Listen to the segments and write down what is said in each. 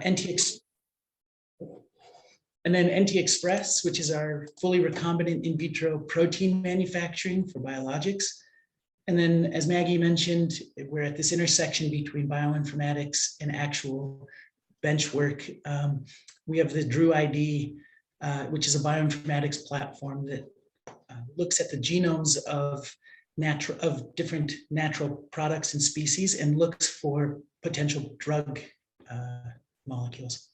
NT and then NT Express, which is our fully recombinant in vitro protein manufacturing for biologics. And then, as Maggie mentioned, we're at this intersection between bioinformatics and actual bench work. We have the DREW-ID, which is a bioinformatics platform that looks at the genomes of different natural products and species and looks for potential drug molecules.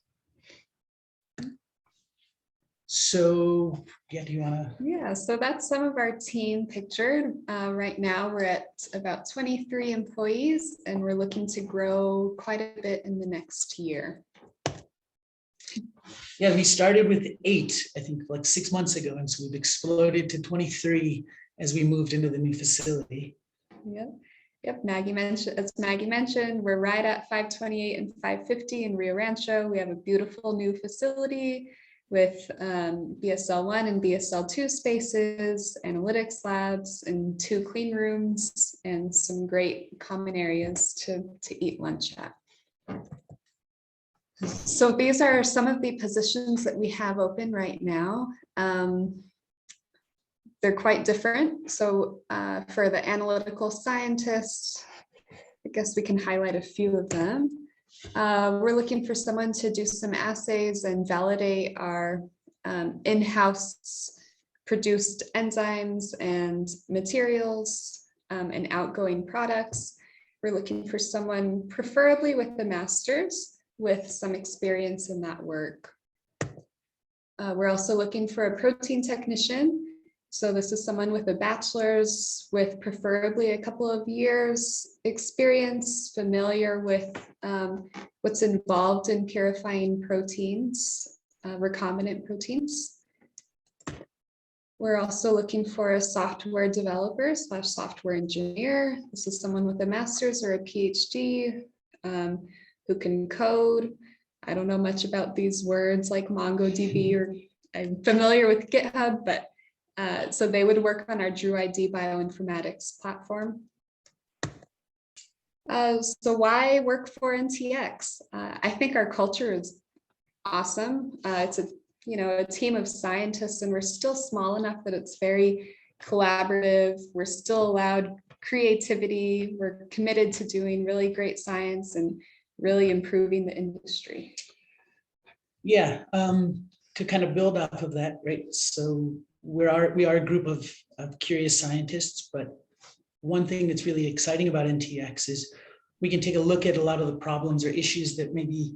So, yeah, do you want to? Yeah, so that's some of our team pictured. Right now, we're at about 23 employees, and we're looking to grow quite a bit in the next year. Yeah, we started with 8, I think, like 6 months ago, and so we've exploded to 23 as we moved into the new facility. Yep. As Maggie mentioned, we're right at 528 and 550 in Rio Rancho. We have a beautiful new facility with BSL-1 and BSL-2 spaces, analytics labs, and 2 clean rooms, and some great common areas to eat lunch at. So these are some of the positions that we have open right now. They're quite different. So for the analytical scientists, I guess we can highlight a few of them. We're looking for someone to do some assays and validate our in-house produced enzymes and materials and outgoing products. We're looking for someone preferably with a master's with some experience in that work. We're also looking for a protein technician. So this is someone with a bachelor's with preferably a couple of years experience, familiar with what's involved in purifying proteins, recombinant proteins. We're also looking for a software developer / software engineer. This is someone with a master's or a PhD who can code. I don't know much about these words like MongoDB, or I'm familiar with GitHub, but so they would work on our DREW-ID bioinformatics platform. So why work for NTX? I think our culture is awesome. It's a team of scientists, and we're still small enough that it's very collaborative. We're still allowed creativity. We're committed to doing really great science and really improving the industry. Yeah, to kind of build off of that, right? So we are a group of curious scientists, but one thing that's really exciting about NTX is we can take a look at a lot of the problems or issues that maybe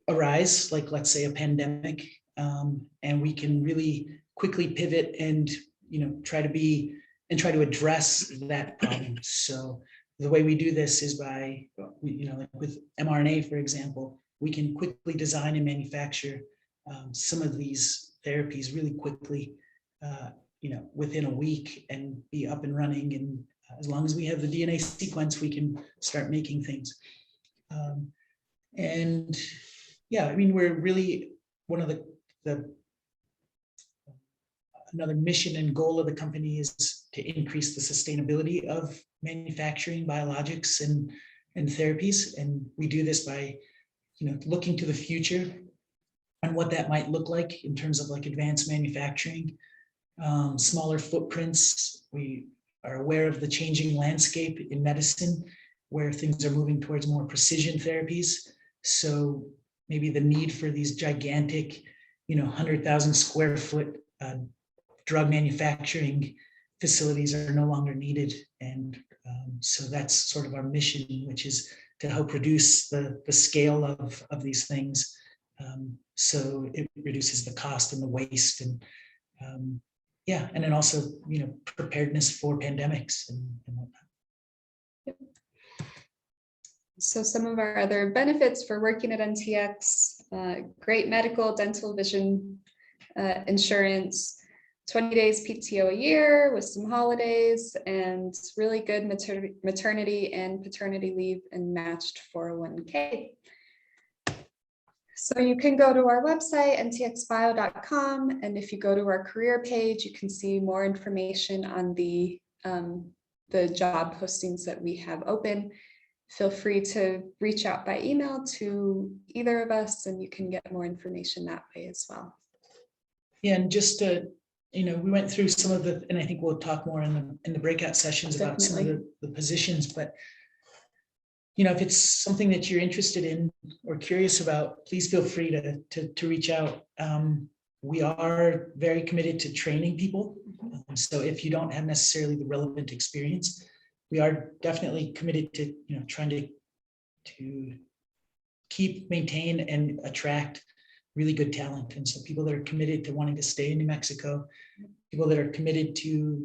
arise, like let's say a pandemic, and we can really quickly pivot and try to address that problem. So the way we do this is by like with mRNA, for example, we can quickly design and manufacture some of these therapies really quickly, within a week, and be up and running. And as long as we have the DNA sequence, we can start making things. And yeah, I mean, we're really one of another mission and goal of the company is to increase the sustainability of manufacturing biologics and therapies. And we do this by, looking to the future and what that might look like in terms of like advanced manufacturing, smaller footprints. We are aware of the changing landscape in medicine where things are moving towards more precision therapies. So maybe the need for these gigantic, 100,000 square foot drug manufacturing facilities are no longer needed. And so that's sort of our mission, which is to help reduce the scale of these things. So it reduces the cost and the waste, and and then also, preparedness for pandemics and whatnot. Yep. So some of our other benefits for working at NTX, great medical, dental, vision insurance, 20 days PTO a year with some holidays, and really good maternity and paternity leave and matched 401k. So you can go to our website, ntxbio.com, and if you go to our career page, you can see more information on the job postings that we have open. feel free to reach out by email to either of us, and you can get more information that way as well. Yeah, and just to, we went through some of the, and I think we'll talk more in the breakout sessions about some of the positions, but if it's something that you're interested in or curious about, please feel free to reach out. We are very committed to training people. So if you don't have necessarily the relevant experience, we are definitely committed to, trying to keep, maintain, and attract really good talent. And so people that are committed to wanting to stay in New Mexico, people that are committed to,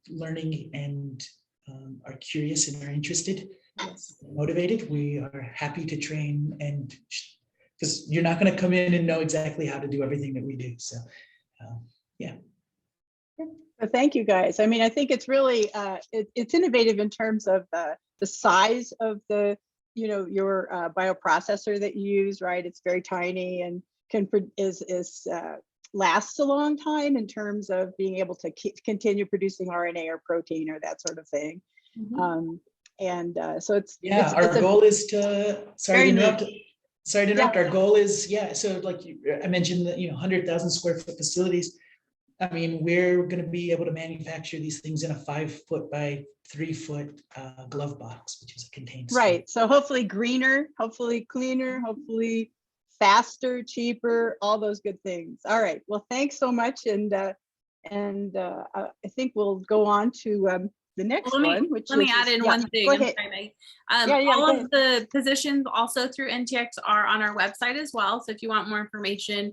learning and are curious and are interested, motivated, we are happy to train, and because you're not going to come in and know exactly how to do everything that we do. So yeah. Well, thank you guys. I mean, I think it's really it's innovative in terms of the size of the your bioprocessor that you use, right? It's very tiny and lasts a long time in terms of being able to continue producing RNA or protein or that sort of thing. So it's our goal is to sorry to interrupt. Our goal is so like I mentioned that 100,000 square foot facilities. I mean, we're going to be able to manufacture these things in a 5 foot by 3 foot glove box, which is a contained store. Right. So hopefully greener, hopefully cleaner, hopefully faster, cheaper, all those good things. All right. Well, thanks so much, and I think we'll go on to the next one. Let me add in one thing. Go ahead. All of the positions also through NTX are on our website as well. So if you want more information,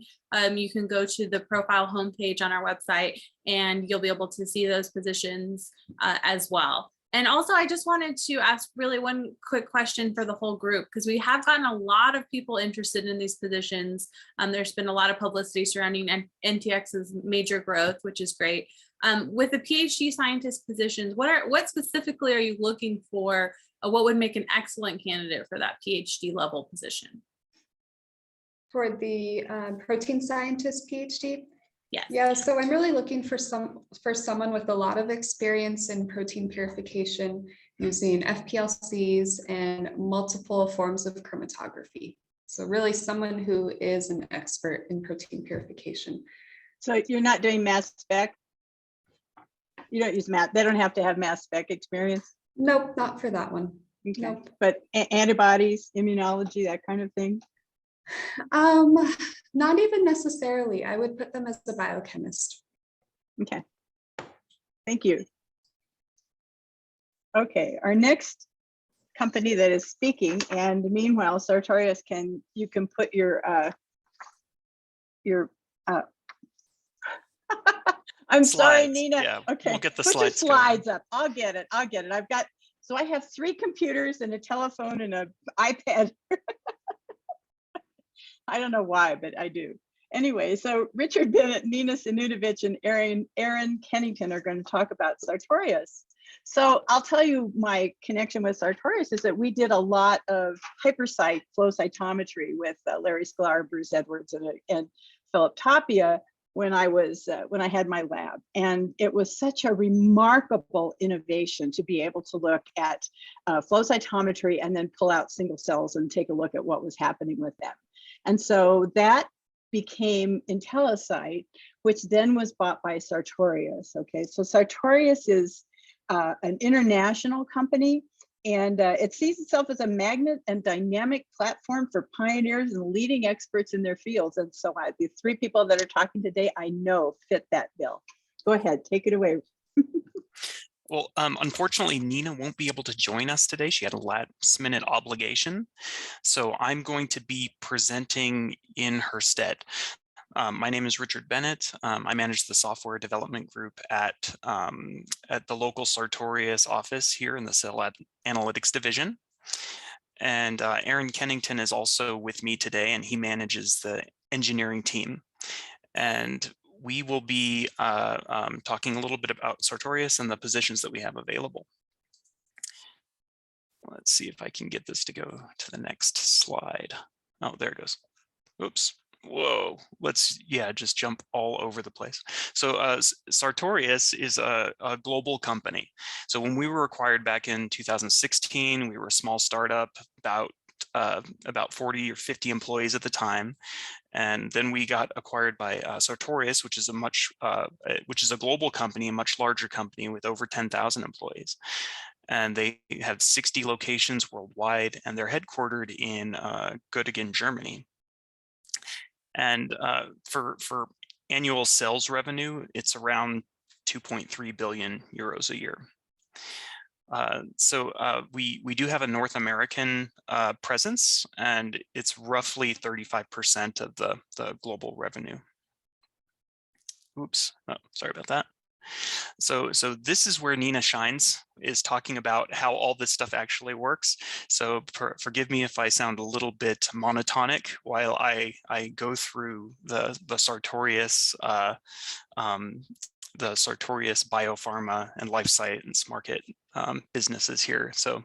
you can go to the profile homepage on our website, and you'll be able to see those positions as well. And also, I just wanted to ask really one quick question for the whole group, because we have gotten a lot of people interested in these positions. There's been a lot of publicity surrounding NTX's major growth, which is great. With the PhD scientist positions, what specifically are you looking for? What would make an excellent candidate for that PhD level position? For the protein scientist PhD? Yes. Yeah, so I'm really looking for someone with a lot of experience in protein purification using FPLCs and multiple forms of chromatography. So really someone who is an expert in protein purification. So you're not doing mass spec? You don't use mass, they don't have to have mass spec experience? Nope, not for that one. Okay. Nope. But antibodies, immunology, that kind of thing? Not even necessarily. I would put them as a biochemist. Okay, thank you. Okay, our next company that is speaking, and meanwhile, Sartorius, you can put your I'm slides. Sorry, Nina. Yeah, okay, we'll get the put slides your slides up. I'll get it. So I have 3 computers and a telephone and an iPad. I don't know why, but I do. Anyway, so Richard Bennett, Nina Sanutovich, and Aaron Kennington are going to talk about Sartorius. So I'll tell you my connection with Sartorius is that we did a lot of hypercyte flow cytometry with Larry Sklar, Bruce Edwards, and Philip Tapia when I had my lab. And it was such a remarkable innovation to be able to look at flow cytometry and then pull out single cells and take a look at what was happening with them. And so that became IntelliCyte, which then was bought by Sartorius. Okay, so Sartorius is an international company, and it sees itself as a magnet and dynamic platform for pioneers and leading experts in their fields. And so the 3 people that are talking today, I know fit that bill. Go ahead, take it away. Well, unfortunately, Nina won't be able to join us today. She had a last-minute obligation. So I'm going to be presenting in her stead. My name is Richard Bennett. I manage the software development group at the local Sartorius office here in the Cell Analytics Division. And Aaron Kennington is also with me today, and he manages the engineering team. And we will be talking a little bit about Sartorius and the positions that we have available. Let's see if I can get this to go to the next slide. Oh, there it goes. Oops. whoa, let's, yeah, just jump all over the place. So Sartorius is a global company. So when we were acquired back in 2016, we were a small startup, about 40 or 50 employees at the time. And then we got acquired by Sartorius, which is a global company, a much larger company with over 10,000 employees. And they have 60 locations worldwide, and they're headquartered in Göttingen, Germany. And for annual sales revenue, it's around 2.3 billion euros a year. So we do have a North American presence, and it's roughly 35% of the global revenue. Oops, oh, sorry about that. So this is where Nina shines, is talking about how all this stuff actually works. So forgive me if I sound a little bit monotonic while I go through the Sartorius biopharma and life science market businesses here. So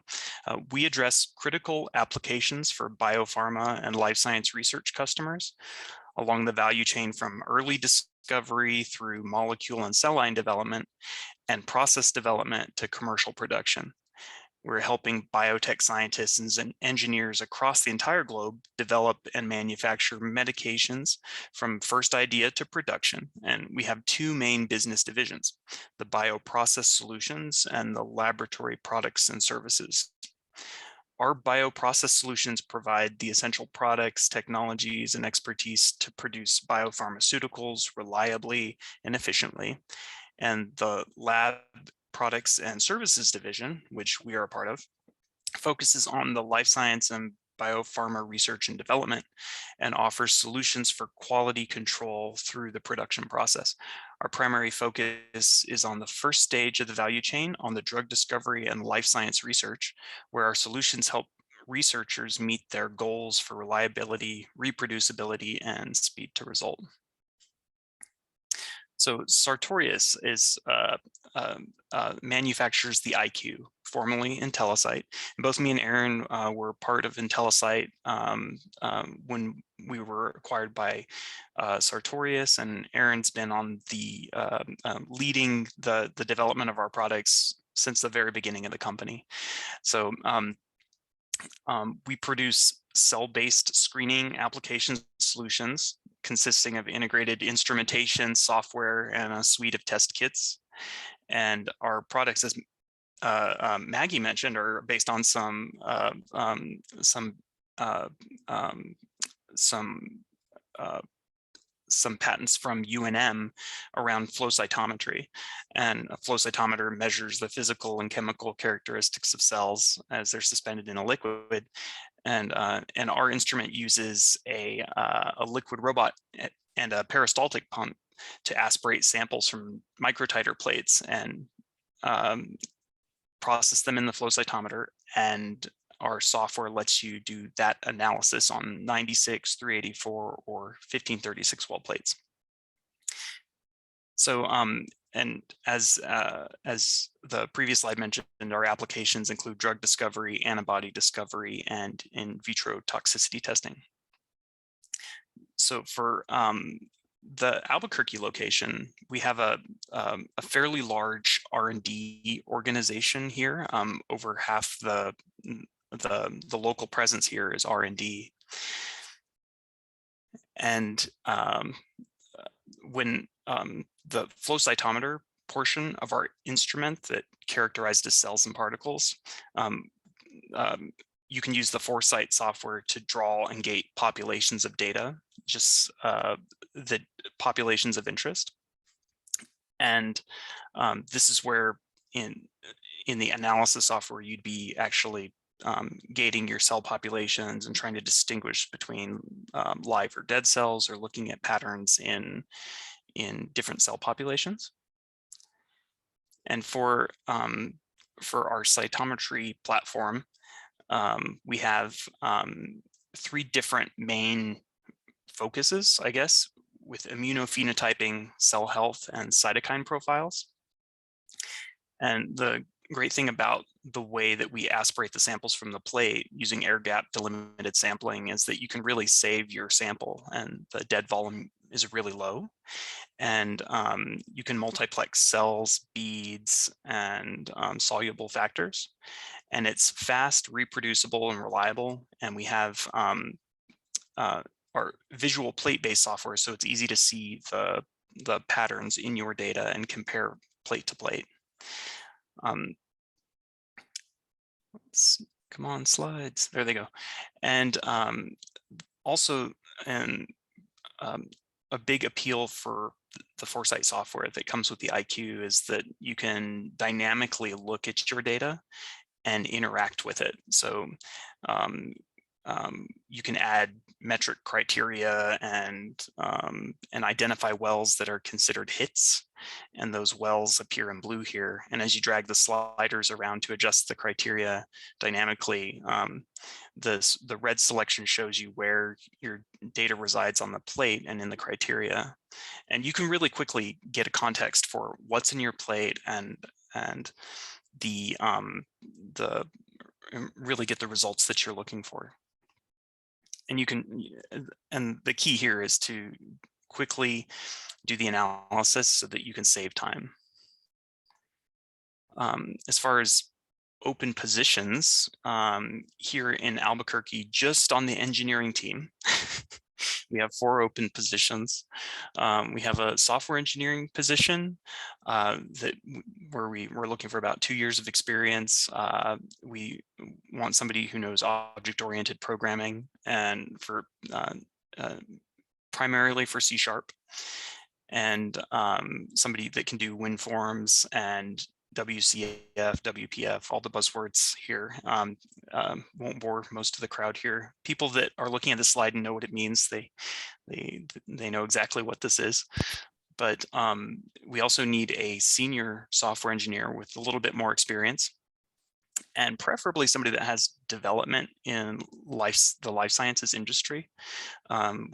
we address critical applications for biopharma and life science research customers along the value chain, from early discovery through molecule and cell line development and process development to commercial production. We're helping biotech scientists and engineers across the entire globe develop and manufacture medications from first idea to production. And we have two main business divisions: the bioprocess solutions and the laboratory products and services. Our bioprocess solutions provide the essential products, technologies, and expertise to produce biopharmaceuticals reliably and efficiently. And the lab products and services division, which we are a part of, focuses on the life science and biopharma research and development and offers solutions for quality control through the production process. Our primary focus is on the first stage of the value chain, on the drug discovery and life science research, where our solutions help researchers meet their goals for reliability, reproducibility, and speed to result. So Sartorius manufactures the IQ, formerly IntelliSite. And both me and Aaron were part of IntelliSite when we were acquired by Sartorius, and Aaron's been on the leading the development of our products since the very beginning of the company. So we produce cell-based screening application solutions consisting of integrated instrumentation, software, and a suite of test kits. And our products, as Maggie mentioned, are based on some patents from UNM around flow cytometry. And a flow cytometer measures the physical and chemical characteristics of cells as they're suspended in a liquid. And our instrument uses a liquid robot and a peristaltic pump to aspirate samples from microtiter plates and process them in the flow cytometer. And our software lets you do that analysis on 96, 384, or 1536 well plates. So, and as the previous slide mentioned, our applications include drug discovery, antibody discovery, and in vitro toxicity testing. So for the Albuquerque location, we have a fairly large R&D organization here. Over half the local presence here is R&D. And when the flow cytometer portion of our instrument that characterizes the cells and particles, you can use the Foresight software to draw and gate populations of data, just the populations of interest. And this is where in the analysis software, you'd be actually gating your cell populations and trying to distinguish between live or dead cells, or looking at patterns in different cell populations. And for our cytometry platform, we have 3 different main focuses, I guess, with immunophenotyping, cell health, and cytokine profiles. And the great thing about the way that we aspirate the samples from the plate using air gap delimited sampling is that you can really save your sample, and the dead volume is really low. And you can multiplex cells, beads, and soluble factors. And it's fast, reproducible, and reliable. And we have our visual plate-based software, so it's easy to see the patterns in your data and compare plate to plate. Come on, slides. There they go. And also, a big appeal for the Foresight software that comes with the IQ is that you can dynamically look at your data and interact with it. So you can add metric criteria and identify wells that are considered hits, and those wells appear in blue here. And as you drag the sliders around to adjust the criteria dynamically, the red selection shows you where your data resides on the plate and in the criteria. And you can really quickly get a context for what's in your plate and really get the results that you're looking for. And you can, and the key here is to quickly do the analysis so that you can save time. As far as open positions, here in Albuquerque, just on the engineering team, we have 4 open positions. We have a software engineering position where we're looking for about 2 years of experience. We want somebody who knows object-oriented programming and for primarily for C#, and somebody that can do WinForms and WCF, WPF, all the buzzwords here. Won't bore most of the crowd here. People that are looking at the slide and know what it means, they know exactly what this is. But we also need a senior software engineer with a little bit more experience, and preferably somebody that has development in the life sciences industry.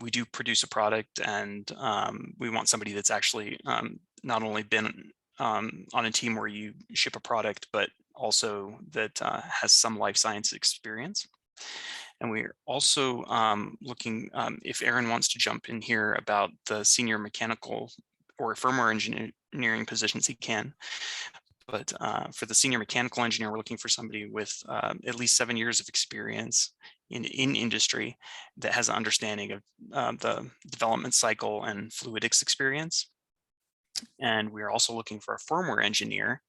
We do produce a product, and we want somebody that's actually not only been on a team where you ship a product, but also that has some life science experience. And we're also looking, if Aaron wants to jump in here about the senior mechanical or firmware engineering positions, he can. But for the senior mechanical engineer, we're looking for somebody with at least 7 years of experience in industry that has an understanding of the development cycle and fluidics experience. And we're also looking for a firmware engineer,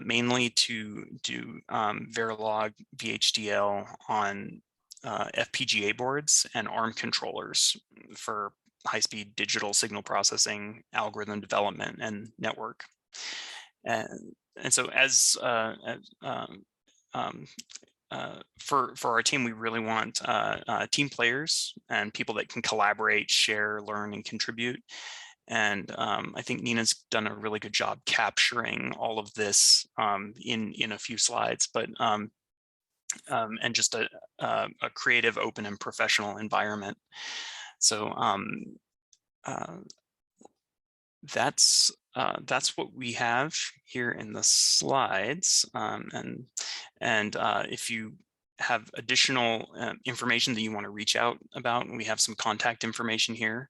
mainly to do Verilog VHDL on FPGA boards and ARM controllers for high-speed digital signal processing, algorithm development, and network. And so as for our team, we really want team players and people that can collaborate, share, learn, and contribute. And I think Nina's done a really good job capturing all of this in a few slides, but and just a creative, open, and professional environment. So that's what we have here in the slides. And if you have additional information that you want to reach out about, we have some contact information here.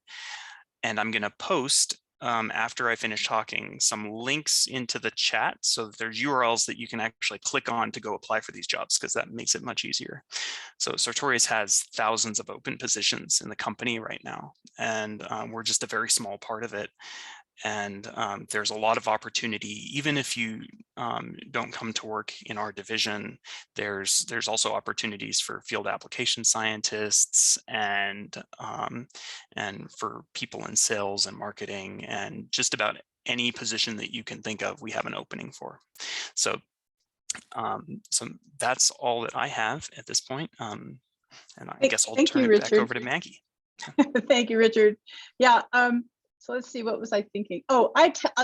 And I'm going to post, after I finish talking, some links into the chat so that there's URLs that you can actually click on to go apply for these jobs, because that makes it much easier. So Sartorius has thousands of open positions in the company right now, and we're just a very small part of it. And there's a lot of opportunity. Even if you don't come to work in our division, there's also opportunities for field application scientists and for people in sales and marketing, and just about any position that you can think of, we have an opening for. So that's all that I have at this point. And I guess I'll turn it back over to Maggie. Thank you, Richard. Yeah. So let's see, what was I thinking? Oh,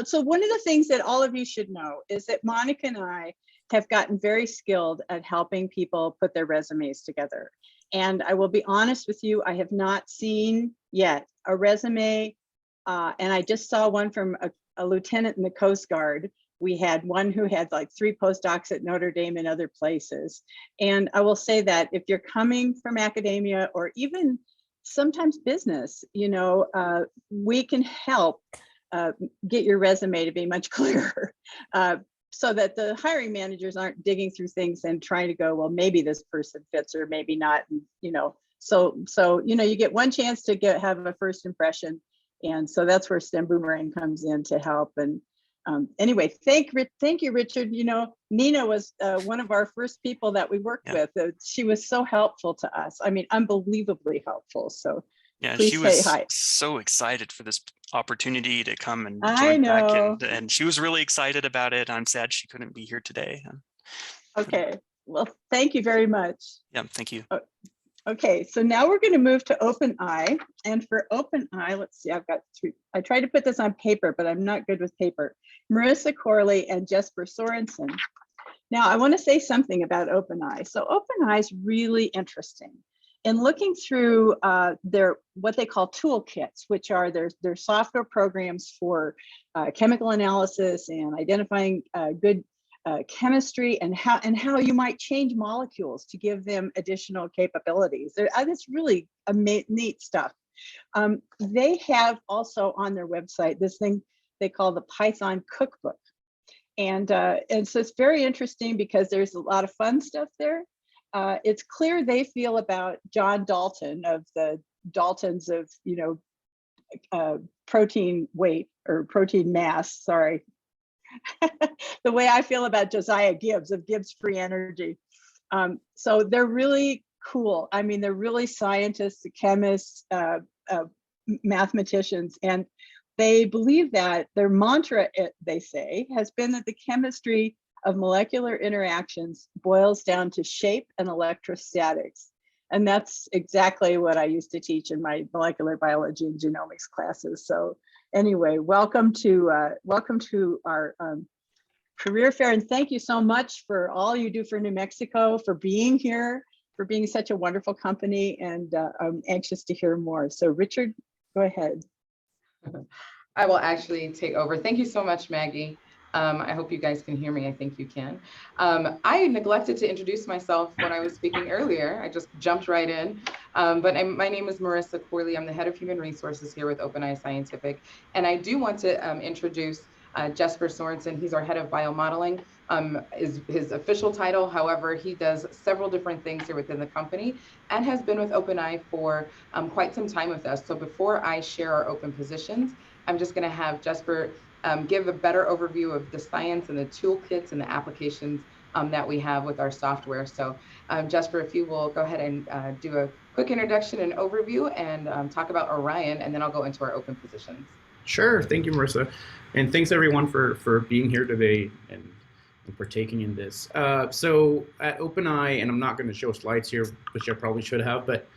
so one of the things that all of you should know is that Monica and I have gotten very skilled at helping people put their resumes together. And I will be honest with you, I have not seen yet a resume, and I just saw one from a lieutenant in the Coast Guard We had one who had like 3 postdocs at Notre Dame and other places. And I will say that if you're coming from academia or even sometimes business, you know, we can help get your resume to be much clearer, so that the hiring managers aren't digging through things and trying to go, well, maybe this person fits or maybe not, and, you know. So you know, you get one chance to have a first impression, and so that's where STEM Boomerang comes in to help. And anyway, thank you, Richard. You know, Nina was one of our first people that we worked with. She was so helpful to us. I mean, unbelievably helpful. So yeah, please she say was hi. so excited for this opportunity to come and I join back, know. and she was really excited about it. I'm sad she couldn't be here today. Okay, well, thank you very much. Yeah, thank you. Okay, so now we're going to move to OpenEye. And for OpenEye, let's see, I've got 3. I tried to put this on paper, but I'm not good with paper. Marissa Corley and Jesper Sorensen. Now, I want to say something about OpenEye. So OpenEye is really interesting. In looking through their what they call toolkits, which are their software programs for chemical analysis and identifying good chemistry and how you might change molecules to give them additional capabilities. It's really neat stuff. They have also on their website this thing they call the Python Cookbook. And so it's very interesting because there's a lot of fun stuff there. It's clear they feel about John Dalton of the Daltons of, you know, protein weight or protein mass, sorry. The way I feel about Josiah Gibbs of Gibbs Free Energy. So they're really cool. I mean, they're really scientists, chemists, mathematicians, and they believe that their mantra, they say, has been that the chemistry of molecular interactions boils down to shape and electrostatics. And that's exactly what I used to teach in my molecular biology and genomics classes. So anyway, welcome to our career fair, and thank you so much for all you do for New Mexico, for being here, for being such a wonderful company, and I'm anxious to hear more. So Richard, go ahead. I will actually take over. Thank you so much, Maggie. I hope you guys can hear me. I think you can. I neglected to introduce myself when I was speaking earlier. I just jumped right in. But my name is Marissa Corley. I'm the head of human resources here with OpenEye Scientific. And I do want to introduce Jesper Sorensen. He's our head of biomodeling, is his official title. However, he does several different things here within the company and has been with OpenEye for quite some time with us. So before I share our open positions, I'm just going to have Jesper give a better overview of the science and the toolkits and the applications that we have with our software. So Jesper, if you will go ahead and do a quick introduction and overview and talk about Orion, and then I'll go into our open positions. Sure. Thank you, Marissa. And thanks everyone for being here today and partaking in this. So at OpenEye, and I'm not going to show slides here, which I probably should have, but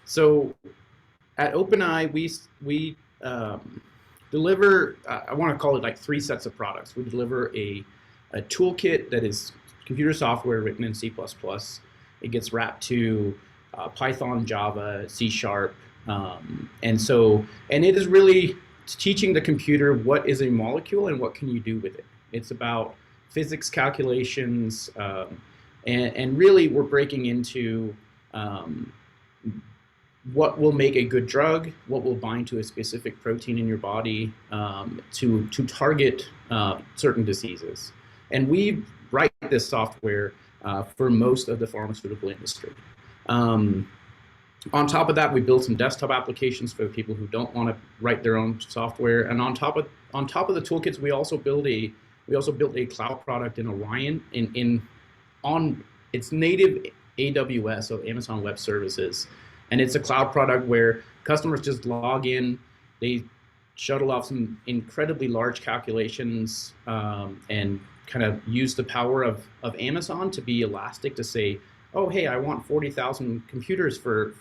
so at OpenEye, we deliver, I want to call it like 3 sets of products. We deliver a toolkit that is computer software written in C++. It gets wrapped to Python, Java, C#, and it is really teaching the computer what is a molecule and what can you do with it. It's about physics calculations, and really we're breaking into what will make a good drug, what will bind to a specific protein in your body to target certain diseases. And we write this software for most of the pharmaceutical industry. On top of that, we build some desktop applications for the people who don't want to write their own software. And on top of the toolkits, we also built a cloud product in Orion on its native AWS, so Amazon Web Services. And it's a cloud product where customers just log in, they shuttle off some incredibly large calculations, and kind of use the power of Amazon to be elastic to say, oh, hey, I want 40,000 computers for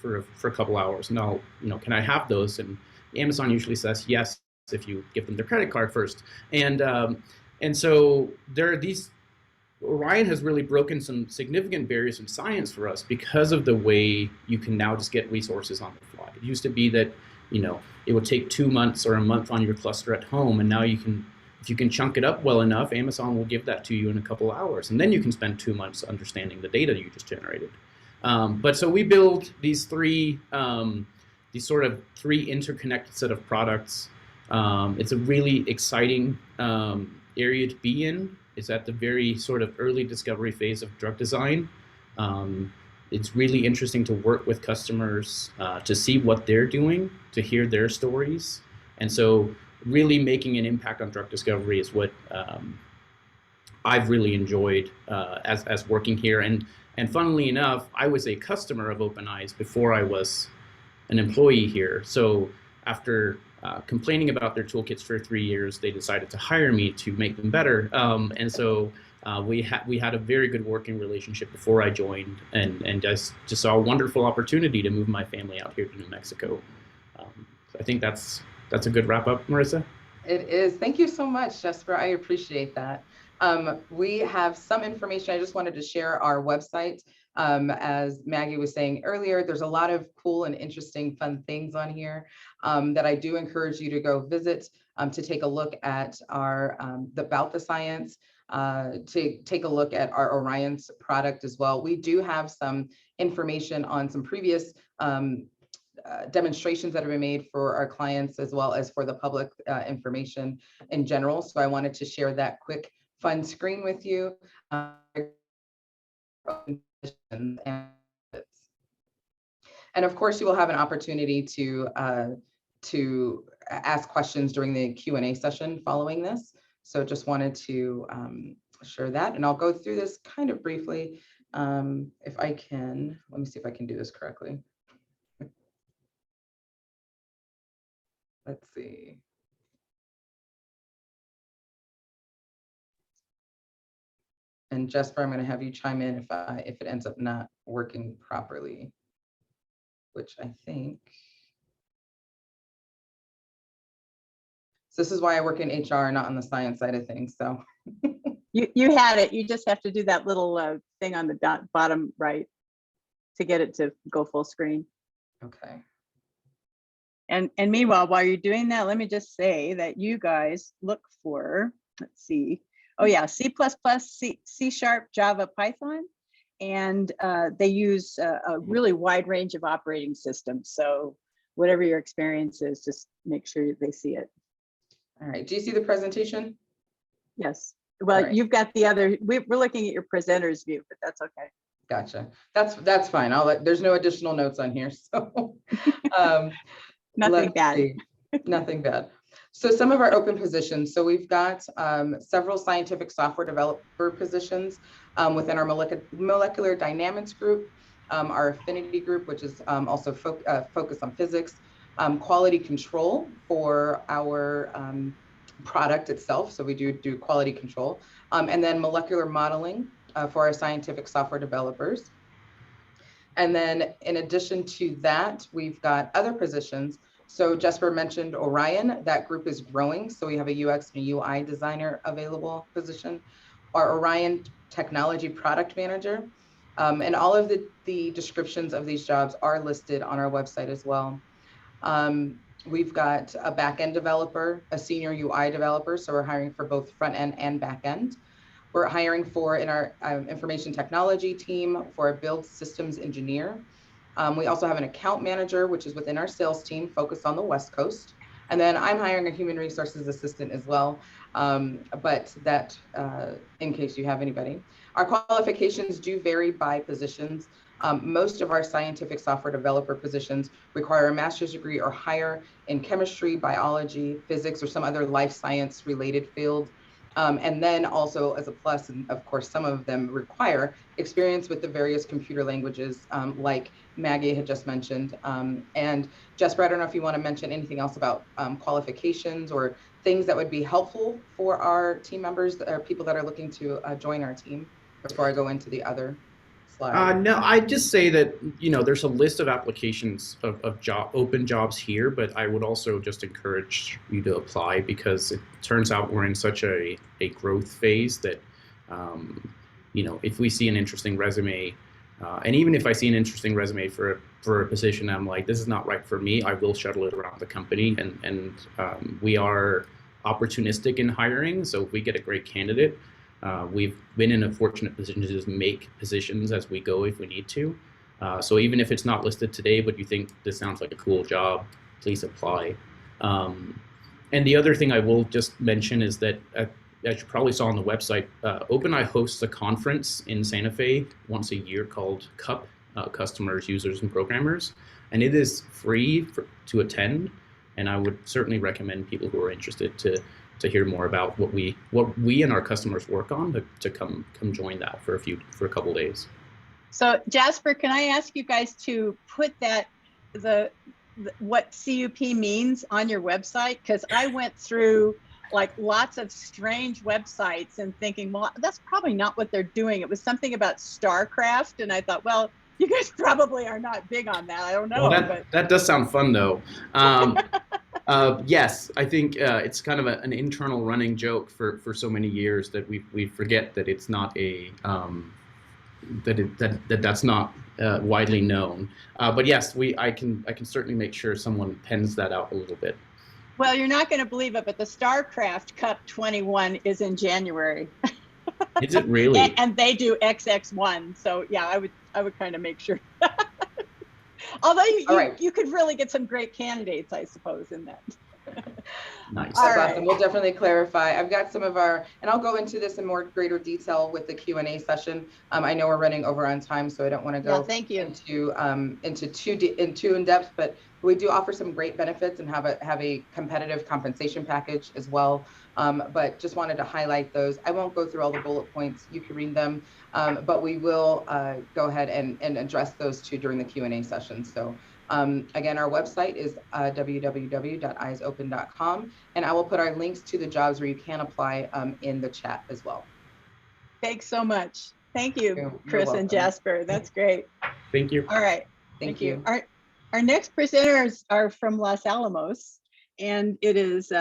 a couple hours. Now, can I have those? And Amazon usually says yes if you give them their credit card first. And so there are these. Orion has really broken some significant barriers in science for us because of the way you can now just get resources on the fly. It used to be that, it would take 2 months or a month on your cluster at home, and now you can if you can chunk it up well enough, Amazon will give that to you in a couple hours, and then you can spend 2 months understanding the data you just generated. But so we build these sort of three interconnected set of products. It's a really exciting area to be in. It's at the very sort of early discovery phase of drug design. It's really interesting to work with customers, to see what they're doing, to hear their stories. And so really making an impact on drug discovery is what I've really enjoyed as working here. And funnily enough, I was a customer of OpenEyes before I was an employee here. So after complaining about their toolkits for 3 years, they decided to hire me to make them better. And so we had a very good working relationship before I joined, and just saw a wonderful opportunity to move my family out here to New Mexico. So I think that's a good wrap up, Marissa. It is. Thank you so much, Jesper. I appreciate that. We have some information. I just wanted to share our website. As Maggie was saying earlier, there's a lot of cool and interesting, fun things on here that I do encourage you to go visit, to take a look at our about the science, to take a look at our Orion's product as well. We do have some information on some previous demonstrations that have been made for our clients as well as for the public information in general. So I wanted to share that quick fun screen with you. And of course, you will have an opportunity to ask questions during the Q&A session following this. So just wanted to share that, and I'll go through this kind of briefly. If I can, let me see if I can do this correctly. Let's see. And Jesper, I'm going to have you chime in if it ends up not working properly, which I think. So this is why I work in HR, not on the science side of things. So You had it. You just have to do that little thing on the bottom right to get it to go full screen. okay. And meanwhile, while you're doing that, let me just say that you guys look for, let's see. Oh yeah, C++, C#, Java, Python, and they use a really wide range of operating systems. So whatever your experience is, just make sure they see it. All right. Do you see the presentation? Yes. Well, right. You've got the other. We're looking at your presenter's view, but that's okay. Gotcha. That's fine. There's no additional notes on here, so Nothing bad. Nothing bad. So some of our open positions. So we've got several scientific software developer positions within our molecular dynamics group, our affinity group, which is also focused on physics, quality control for our product itself. So we do quality control, and then molecular modeling for our scientific software developers. And then in addition to that, we've got other positions. So Jesper mentioned Orion, that group is growing. So we have a UX and UI designer available position, our Orion technology product manager. And all of the descriptions of these jobs are listed on our website as well. We've got a back-end developer, a senior UI developer. So we're hiring for both front end and back end. We're hiring for in our information technology team for a build systems engineer. We also have an account manager, which is within our sales team focused on the West Coast. And then I'm hiring a human resources assistant as well, but that in case you have anybody. Our qualifications do vary by positions. Most of our scientific software developer positions require a master's degree or higher in chemistry, biology, physics, or some other life science related field. And then also as a plus, and of course, some of them require experience with the various computer languages, like Maggie had just mentioned. And Jesper, I don't know if you want to mention anything else about qualifications or things that would be helpful for our team members or people that are looking to join our team before I go into the other slide. No, I'd just say that, there's a list of applications of open jobs here, but I would also just encourage you to apply because it turns out we're in such a growth phase that, if we see an interesting resume, and even if I see an interesting resume for a position, I'm like, this is not right for me, I will shuttle it around the company. And we are opportunistic in hiring. So if we get a great candidate, we've been in a fortunate position to just make positions as we go if we need to. So even if it's not listed today, but you think this sounds like a cool job, please apply. And the other thing I will just mention is that, as you probably saw on the website, OpenEye hosts a conference in Santa Fe once a year called CUP, Customers, Users, and Programmers. And it is free to attend. And I would certainly recommend people who are interested to hear more about what we and our customers work on to come join that for a couple days. So Jasper, can I ask you guys to put that what CUP means on your website? Because I went through like lots of strange websites and thinking, well, that's probably not what they're doing. It was something about StarCraft, and I thought, well, you guys probably are not big on that. I don't know. Well, that does sound fun, though. Yes, I think it's kind of an internal running joke for so many years that we forget that it's not a that's not widely known. But yes, I can certainly make sure someone pens that out a little bit. Well, you're not going to believe it, but the StarCraft Cup 21 is in January. Is it really? And they do XX1. So yeah, I would kind of make sure. Although you could really get some great candidates, I suppose, in that. Nice. That's awesome. We'll definitely clarify. I've got some of our, and I'll go into this in more greater detail with the Q&A session. I know we're running over on time, so I don't want to go into too in depth, but we do offer some great benefits and have a competitive compensation package as well. But just wanted to highlight those. I won't go through all the bullet points. You can read them, but we will go ahead and address those too during the Q&A session. So again, our website is www.eyesopen.com, and I will put our links to the jobs where you can apply in the chat as well. Thanks so much. Thank you, Chris and Jasper. That's great. Thank you. All right. Thank you. Our next presenters are from Los Alamos, and it is,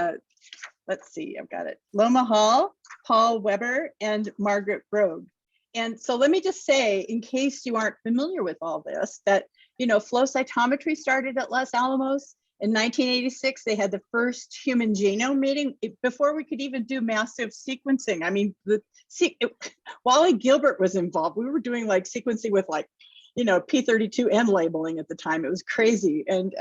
let's see, I've got it. Loma Hall, Paul Weber, and Margaret Brogue. And so let me just say, in case you aren't familiar with all this, that flow cytometry started at Los Alamos. In 1986, they had the first human genome meeting before we could even do massive sequencing. I mean, Wally Gilbert was involved. We were doing like sequencing with like, P32N labeling at the time. It was crazy. And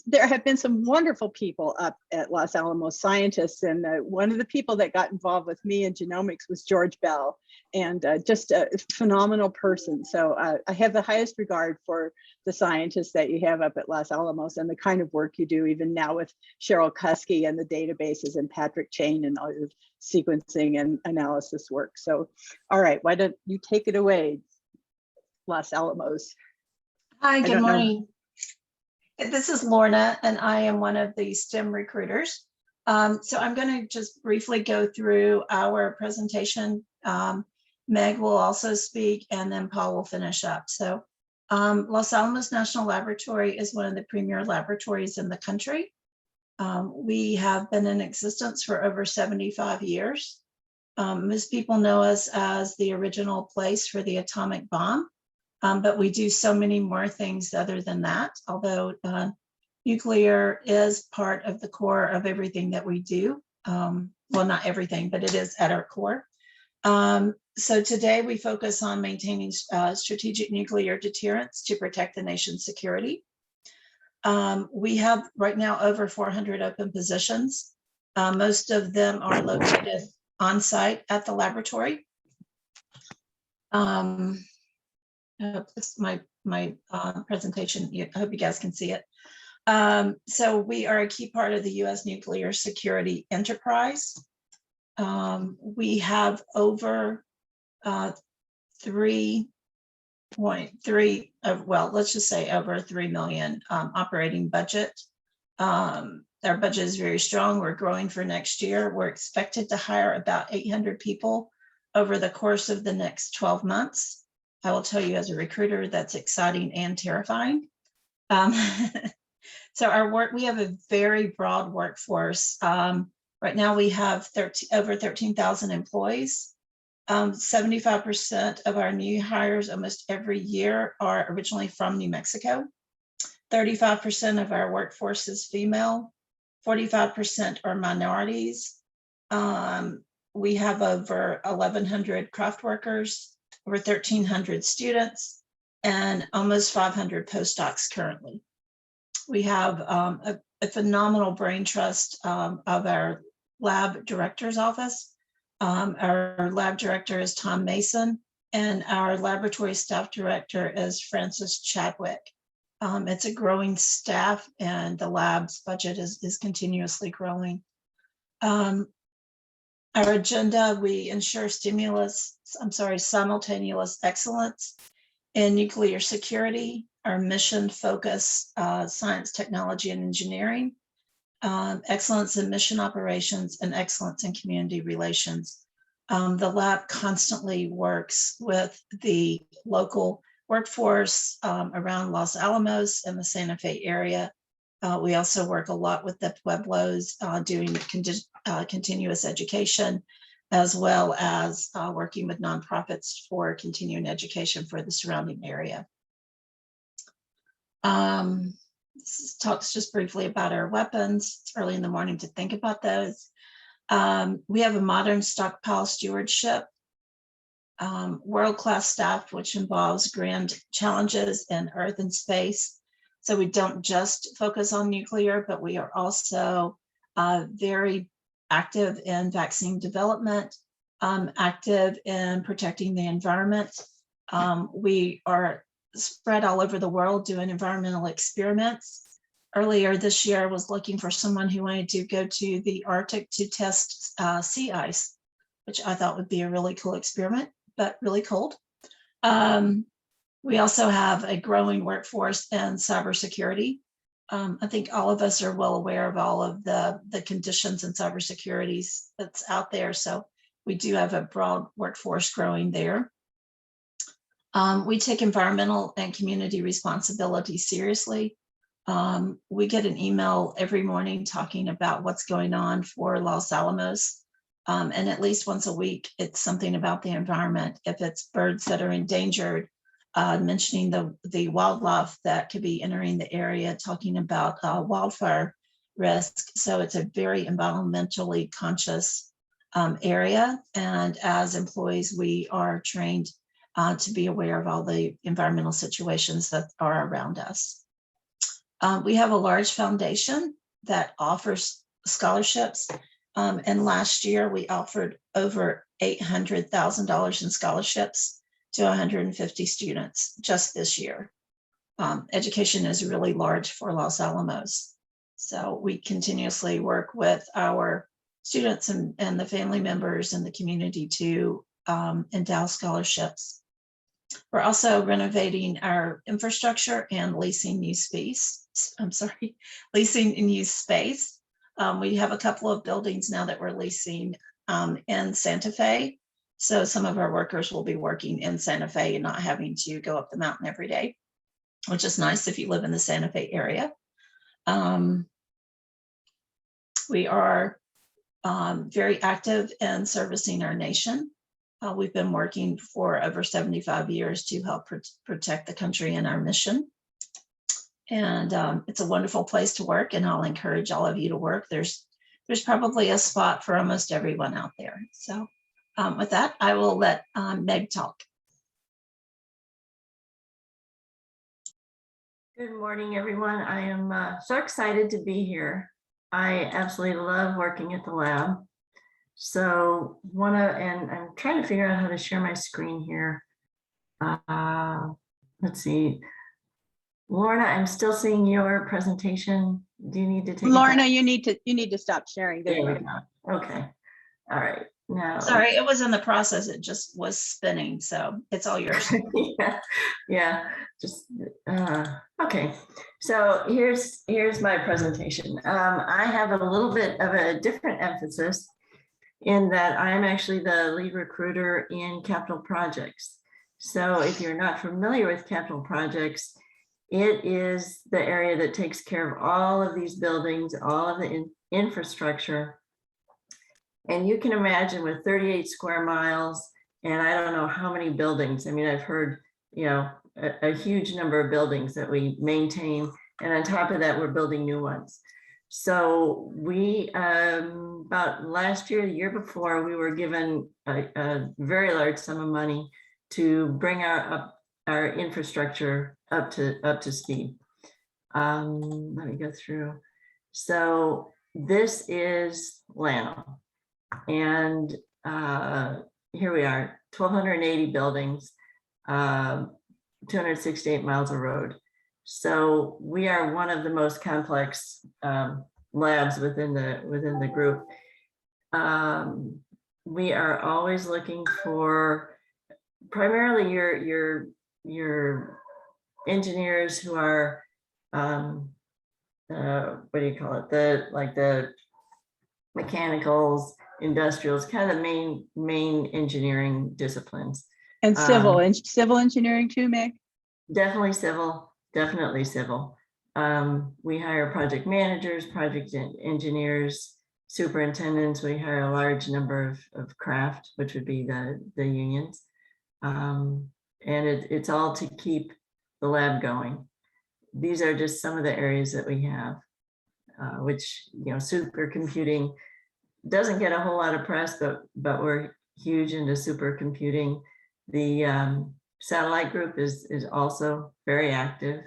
there have been some wonderful people up at Los Alamos, scientists, and one of the people that got involved with me in genomics was George Bell, and just a phenomenal person. So I have the highest regard for the scientists that you have up at Los Alamos and the kind of work you do, even now with Cheryl Kuski and the databases and Patrick Chain and all your sequencing and analysis work. So, all right, why don't you take it away, Los Alamos? Hi, good morning. This is Lorna, and I am one of the STEM recruiters. So I'm going to just briefly go through our presentation. Meg will also speak, and then Paul will finish up. So Los Alamos National Laboratory is one of the premier laboratories in the country. We have been in existence for over 75 years. Most people know us as the original place for the atomic bomb. But we do so many more things other than that, although nuclear is part of the core of everything that we do. Well, not everything, but it is at our core. So today we focus on maintaining strategic nuclear deterrence to protect the nation's security. We have right now over 400 open positions. Most of them are located on site at the laboratory. This is my presentation. I hope you guys can see it. So we are a key part of the U.S. nuclear security enterprise. We have over 3.3, well, let's just say over 3 million operating budget. Our budget is very strong. We're growing for next year. We're expected to hire about 800 people over the course of the next 12 months. I will tell you as a recruiter, that's exciting and terrifying. So we have a very broad workforce. Right now we have over 13,000 employees. 75% of our new hires almost every year are originally from New Mexico. 35% of our workforce is female. 45% are minorities. We have over 1,100 craft workers, over 1,300 students, and almost 500 postdocs currently. We have a phenomenal brain trust of our lab director's office. Our lab director is Tom Mason, and our laboratory staff director is Francis Chadwick. It's a growing staff, and the lab's budget is continuously growing. Our agenda, we ensure simultaneous excellence in nuclear security. Our mission focus, science, technology, and engineering, excellence in mission operations, and excellence in community relations. The lab constantly works with the local workforce around Los Alamos and the Santa Fe area. We also work a lot with the Pueblos doing continuous education, as well as working with nonprofits for continuing education for the surrounding area. This talks just briefly about our weapons. It's early in the morning to think about those. We have a modern stockpile stewardship, world-class staff, which involves grand challenges in Earth and space. So we don't just focus on nuclear, but we are also very active in vaccine development, active in protecting the environment. We are spread all over the world doing environmental experiments. Earlier this year, I was looking for someone who wanted to go to the Arctic to test sea ice, which I thought would be a really cool experiment, but really cold. We also have a growing workforce in cybersecurity. I think all of us are well aware of all of the conditions in cybersecurity that's out there. So we do have a broad workforce growing there. We take environmental and community responsibility seriously. We get an email every morning talking about what's going on for Los Alamos. And at least once a week, it's something about the environment. If it's birds that are endangered, mentioning the wildlife that could be entering the area, talking about wildfire risk. So it's a very environmentally conscious area. And as employees, we are trained to be aware of all the environmental situations that are around us. We have a large foundation that offers scholarships. And last year we offered over $800,000 in scholarships to 150 students just this year. Education is really large for Los Alamos. So we continuously work with our students and the family members in the community to endow scholarships. We're also renovating our infrastructure and leasing new space. Leasing new space. We have a couple of buildings now that we're leasing in Santa Fe. So some of our workers will be working in Santa Fe and not having to go up the mountain every day, which is nice if you live in the Santa Fe area. We are very active in servicing our nation. We've been working for over 75 years to help protect the country and our mission. And it's a wonderful place to work, and I'll encourage all of you to work. There's probably a spot for almost everyone out there. So with that, I will let Meg talk. Good morning, everyone. I am so excited to be here. I absolutely love working at the lab. So and I'm trying to figure out how to share my screen here. Let's see. Lorna, I'm still seeing your presentation. Do you need to take Lorna, you need to stop sharing. There you go. Okay. All right. Now, sorry, it was in the process. It just was spinning. So it's all yours. yeah. Just okay. So here's my presentation. I have a little bit of a different emphasis in that I'm actually the lead recruiter in capital projects. So if you're not familiar with capital projects, it is the area that takes care of all of these buildings, all of the infrastructure. And you can imagine with 38 square miles, and I don't know how many buildings. I mean, I've heard, a huge number of buildings that we maintain. And on top of that, we're building new ones. So we, about last year, the year before, we were given a very large sum of money to bring our infrastructure up to speed. Let me go through. So this is Llano, and here we are, 1,280 buildings, 268 miles of road. So we are one of the most complex labs within the group. We are always looking for primarily your engineers who are what do you call it? The mechanicals, industrials, kind of the main engineering disciplines. And civil and civil engineering too, Meg? Definitely civil, definitely civil. We hire project managers, project engineers, superintendents. We hire a large number of craft, which would be the unions. And it's all to keep the lab going. These are just some of the areas that we have, which, supercomputing doesn't get a whole lot of press, but we're huge into supercomputing. The satellite group is also very active.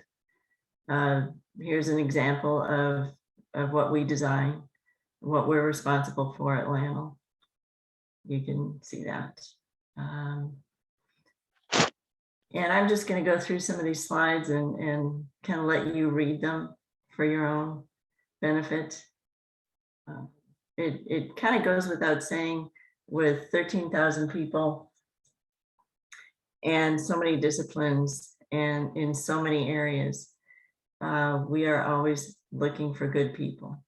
Here's an example of what we design, what we're responsible for at Llano. You can see that. And I'm just going to go through some of these slides and kind of let you read them for your own benefit. It kind of goes without saying, with 13,000 people and so many disciplines and in so many areas, we are always looking for good people.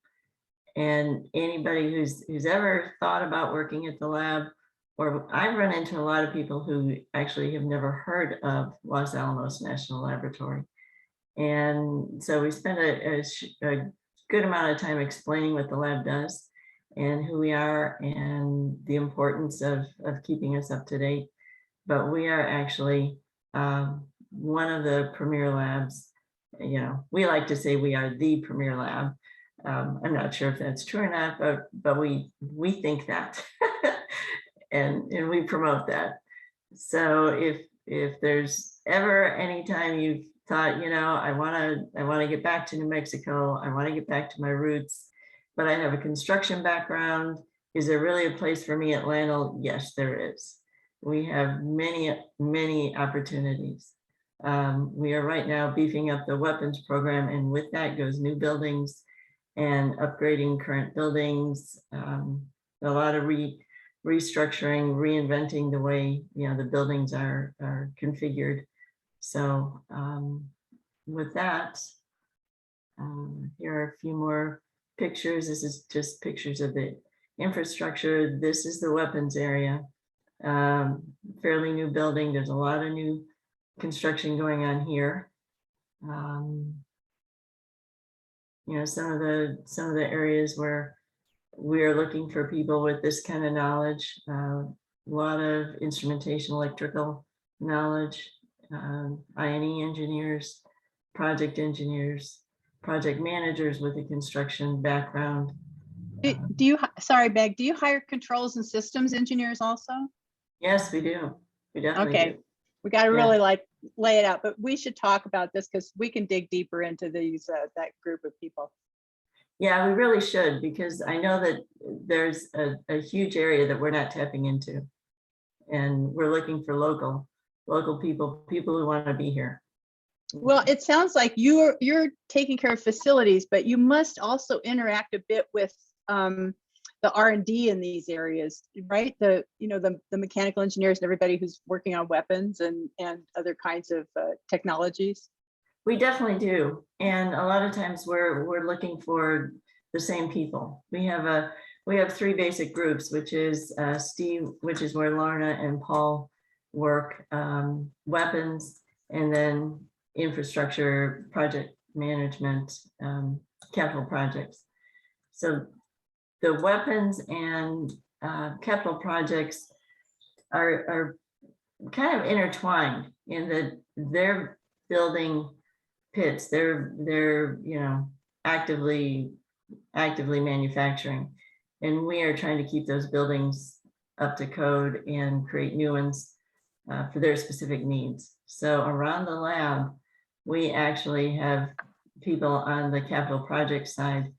And anybody who's ever thought about working at the lab, or I've run into a lot of people who actually have never heard of Los Alamos National Laboratory. And so we spend a good amount of time explaining what the lab does and who we are and the importance of keeping us up to date. But we are actually one of the premier labs. We like to say we are the premier lab. I'm not sure if that's true or not, but we think that. and we promote that. So if there's ever any time you've thought, I want to get back to New Mexico, I want to get back to my roots, but I have a construction background, is there really a place for me at Llano? Yes, there is. We have many opportunities. We are right now beefing up the weapons program, and with that goes new buildings and upgrading current buildings, a lot of restructuring, reinventing the way the buildings are configured. So with that, here are a few more pictures. This is just pictures of the infrastructure. This is the weapons area. Fairly new building. There's a lot of new construction going on here. Some of the areas where we're looking for people with this kind of knowledge, a lot of instrumentation, electrical knowledge, I&E engineers, project managers with a construction background. Sorry, Meg, do you hire controls and systems engineers also? Yes, we do. We definitely do. We got to really lay it out, but we should talk about this because we can dig deeper into these that group of people. Yeah, we really should, because I know that there's a huge area that we're not tapping into, and we're looking for local people who want to be here. Well, it sounds like you're taking care of facilities, but you must also interact a bit with the R&D in these areas, right? The mechanical engineers and everybody who's working on weapons and other kinds of technologies. We definitely do, and a lot of times we're looking for the same people. We have three basic groups, which is Steve, which is where Lorna and Paul work, weapons, and then infrastructure, project management, capital projects. So the weapons and capital projects are kind of intertwined in that they're building pits. They're actively actively manufacturing. And we are trying to keep those buildings up to code and create new ones for their specific needs. So around the lab, we actually have people on the capital project side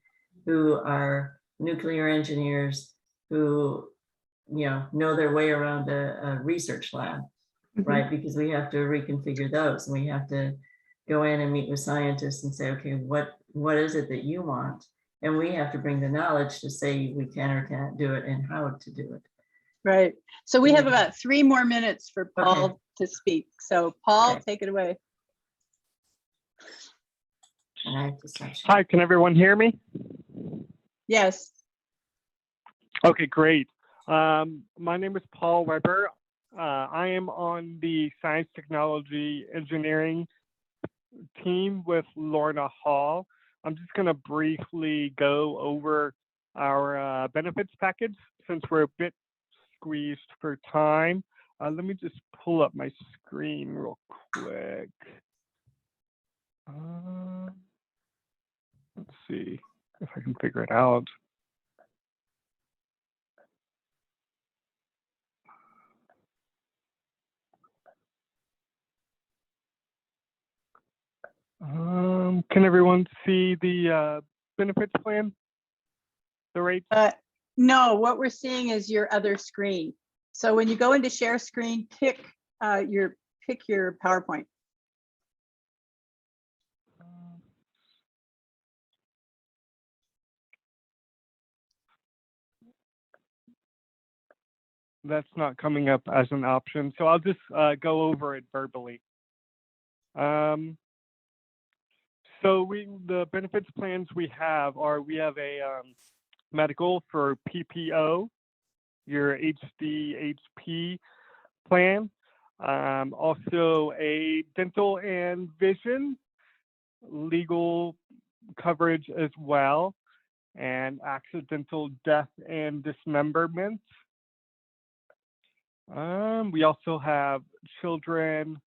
who are nuclear engineers who know their way around a research lab, right? Because we have to reconfigure those, and we have to go in and meet with scientists and say, okay, what is it that you want? And we have to bring the knowledge to say we can or can't do it and how to do it. Right. So we have about 3 more minutes for Paul to speak. So Paul, take it away. And I have to stop sharing. Hi, can everyone hear me? Yes. Okay, great. My name is Paul Weber. I am on the Science, Technology, Engineering team with Lorna Hall. I'm just going to briefly go over our benefits package since we're a bit squeezed for time. Let me just pull up my screen real quick. Let's see if I can figure it out. Can everyone see the benefits plan? The rates? No, what we're seeing is your other screen. So when you go into share screen, pick your PowerPoint. That's not coming up as an option, so I'll just go over it verbally. So the benefits plans we have are, we have a medical for PPO, your HDHP plan, also a dental and vision, legal coverage as well, and accidental death and dismemberment. We also have children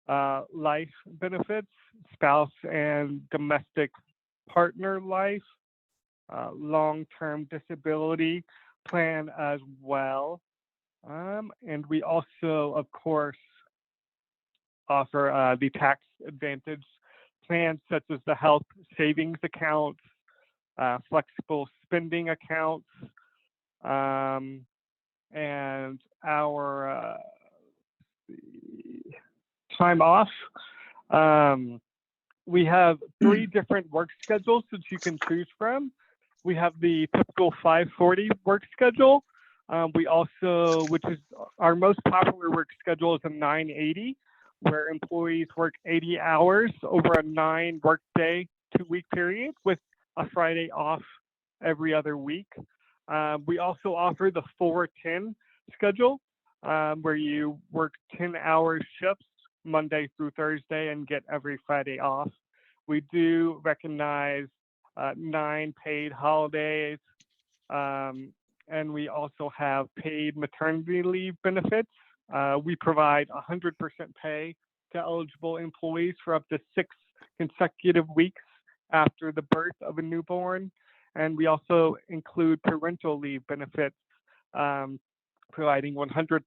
life benefits, spouse and domestic partner life, long-term disability plan as well. And we also, of course, offer the tax advantage plans such as the health savings accounts, flexible spending accounts, and our time off. We have 3 different work schedules that you can choose from. We have the typical 540 work schedule. We also, which is our most popular work schedule, is a 980, where employees work 80 hours over a 9 workday, 2-week period with a Friday off every other week. We also offer the 410 schedule, where you work 10-hour shifts Monday through Thursday and get every Friday off. We do recognize 9 paid holidays, and we also have paid maternity leave benefits. We provide 100% pay to eligible employees for up to 6 consecutive weeks after the birth of a newborn. And we also include parental leave benefits, providing 100%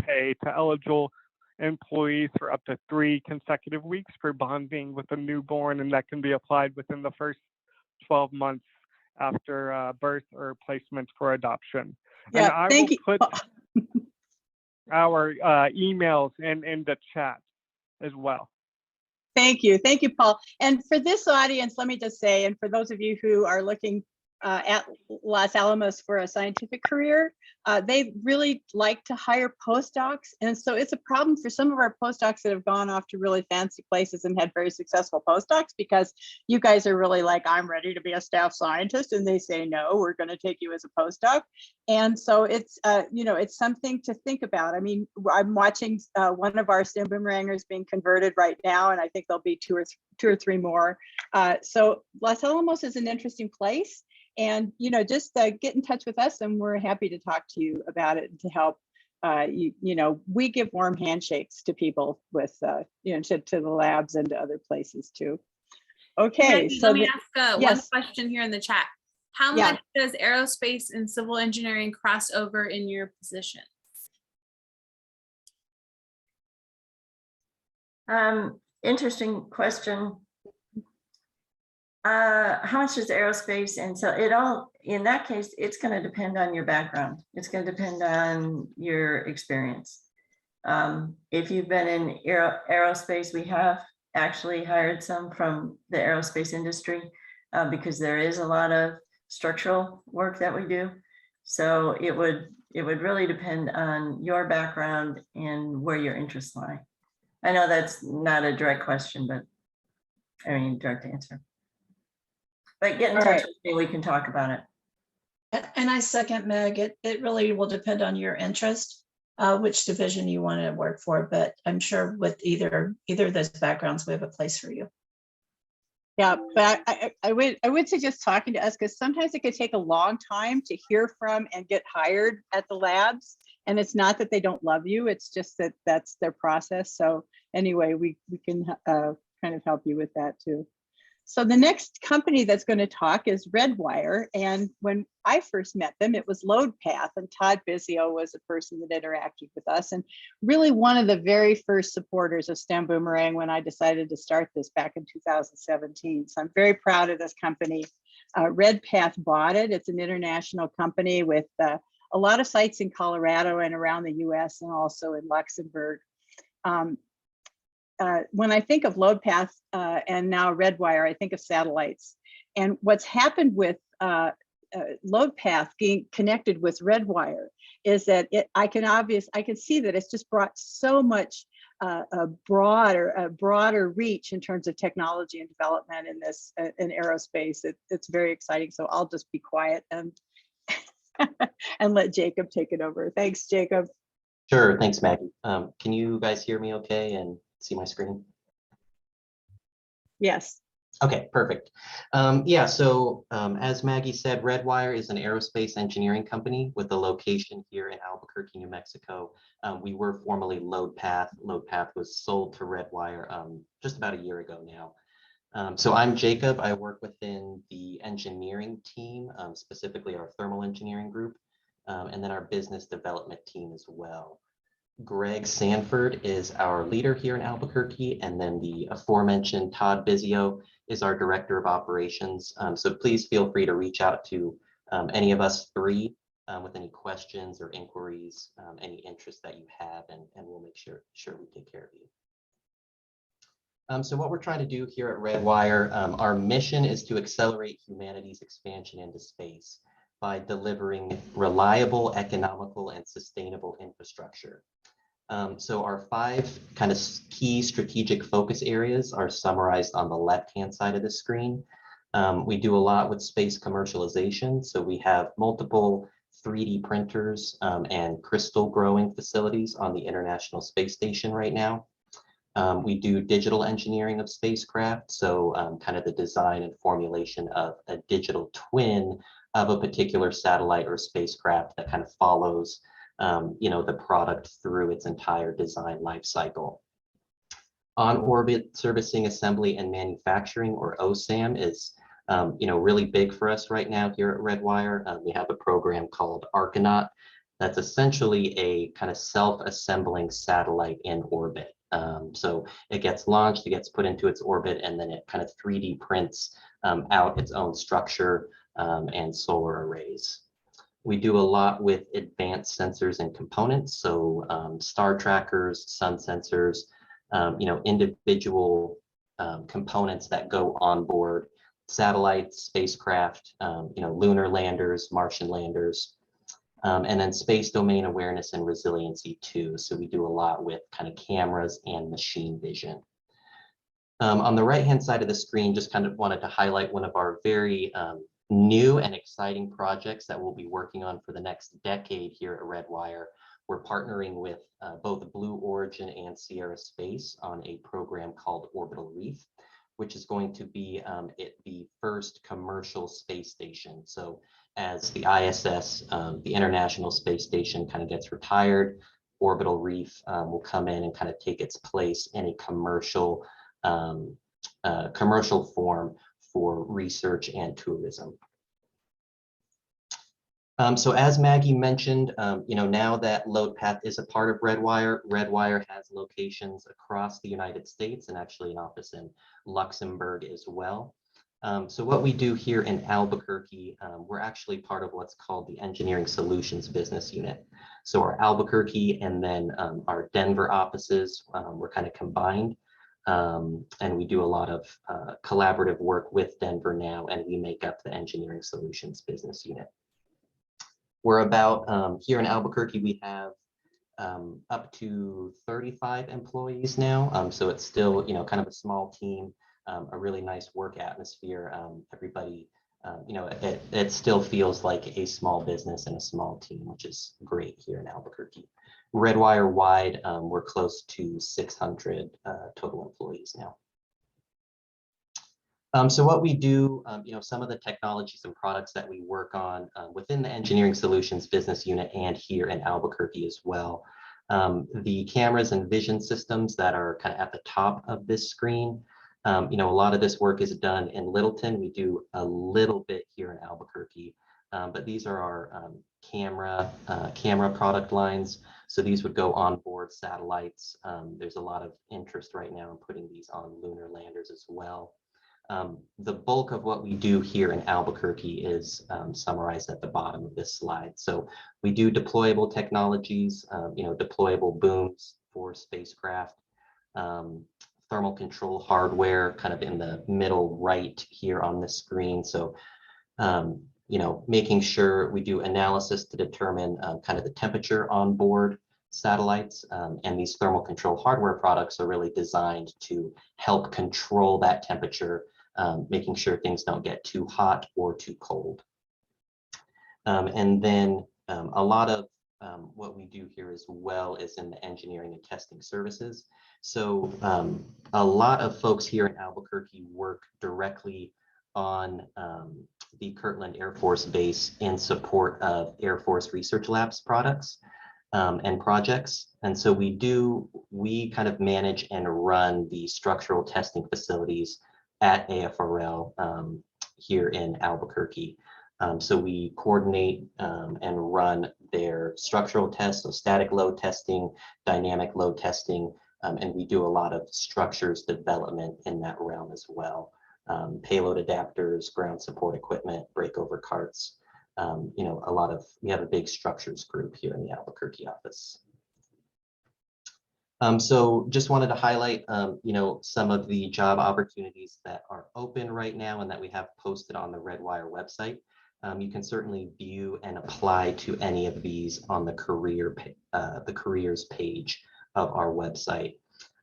pay to eligible employees for up to 3 consecutive weeks for bonding with a newborn, and that can be applied within the first 12 months after birth or placement for adoption. Yeah, and I thank will you. put our emails in the chat as well. Thank you, Paul. And for this audience, let me just say, and for those of you who are looking at Los Alamos for a scientific career, they really like to hire postdocs. And so it's a problem for some of our postdocs that have gone off to really fancy places and had very successful postdocs, because you guys are really like, I'm ready to be a staff scientist. And they say, no, we're going to take you as a postdoc. And so it's, it's something to think about. I mean, I'm watching one of our STEM boomerangers being converted right now, and I think there'll be two or three more. So Los Alamos is an interesting place. And, just get in touch with us, and we're happy to talk to you about it and to help. We give warm handshakes to people with, to the labs and to other places too. Okay, Maggie, so let me ask one yes. question here in the chat. How Yeah. much does aerospace and civil engineering cross over in your position? Interesting question. How much is aerospace? And so it all, in that case, it's going to depend on your background. It's going to depend on your experience. If you've been in aerospace, we have actually hired some from the aerospace industry because there is a lot of structural work that we do. So it would really depend on your background and where your interests lie. I know that's not a direct question, but I mean, direct answer. But get in touch with me, we can talk about it. And I second Meg, it really will depend on your interest, which division you want to work for, but I'm sure with either of those backgrounds, we have a place for you. Yeah, but I would suggest talking to us because sometimes it could take a long time to hear from and get hired at the labs. And it's not that they don't love you, it's just that that's their process. So anyway, we can kind of help you with that too. So the next company that's going to talk is Redwire. And when I first met them, it was LoadPath, and Todd Bizio was the person that interacted with us, and really one of the very first supporters of STEM Boomerang when I decided to start this back in 2017. So I'm very proud of this company. Redpath bought it. It's an international company with a lot of sites in Colorado and around the US and also in Luxembourg. When I think of LoadPath and now Redwire, I think of satellites. And what's happened with LoadPath being connected with Redwire is that I can see that it's just brought so much a broader reach in terms of technology and development in this in aerospace. It's very exciting. So I'll just be quiet and and let Jacob take it over. Thanks, Jacob. Sure, thanks, Maggie. Can you guys hear me okay and see my screen? Yes. Okay, perfect. Yeah, so as Maggie said, Redwire is an aerospace engineering company with a location here in Albuquerque, New Mexico. We were formerly LoadPath. LoadPath was sold to Redwire just about a year ago now. So I'm Jacob. I work within the engineering team, specifically our thermal engineering group, and then our business development team as well. Greg Sanford is our leader here in Albuquerque, and then the aforementioned Todd Bizio is our director of operations. So please feel free to reach out to any of us three with any questions or inquiries, any interest that you have, and we'll make sure we take care of you. So what we're trying to do here at Redwire, our mission is to accelerate humanity's expansion into space by delivering reliable, economical, and sustainable infrastructure. So our 5 kind of key strategic focus areas are summarized on the left-hand side of the screen. We do a lot with space commercialization. So we have multiple 3D printers and crystal growing facilities on the International Space Station right now. We do digital engineering of spacecraft. So kind of the design and formulation of a digital twin of a particular satellite or spacecraft that kind of follows the product through its entire design life cycle. On-orbit servicing, assembly, and manufacturing, or OSAM, is really big for us right now here at Redwire. We have a program called Archinaut that's essentially a kind of self-assembling satellite in orbit. So it gets launched, it gets put into its orbit, and then it kind of 3D prints out its own structure and solar arrays. We do a lot with advanced sensors and components, so star trackers, sun sensors, individual components that go on board satellites, spacecraft, lunar landers, Martian landers, and then space domain awareness and resiliency too. So we do a lot with kind of cameras and machine vision. On the right-hand side of the screen, just kind of wanted to highlight one of our very new and exciting projects that we'll be working on for the next decade here at Redwire. We're partnering with both Blue Origin and Sierra Space on a program called Orbital Reef, which is going to be the first commercial space station. So as the ISS, the International Space Station, kind of gets retired, Orbital Reef will come in and kind of take its place in a commercial commercial form for research and tourism. So as Maggie mentioned, now that LoadPath is a part of Redwire, Redwire has locations across the United States and actually an office in Luxembourg as well. So what we do here in Albuquerque, we're actually part of what's called the Engineering Solutions Business Unit. So our Albuquerque and then our Denver offices, we're kind of combined. And we do a lot of collaborative work with Denver now, and we make up the Engineering Solutions Business Unit. We're about, here in Albuquerque, we have up to 35 employees now. So it's still, kind of a small team, a really nice work atmosphere. Everybody, it still feels like a small business and a small team, which is great here in Albuquerque. Redwire wide, we're close to 600 total employees now. So what we do, some of the technologies and products that we work on within the Engineering Solutions Business Unit and here in Albuquerque as well. The cameras and vision systems that are kind of at the top of this screen, a lot of this work is done in Littleton. We do a little bit here in Albuquerque, but these are our camera product lines. So these would go on board satellites. There's a lot of interest right now in putting these on lunar landers as well. The bulk of what we do here in Albuquerque is summarized at the bottom of this slide. So we do deployable technologies, deployable booms for spacecraft, thermal control hardware kind of in the middle right here on the screen. So, making sure we do analysis to determine kind of the temperature on board satellites, and these thermal control hardware products are really designed to help control that temperature, making sure things don't get too hot or too cold. And then a lot of what we do here as well is in the engineering and testing services. So a lot of folks here in Albuquerque work directly on the Kirtland Air Force Base in support of Air Force Research Labs products and projects. And so we kind of manage and run the structural testing facilities at AFRL here in Albuquerque. So we coordinate and run their structural tests, so static load testing, dynamic load testing, and we do a lot of structures development in that realm as well. Payload adapters, ground support equipment, breakover carts, we have a big structures group here in the Albuquerque office. So just wanted to highlight, some of the job opportunities that are open right now and that we have posted on the Redwire website. You can certainly view and apply to any of these on the careers page of our website.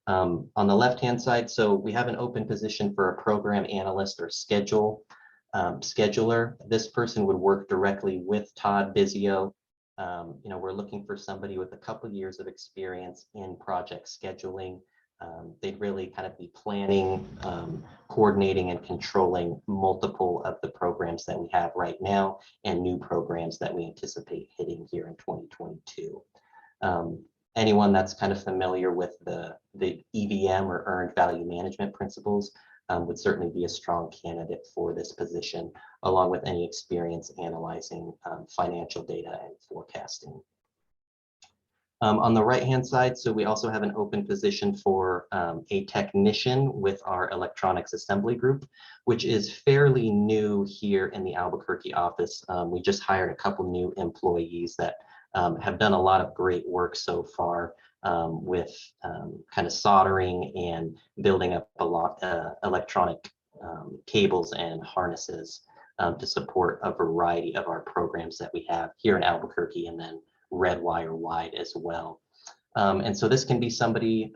On the left-hand side, so we have an open position for a program analyst or scheduler. This person would work directly with Todd Bizio. We're looking for somebody with a couple of years of experience in project scheduling. They'd really kind of be planning, coordinating, and controlling multiple of the programs that we have right now and new programs that we anticipate hitting here in 2022. Anyone that's kind of familiar with the EVM or earned value management principles would certainly be a strong candidate for this position, along with any experience analyzing financial data and forecasting. On the right-hand side, so we also have an open position for a technician with our electronics assembly group, which is fairly new here in the Albuquerque office. We just hired a couple new employees that have done a lot of great work so far with kind of soldering and building up a lot electronic cables and harnesses to support a variety of our programs that we have here in Albuquerque and then Redwire wide as well. And so this can be somebody,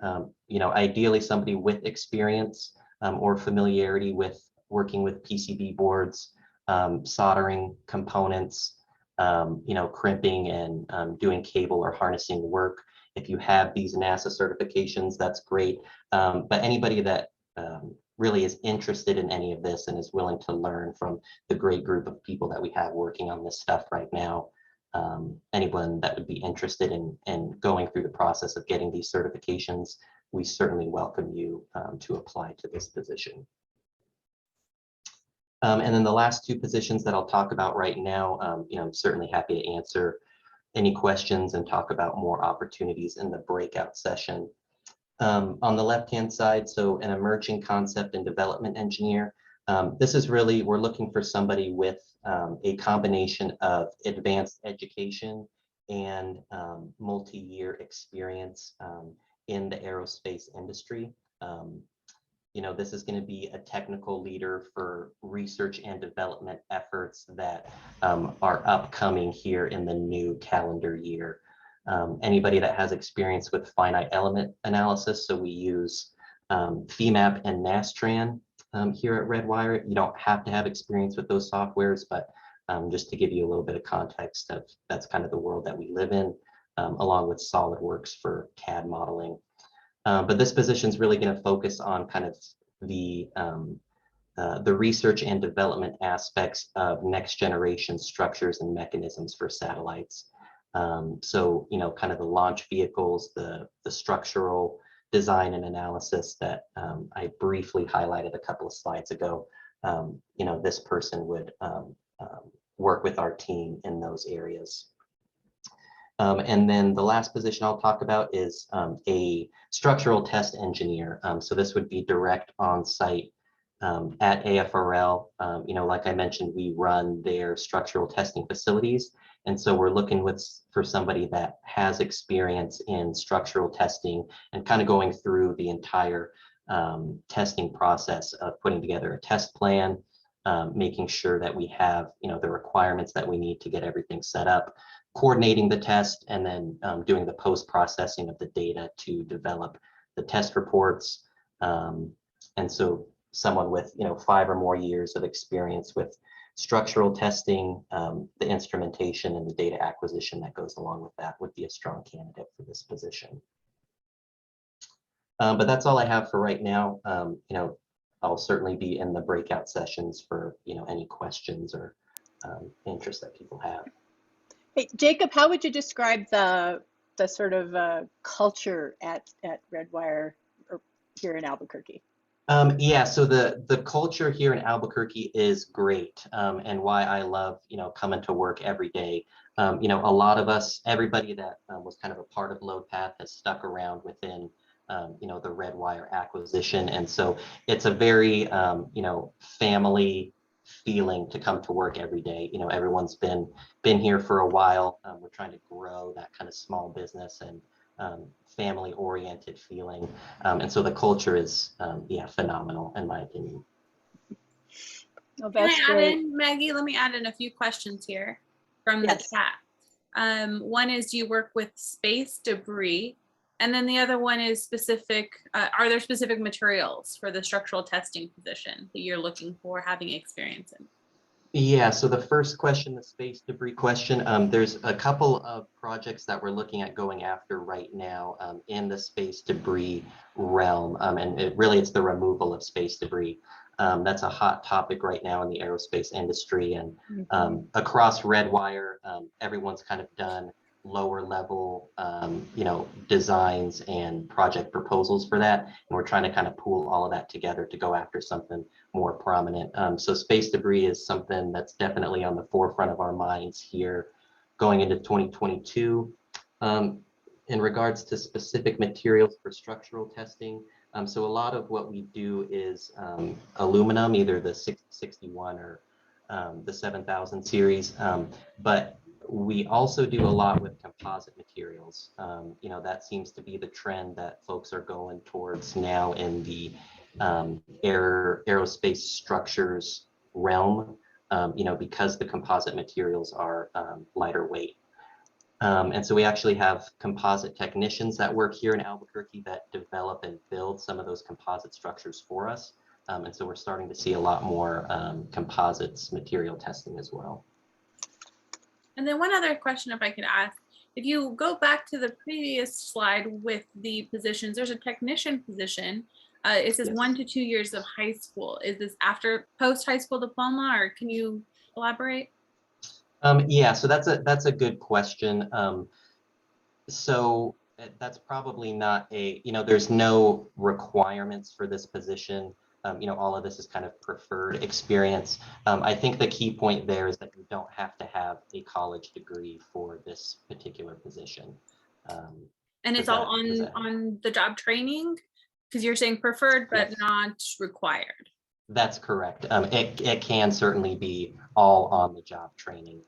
ideally somebody with experience or familiarity with working with PCB boards, soldering components, crimping and doing cable or harnessing work. If you have these NASA certifications, that's great. But anybody that really is interested in any of this and is willing to learn from the great group of people that we have working on this stuff right now, anyone that would be interested in going through the process of getting these certifications, we certainly welcome you to apply to this position. And then the last two positions that I'll talk about right now, I'm certainly happy to answer any questions and talk about more opportunities in the breakout session. On the left-hand side, so an emerging concept and development engineer. This is really, we're looking for somebody with a combination of advanced education and multi-year experience in the aerospace industry. This is going to be a technical leader for research and development efforts that are upcoming here in the new calendar year. Anybody that has experience with finite element analysis, so we use FEMAP and NASTRAN here at Redwire. You don't have to have experience with those softwares, but just to give you a little bit of context of that's kind of the world that we live in, along with SolidWorks for CAD modeling. But this position is really going to focus on kind of the research and development aspects of next generation structures and mechanisms for satellites. So, kind of the launch vehicles, the structural design and analysis that I briefly highlighted a couple of slides ago. This person would work with our team in those areas. And then the last position I'll talk about is a structural test engineer. So this would be direct on site at AFRL. Like I mentioned, we run their structural testing facilities. And so we're looking for somebody that has experience in structural testing and kind of going through the entire testing process of putting together a test plan, making sure that we have, the requirements that we need to get everything set up, coordinating the test, and then doing the post-processing of the data to develop the test reports. And so someone with 5 or more years of experience with structural testing, the instrumentation and the data acquisition that goes along with that would be a strong candidate for this position. But that's all I have for right now. I'll certainly be in the breakout sessions for any questions or interest that people have. Hey, Jacob, how would you describe the sort of culture at Redwire or here in Albuquerque? Yeah, so the culture here in Albuquerque is great, and why I love coming to work every day. A lot of us, everybody that was kind of a part of LoadPath has stuck around within the Redwire acquisition, and so it's a very family feeling to come to work every day. Everyone's been here for a while. We're trying to grow that kind of small business and family oriented feeling. And so the culture is, phenomenal in my opinion. Oh, Can that's I add great. in, Maggie? Let me add in a few questions here from the chat. One is, do you work with space debris? And then the other one is specific, are there specific materials for the structural testing position that you're looking for having experience in? Yeah, so the first question, the space debris question, there's a couple of projects that we're looking at going after right now in the space debris realm. And it's the removal of space debris. That's a hot topic right now in the aerospace industry. And across Redwire, everyone's kind of done lower level, designs and project proposals for that. And we're trying to kind of pool all of that together to go after something more prominent. So space debris is something that's definitely on the forefront of our minds here going into 2022. In regards to specific materials for structural testing, so a lot of what we do is aluminum, either the 661 or the 7000 series, but we also do a lot with composite materials. That seems to be the trend that folks are going towards now in the aerospace structures realm, because the composite materials are lighter weight. And so we actually have composite technicians that work here in Albuquerque that develop and build some of those composite structures for us. And so we're starting to see a lot more composites material testing as well. And then one other question, if I could ask, if you go back to the previous slide with the positions, there's a technician position. It says 1 to 2 years of high school. Is this after post high school diploma, or can you elaborate? Yeah, so that's a good question. So That's probably not a, there's no requirements for this position. All of this is kind of preferred experience. I think the key point there is that you don't have to have a college degree for this particular position. And it's all on the job training, because you're saying preferred but Yes. not required. That's correct. It can certainly be all on the job training.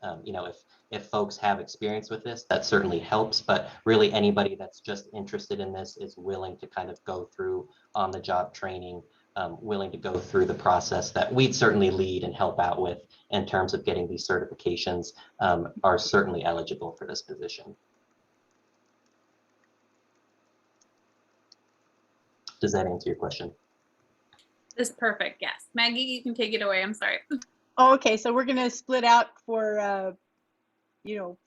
If folks have experience with this, that certainly helps, but really anybody that's just interested in this is willing to kind of go through on the job training, willing to go through the process that we'd certainly lead and help out with in terms of getting these certifications, are certainly eligible for this position. Does that answer your question? This is perfect. Yes. Maggie, you can take it away. I'm sorry. Oh, okay, so we're gonna split out for,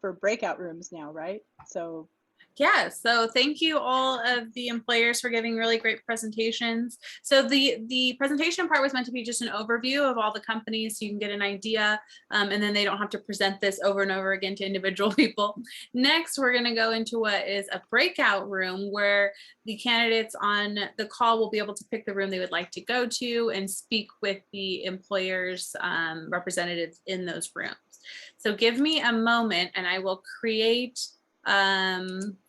for breakout rooms now, right? So Yeah, so thank you all of the employers for giving really great presentations. So the presentation part was meant to be just an overview of all the companies so you can get an idea, and then they don't have to present this over and over again to individual people. Next, we're going to go into what is a breakout room where the candidates on the call will be able to pick the room they would like to go to and speak with the employers representatives in those rooms. So give me a moment and I will create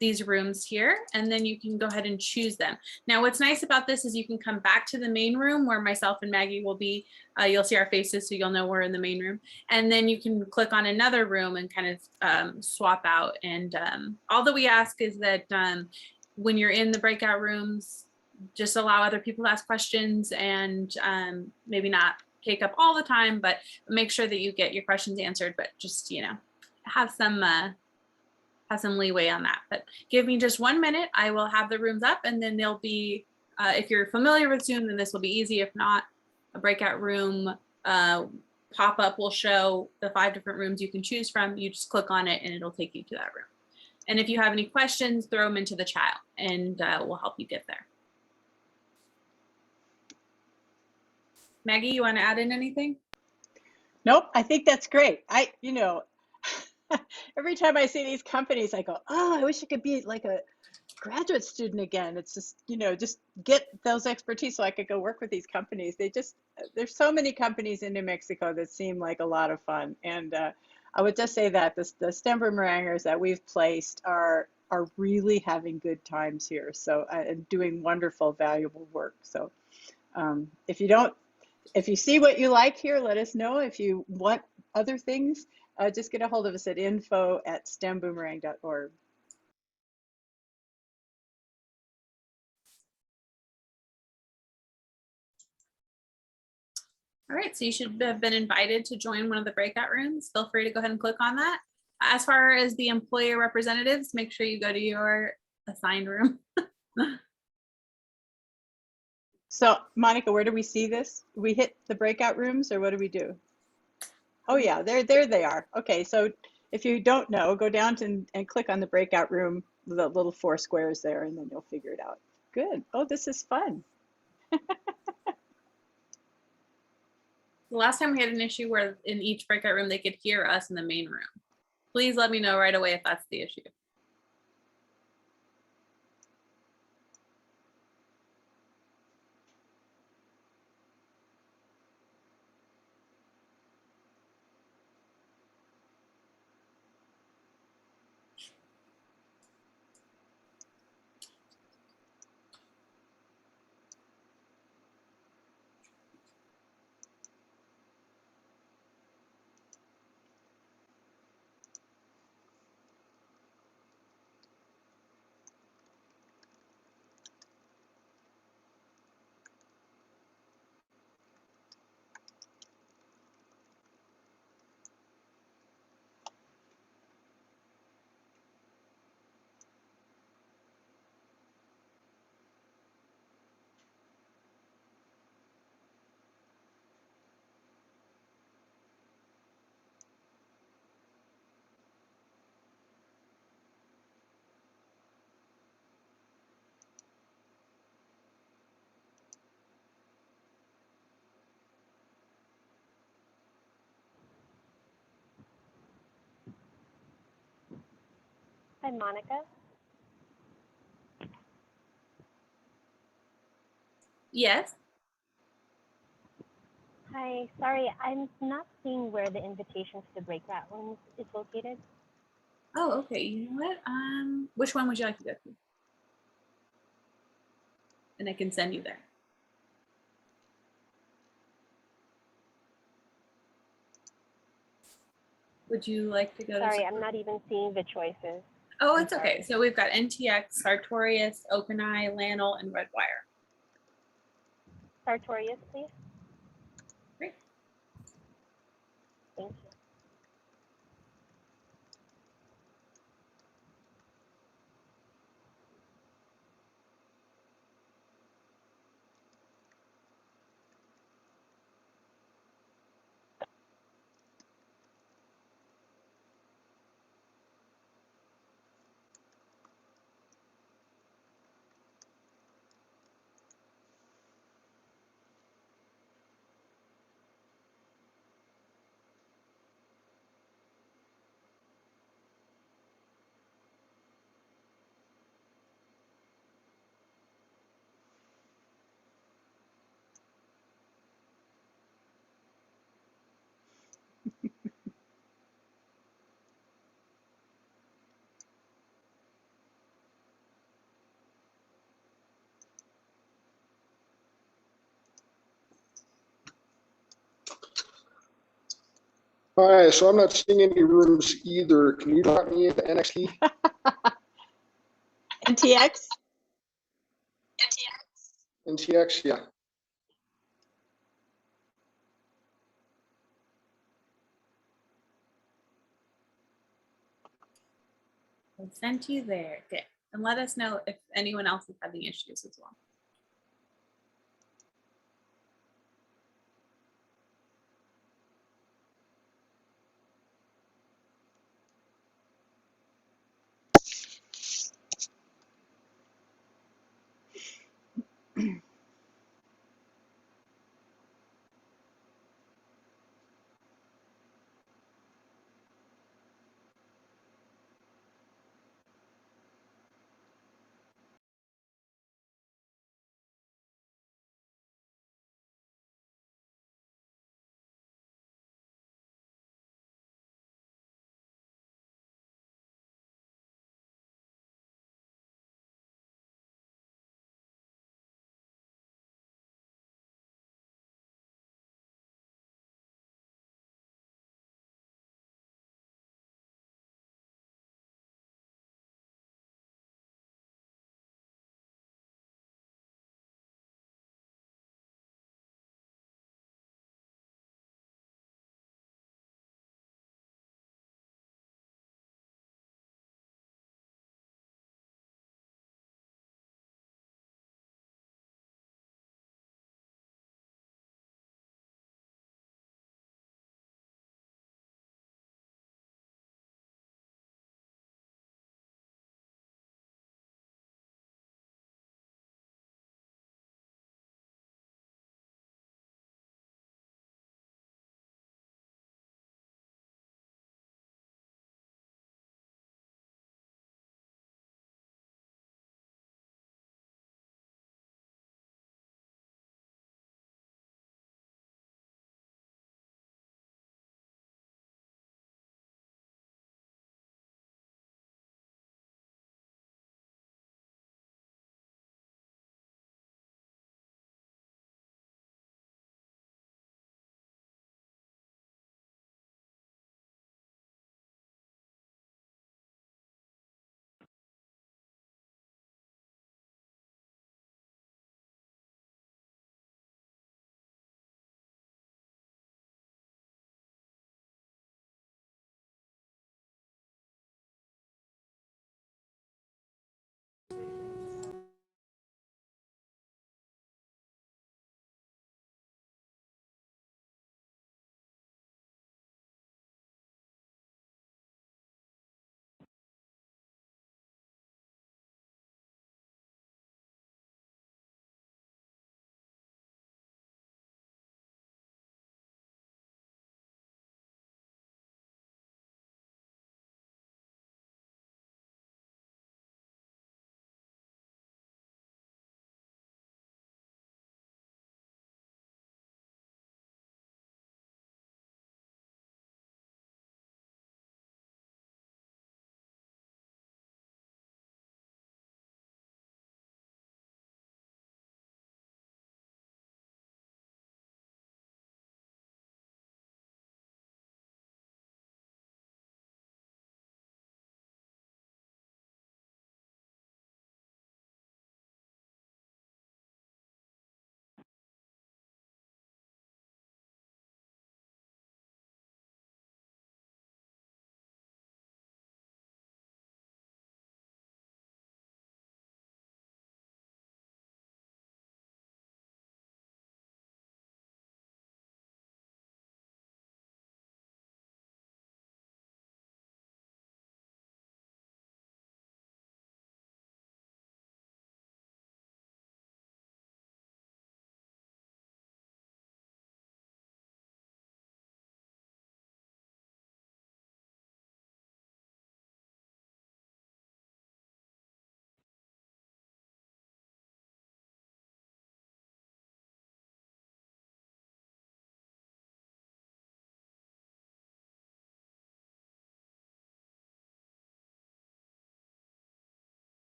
these rooms here, and then you can go ahead and choose them. Now, what's nice about this is you can come back to the main room where myself and Maggie will be. You'll see our faces, so you'll know we're in the main room. And then you can click on another room and kind of swap out. And all that we ask is that when you're in the breakout rooms, just allow other people to ask questions and maybe not take up all the time, but make sure that you get your questions answered, but just, have some leeway on that. But give me just 1 minute. I will have the rooms up, and then they'll be, if you're familiar with Zoom, then this will be easy. If not, a breakout room pop-up will show the 5 different rooms you can choose from. You just click on it and it'll take you to that room. And if you have any questions, throw them into the chat and we'll help you get there. Maggie, you want to add in anything? nope, I think that's great. Every time I see these companies, I go, oh, I wish I could be like a graduate student again. It's just, just get those expertise so I could go work with these companies. There's so many companies in New Mexico that seem like a lot of fun. And I would just say that the STEM boomerangers that we've placed are really having good times here. So, and doing wonderful, valuable work. So if you see what you like here, let us know. If you want other things, just get a hold of us at info@stemboomerang.org. All right, so you should have been invited to join one of the breakout rooms. Feel free to go ahead and click on that. As far as the employer representatives, make sure you go to your assigned room. So Monica, where do we see this? We hit the breakout rooms, or what do we do? Oh yeah, there they are. Okay, so if you don't know, go down and click on the breakout room, the little 4 squares there, and then you'll figure it out. Good. Oh, this is fun. The last time we had an issue where in each breakout room they could hear us in the main room. Please let me know right away if that's the issue. Hi, Monica. Yes. Hi, sorry, I'm not seeing where the invitation to the breakout rooms is located. Oh, okay. You know what? Which one would you like to go to? And I can send you there. Would you like to go Sorry, to? I'm not even seeing the choices. Oh, I'm it's okay. sorry. So we've got NTX, Sartorius, OpenEye, Lanel, and Redwire. Sartorius, please. Great. Thank you. Hi, so I'm not seeing any rooms either. Can you drop me into NXT? NTX? NTX, yeah. I sent you there. Okay. And let us know if anyone else is having issues as well.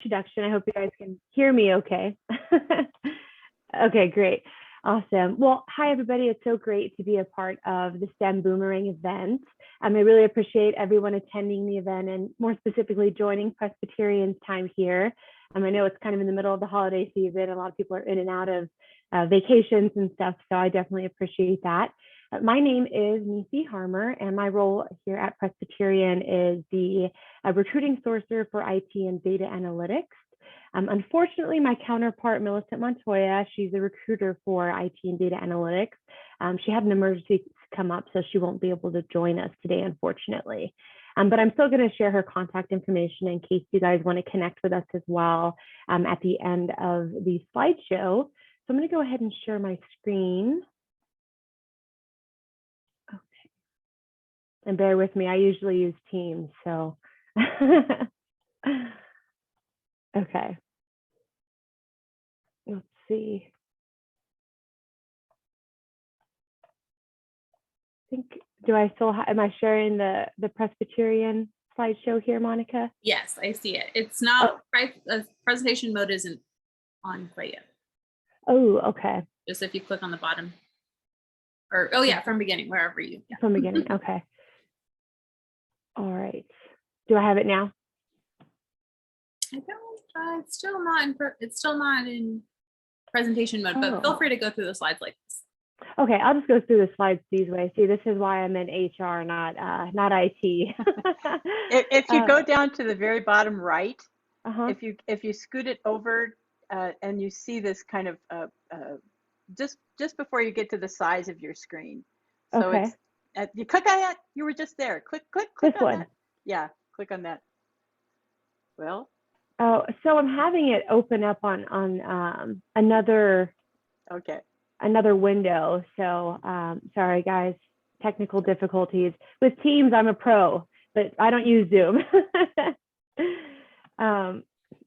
introduction. I hope you guys can hear me okay. Okay, great. Awesome. Well, hi, everybody. It's so great to be a part of the STEM Boomerang event. I really appreciate everyone attending the event and more specifically joining Presbyterian's time here. I know it's kind of in the middle of the holiday season. A lot of people are in and out of vacations and stuff, so I definitely appreciate that. My name is Nisi Harmer, and my role here at Presbyterian is the recruiting sourcer for IT and data analytics. Unfortunately, my counterpart, Millicent Montoya, she's a recruiter for IT and data analytics. She had an emergency come up, so she won't be able to join us today, unfortunately. But I'm still going to share her contact information in case you guys want to connect with us as well at the end of the slideshow. So I'm going to go ahead and share my screen. Okay. And bear with me, I usually use Teams, so. Okay. Let's see. I think, do I still am I sharing the Presbyterian slideshow here, Monica? Yes, I see it. It's not, presentation mode isn't on quite yet. Oh, okay. Just if you click on the bottom. Or, oh yeah, from beginning, wherever you. Yeah. From beginning, okay. All right. Do I have it now? I don't, it's still not in presentation mode, but feel free to go through the slides like this. Okay, I'll just go through the slides these ways. See, this is why I'm in HR, not IT. If you go down to the very bottom right, if you scoot it over and you see this kind of just before you get to the size of your screen. So it's you click on that. You were just there. Click this on one. that. Yeah, click on that. Well. Oh, so I'm having it open up on another. Okay. Another window. So sorry guys, technical difficulties. With Teams, I'm a pro, but I don't use Zoom.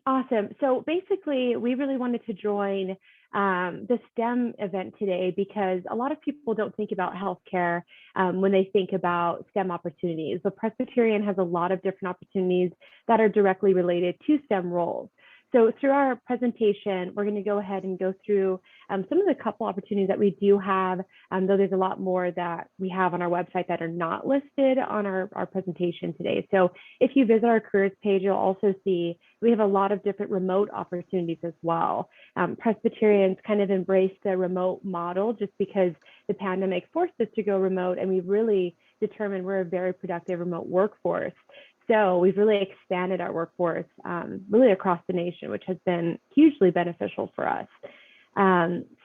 Awesome. So basically, we really wanted to join the STEM event today because a lot of people don't think about healthcare when they think about STEM opportunities. The Presbyterian has a lot of different opportunities that are directly related to STEM roles. So through our presentation, we're going to go ahead and go through some of the couple opportunities that we do have, though there's a lot more that we have on our website that are not listed on our presentation today. So if you visit our careers page, you'll also see we have a lot of different remote opportunities as well. Presbyterians kind of embraced the remote model just because the pandemic forced us to go remote, and we really determined we're a very productive remote workforce. So we've really expanded our workforce really across the nation, which has been hugely beneficial for us.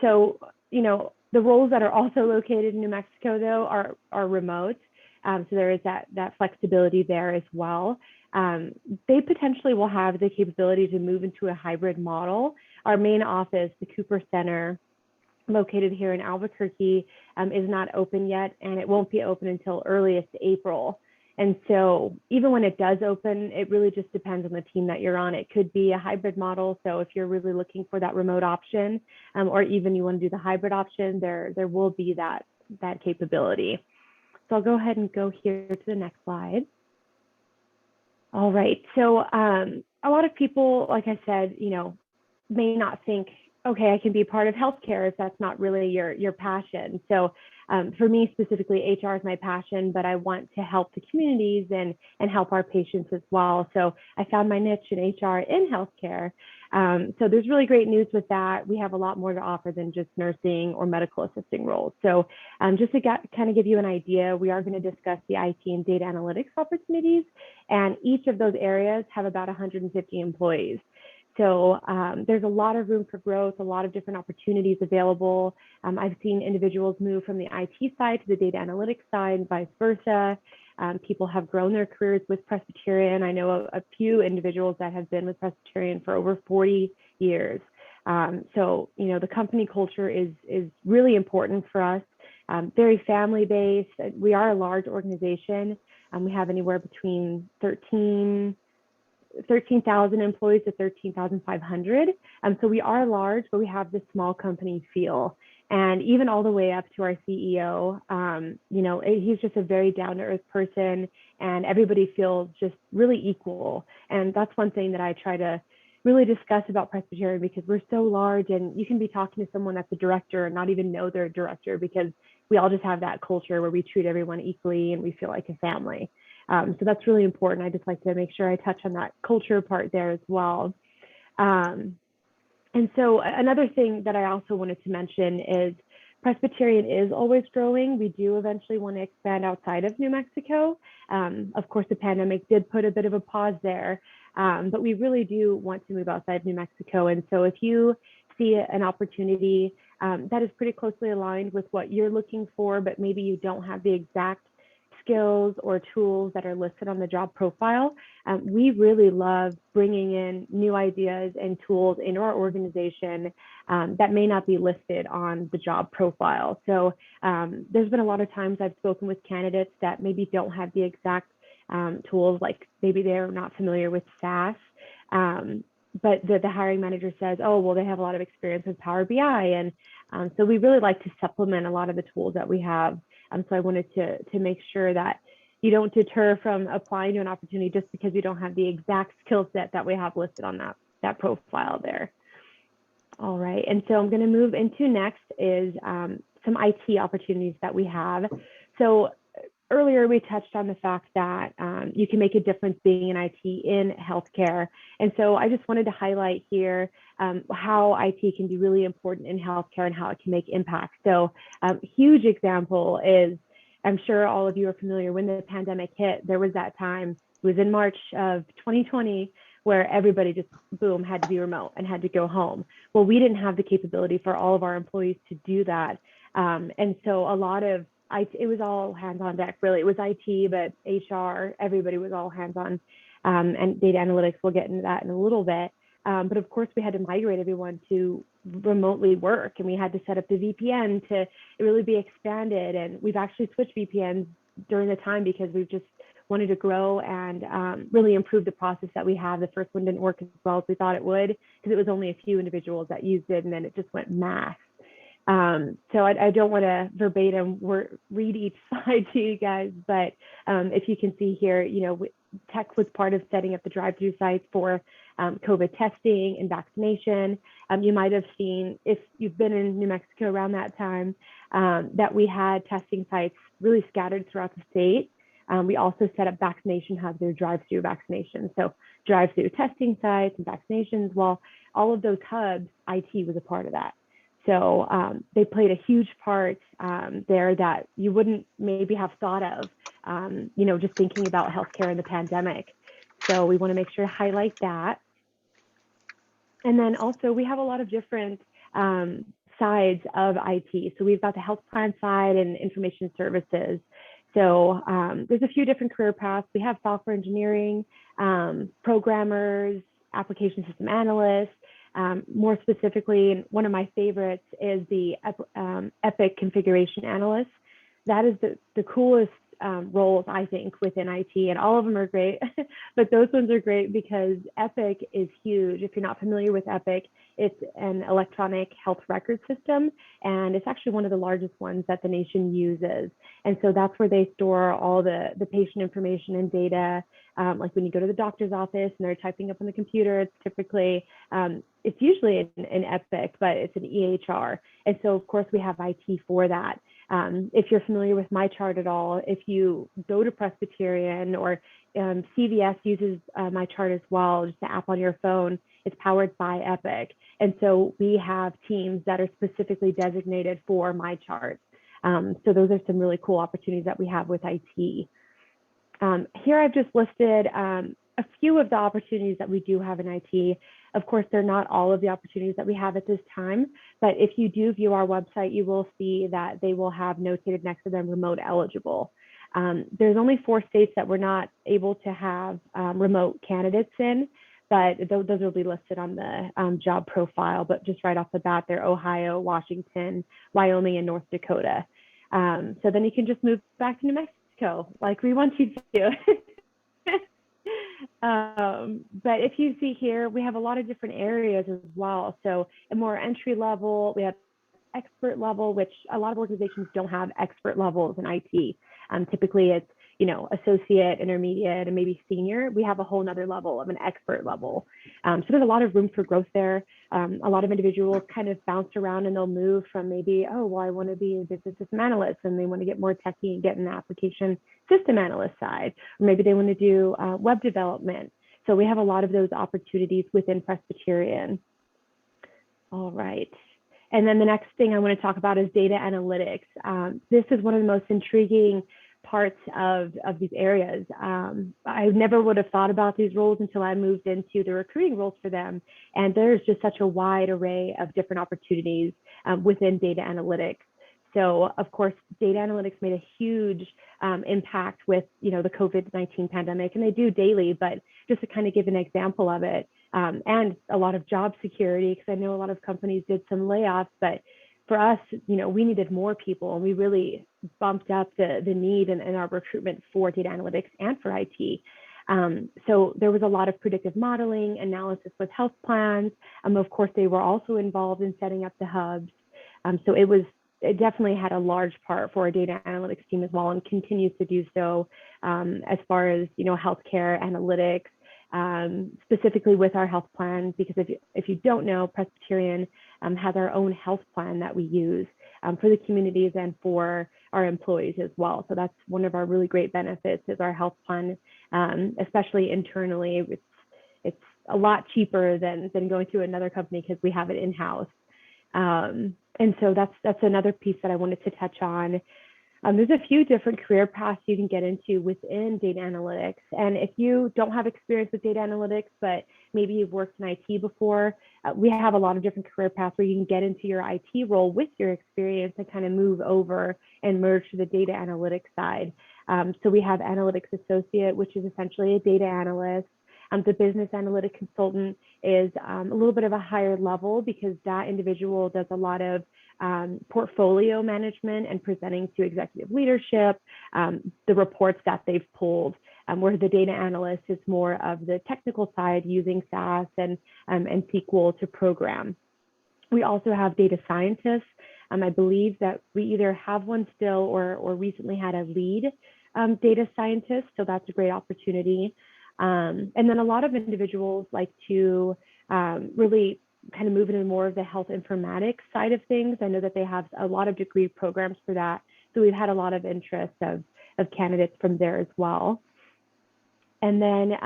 So, you know, the roles that are also located in New Mexico, though, are remote. So there is that flexibility there as well. They potentially will have the capability to move into a hybrid model. Our main office, the Cooper Center, located here in Albuquerque, is not open yet, and it won't be open until earliest April. And so even when it does open, it really just depends on the team that you're on. It could be a hybrid model. So if you're really looking for that remote option, or even you want to do the hybrid option, there will be that capability. So I'll go ahead and go here to the next slide. All right. So a lot of people, like I said, you know, may not think, okay, I can be part of healthcare if that's not really your passion. So for me specifically, HR is my passion, but I want to help the communities and help our patients as well. So I found my niche in HR in healthcare. So there's really great news with that. We have a lot more to offer than just nursing or medical assisting roles. So just to kind of give you an idea, we are going to discuss the IT and data analytics opportunities, and each of those areas have about 150 employees. So there's a lot of room for growth, a lot of different opportunities available. I've seen individuals move from the IT side to the data analytics side and vice versa. People have grown their careers with Presbyterian. I know a few individuals that have been with Presbyterian for over 40 years. So, you know, the company culture is really important for us, very family-based. We are a large organization. We have anywhere between 13,000 employees to 13,500. So we are large, but we have this small company feel. And even all the way up to our CEO, you know, he's just a very down-to-earth person, and everybody feels just really equal. And that's one thing that I try to really discuss about Presbyterian, because we're so large, and you can be talking to someone that's a director and not even know they're a director, because we all just have that culture where we treat everyone equally and we feel like a family. So that's really important. I just like to make sure I touch on that culture part there as well. And so another thing that I also wanted to mention is Presbyterian is always growing. We do eventually want to expand outside of New Mexico. Of course, the pandemic did put a bit of a pause there, but we really do want to move outside New Mexico. And so if you see an opportunity that is pretty closely aligned with what you're looking for, but maybe you don't have the exact skills or tools that are listed on the job profile, we really love bringing in new ideas and tools into our organization that may not be listed on the job profile. So there's been a lot of times I've spoken with candidates that maybe don't have the exact tools, like maybe they're not familiar with SAS, but the hiring manager says, oh, well, they have a lot of experience with Power BI. And so we really like to supplement a lot of the tools that we have. So I wanted to make sure that you don't deter from applying to an opportunity just because you don't have the exact skill set that we have listed on that profile there. All right, and so I'm going to move into next is some IT opportunities that we have. So earlier we touched on the fact that you can make a difference being in IT in healthcare. And so I just wanted to highlight here how IT can be really important in healthcare and how it can make impact. So huge example is, I'm sure all of you are familiar, when the pandemic hit, there was that time, it was in March of 2020, where everybody just, boom, had to be remote and had to go home. Well, we didn't have the capability for all of our employees to do that. And so a lot of it was all hands on deck, really. It was IT, but HR, everybody was all hands on, and data analytics, we'll get into that in a little bit. But of course, we had to migrate everyone to remotely work, and we had to set up the VPN to really be expanded. And we've actually switched VPNs during the time because we've just wanted to grow and really improve the process that we have. The first one didn't work as well as we thought it would, because it was only a few individuals that used it, and then it just went mass. So I don't want to verbatim read each slide to you guys, but if you can see here, tech was part of setting up the drive-through sites for COVID testing and vaccination. You might have seen, if you've been in New Mexico around that time, that we had testing sites really scattered throughout the state. We also set up vaccination hubs or drive-through vaccination. So drive-through testing sites and vaccinations, well, all of those hubs, IT was a part of that. So they played a huge part there that you wouldn't maybe have thought of, just thinking about healthcare in the pandemic. So we want to make sure to highlight that. And then also we have a lot of different sides of IT. So we've got the health plan side and information services. So there's a few different career paths. We have software engineering, programmers, application system analysts. More specifically, one of my favorites is the Epic configuration analyst. That is the coolest roles, I think, within IT, and all of them are great, but those ones are great because Epic is huge. If you're not familiar with Epic, it's an electronic health record system, and it's actually one of the largest ones that the nation uses. And so that's where they store all the patient information and data. Like when you go to the doctor's office and they're typing up on the computer, it's typically, it's usually an Epic, but it's an EHR. And so of course we have IT for that. If you're familiar with MyChart at all, if you go to Presbyterian or CVS uses MyChart as well, just an app on your phone, it's powered by Epic. And so we have teams that are specifically designated for MyChart. So those are some really cool opportunities that we have with IT. Here I've just listed a few of the opportunities that we do have in IT. Of course, they're not all of the opportunities that we have at this time, but if you do view our website, you will see that they will have notated next to them remote eligible. There's only 4 states that we're not able to have remote candidates in, but those will be listed on the job profile. But just right off the bat, they're Ohio, Washington, Wyoming, and North Dakota. So then you can just move back to New Mexico like we want you to. But if you see here, we have a lot of different areas as well. So a more entry level, we have expert level, which a lot of organizations don't have expert levels in IT. Typically it's associate, intermediate, and maybe senior, we have a whole nother level of an expert level. So there's a lot of room for growth there. A lot of individuals kind of bounce around and they'll move from maybe, oh, well, I want to be a business system analyst, and they want to get more techie and get an application system analyst side, or maybe they want to do web development. So we have a lot of those opportunities within Presbyterian. All right. And then the next thing I want to talk about is data analytics. This is one of the most intriguing parts of these areas. I never would have thought about these roles until I moved into the recruiting roles for them. And there's just such a wide array of different opportunities within data analytics. So of course, data analytics made a huge impact with the COVID-19 pandemic, and they do daily, but just to kind of give an example of it, and a lot of job security, because I know a lot of companies did some layoffs, but for us, we needed more people, and we really bumped up the need in our recruitment for data analytics and for IT. So there was a lot of predictive modeling, analysis with health plans. Of course, they were also involved in setting up the hubs. So it definitely had a large part for our data analytics team as well, and continues to do so as far as healthcare analytics, specifically with our health plans, because if you don't know, Presbyterian has our own health plan that we use for the communities and for our employees as well. So that's one of our really great benefits is our health plan, especially internally. It's a lot cheaper than going through another company because we have it in-house. And so that's another piece that I wanted to touch on. There's a few different career paths you can get into within data analytics. And if you don't have experience with data analytics, but maybe you've worked in IT before, we have a lot of different career paths where you can get into your IT role with your experience and kind of move over and merge to the data analytics side. So we have analytics associate, which is essentially a data analyst. The business analytic consultant is a little bit of a higher level because that individual does a lot of portfolio management and presenting to executive leadership, the reports that they've pulled, where the data analyst is more of the technical side using SAS and SQL to program. We also have data scientists. I believe that we either have one still or recently had a lead data scientist, so that's a great opportunity. And then a lot of individuals like to really kind of move into more of the health informatics side of things. I know that they have a lot of degree programs for that. So we've had a lot of interest of candidates from there as well. And then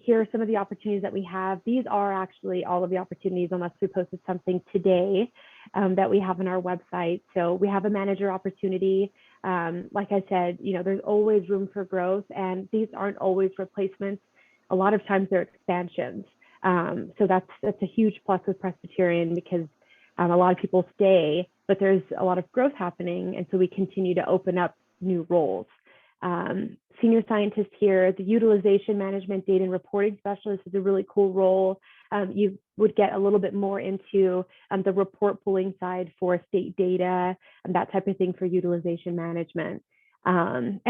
here are some of the opportunities that we have. These are actually all of the opportunities, unless we posted something today that we have on our website. So we have a manager opportunity. Like I said, there's always room for growth, and these aren't always replacements. A lot of times they're expansions. So that's a huge plus with Presbyterian because a lot of people stay, but there's a lot of growth happening. And so we continue to open up new roles. Senior scientist here, the utilization management data and reporting specialist is a really cool role. You would get a little bit more into the report pulling side for state data and that type of thing for utilization management. And,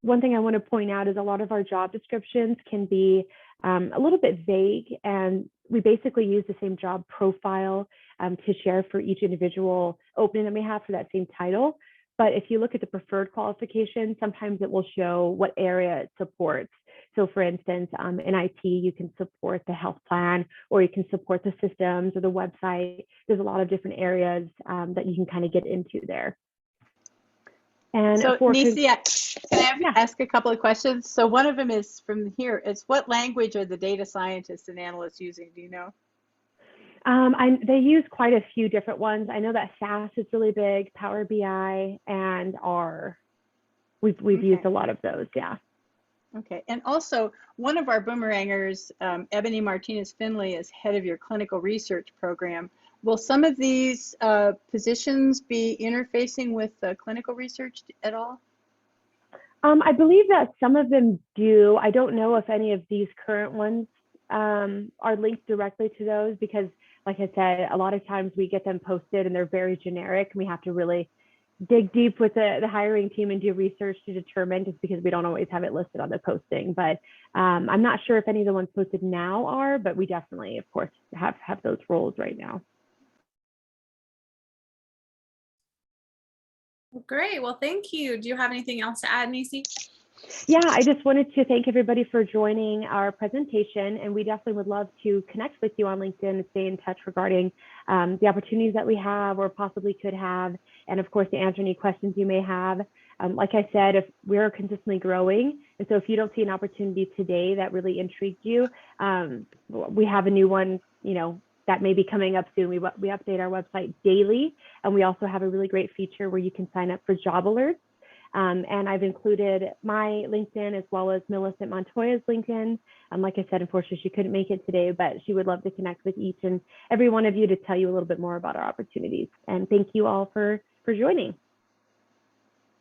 one thing I want to point out is a lot of our job descriptions can be a little bit vague, and we basically use the same job profile to share for each individual opening that we have for that same title. But if you look at the preferred qualification, sometimes it will show what area it supports. So for instance, in IT, you can support the health plan, or you can support the systems or the website. There's a lot of different areas that you can kind of get into there. And so Nisi, can I ask a couple of questions? So one of them is from here. It's what language are the data scientists and analysts using? Do you know? They use quite a few different ones. I know that SAS is really big, Power BI, and R. We've used a lot of those, yeah. Okay, and also one of our boomerangers, Ebony Martinez-Finley, is head of your clinical research program. Will some of these positions be interfacing with clinical research at all? I believe that some of them do. I don't know if any of these current ones are linked directly to those because, like I said, a lot of times we get them posted and they're very generic. We have to really dig deep with the hiring team and do research to determine, just because we don't always have it listed on the posting. But I'm not sure if any of the ones posted now are, but we definitely, of course, have those roles right now. Great. Well, thank you. Do you have anything else to add, Nisi? Yeah, I just wanted to thank everybody for joining our presentation, and we definitely would love to connect with you on LinkedIn and stay in touch regarding the opportunities that we have or possibly could have, and of course to answer any questions you may have. Like I said, if we're consistently growing, and so if you don't see an opportunity today that really intrigued you, we have a new one, that may be coming up soon. We update our website daily, and we also have a really great feature where you can sign up for job alerts. And I've included my LinkedIn as well as Millicent Montoya's LinkedIn. Like I said, unfortunately, she couldn't make it today, but she would love to connect with each and every one of you to tell you a little bit more about our opportunities. And thank you all for joining.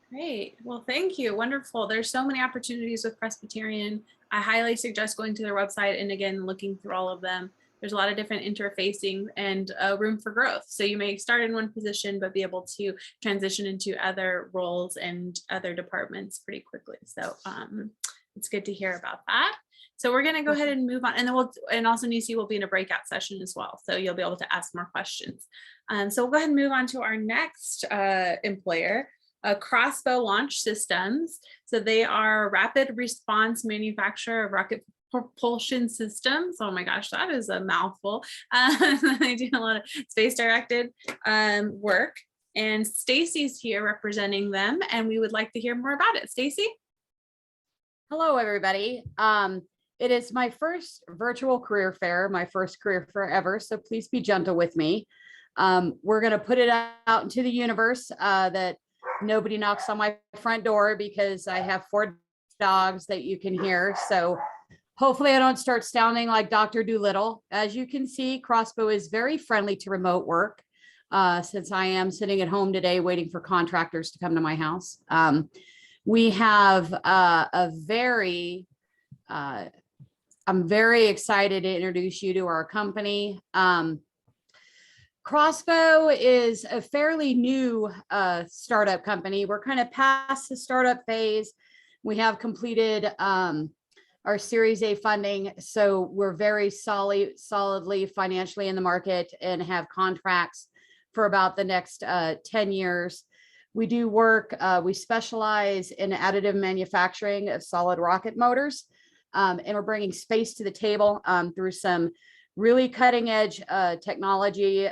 Great. Well, thank you. Wonderful. There's so many opportunities with Presbyterian. I highly suggest going to their website and again, looking through all of them. There's a lot of different interfacing and room for growth. So you may start in one position, but be able to transition into other roles and other departments pretty quickly. So it's good to hear about that. So we're going to go ahead and move on. And then and also Nisi will be in a breakout session as well. So you'll be able to ask more questions. So we'll go ahead and move on to our next employer. Crossbow Launch Systems. So they are a rapid response manufacturer of rocket propulsion systems. Oh my gosh, that is a mouthful. They do a lot of space directed work. And Stacy's here representing them, and we would like to hear more about it. Stacy? Hello, everybody. It is my first virtual career fair, my first career fair ever, so please be gentle with me. We're going to put it out into the universe that nobody knocks on my front door because I have 4 dogs that you can hear. So hopefully I don't start sounding like Dr. Dolittle. As you can see, Crossbow is very friendly to remote work since I am sitting at home today waiting for contractors to come to my house. We have I'm very excited to introduce you to our company. Crossbow is a fairly new startup company. We're kind of past the startup phase. We have completed our Series A funding, so we're very solidly financially in the market and have contracts for about the next 10 years. We do work, we specialize in additive manufacturing of solid rocket motors, and we're bringing space to the table through some really cutting edge technology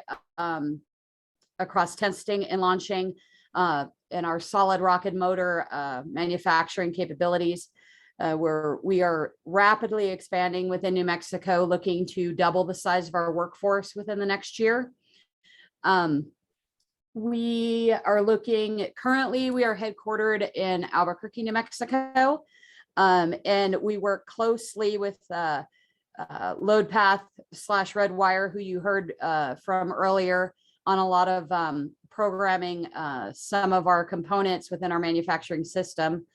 across testing and launching and our solid rocket motor manufacturing capabilities. We are rapidly expanding within New Mexico, looking to double the size of our workforce within the next year. We are currently we are headquartered in Albuquerque, New Mexico, and we work closely with LoadPath/Redwire, who you heard from earlier, on a lot of programming some of our components within our manufacturing system.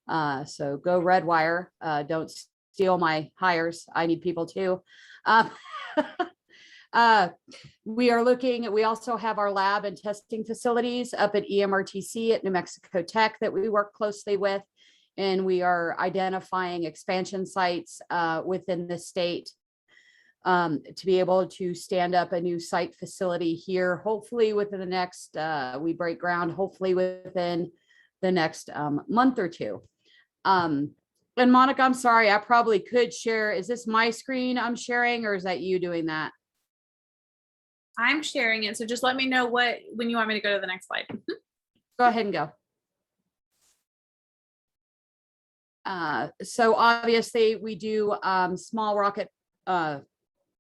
So go Redwire, don't steal my hires. I need people too. We also have our lab and testing facilities up at EMRTC at New Mexico Tech that we work closely with. And we are identifying expansion sites within the state to be able to stand up a new site facility here, hopefully within the next, we break ground, hopefully within the next month or two. And Monica, I'm sorry, I probably could share. Is this my screen I'm sharing, or is that you doing that? I'm sharing it. So just let me know when you want me to go to the next slide. Go ahead and go. So obviously we do small rocket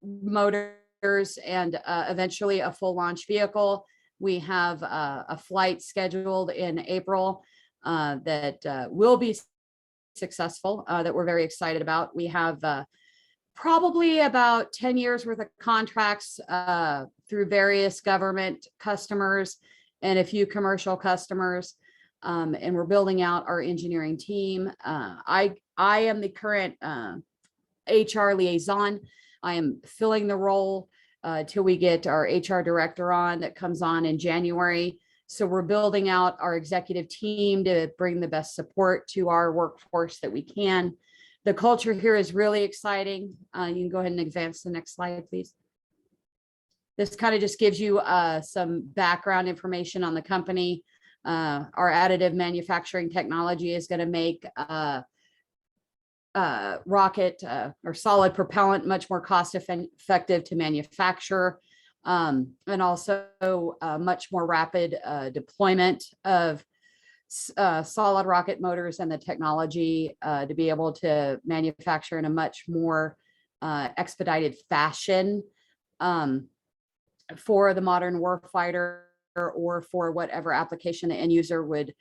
motors and eventually a full launch vehicle. We have a flight scheduled in April that will be successful, that we're very excited about. We have probably about 10 years worth of contracts through various government customers and a few commercial customers. And we're building out our engineering team. I am the current HR liaison. I am filling the role till we get our HR director on that comes on in January. So we're building out our executive team to bring the best support to our workforce that we can. The culture here is really exciting. You can go ahead and advance the next slide, please. This kind of just gives you some background information on the company. Our additive manufacturing technology is going to make rocket or solid propellant much more cost effective to manufacture, and also much more rapid deployment of solid rocket motors and the technology to be able to manufacture in a much more expedited fashion for the modern warfighter or for whatever application the end user would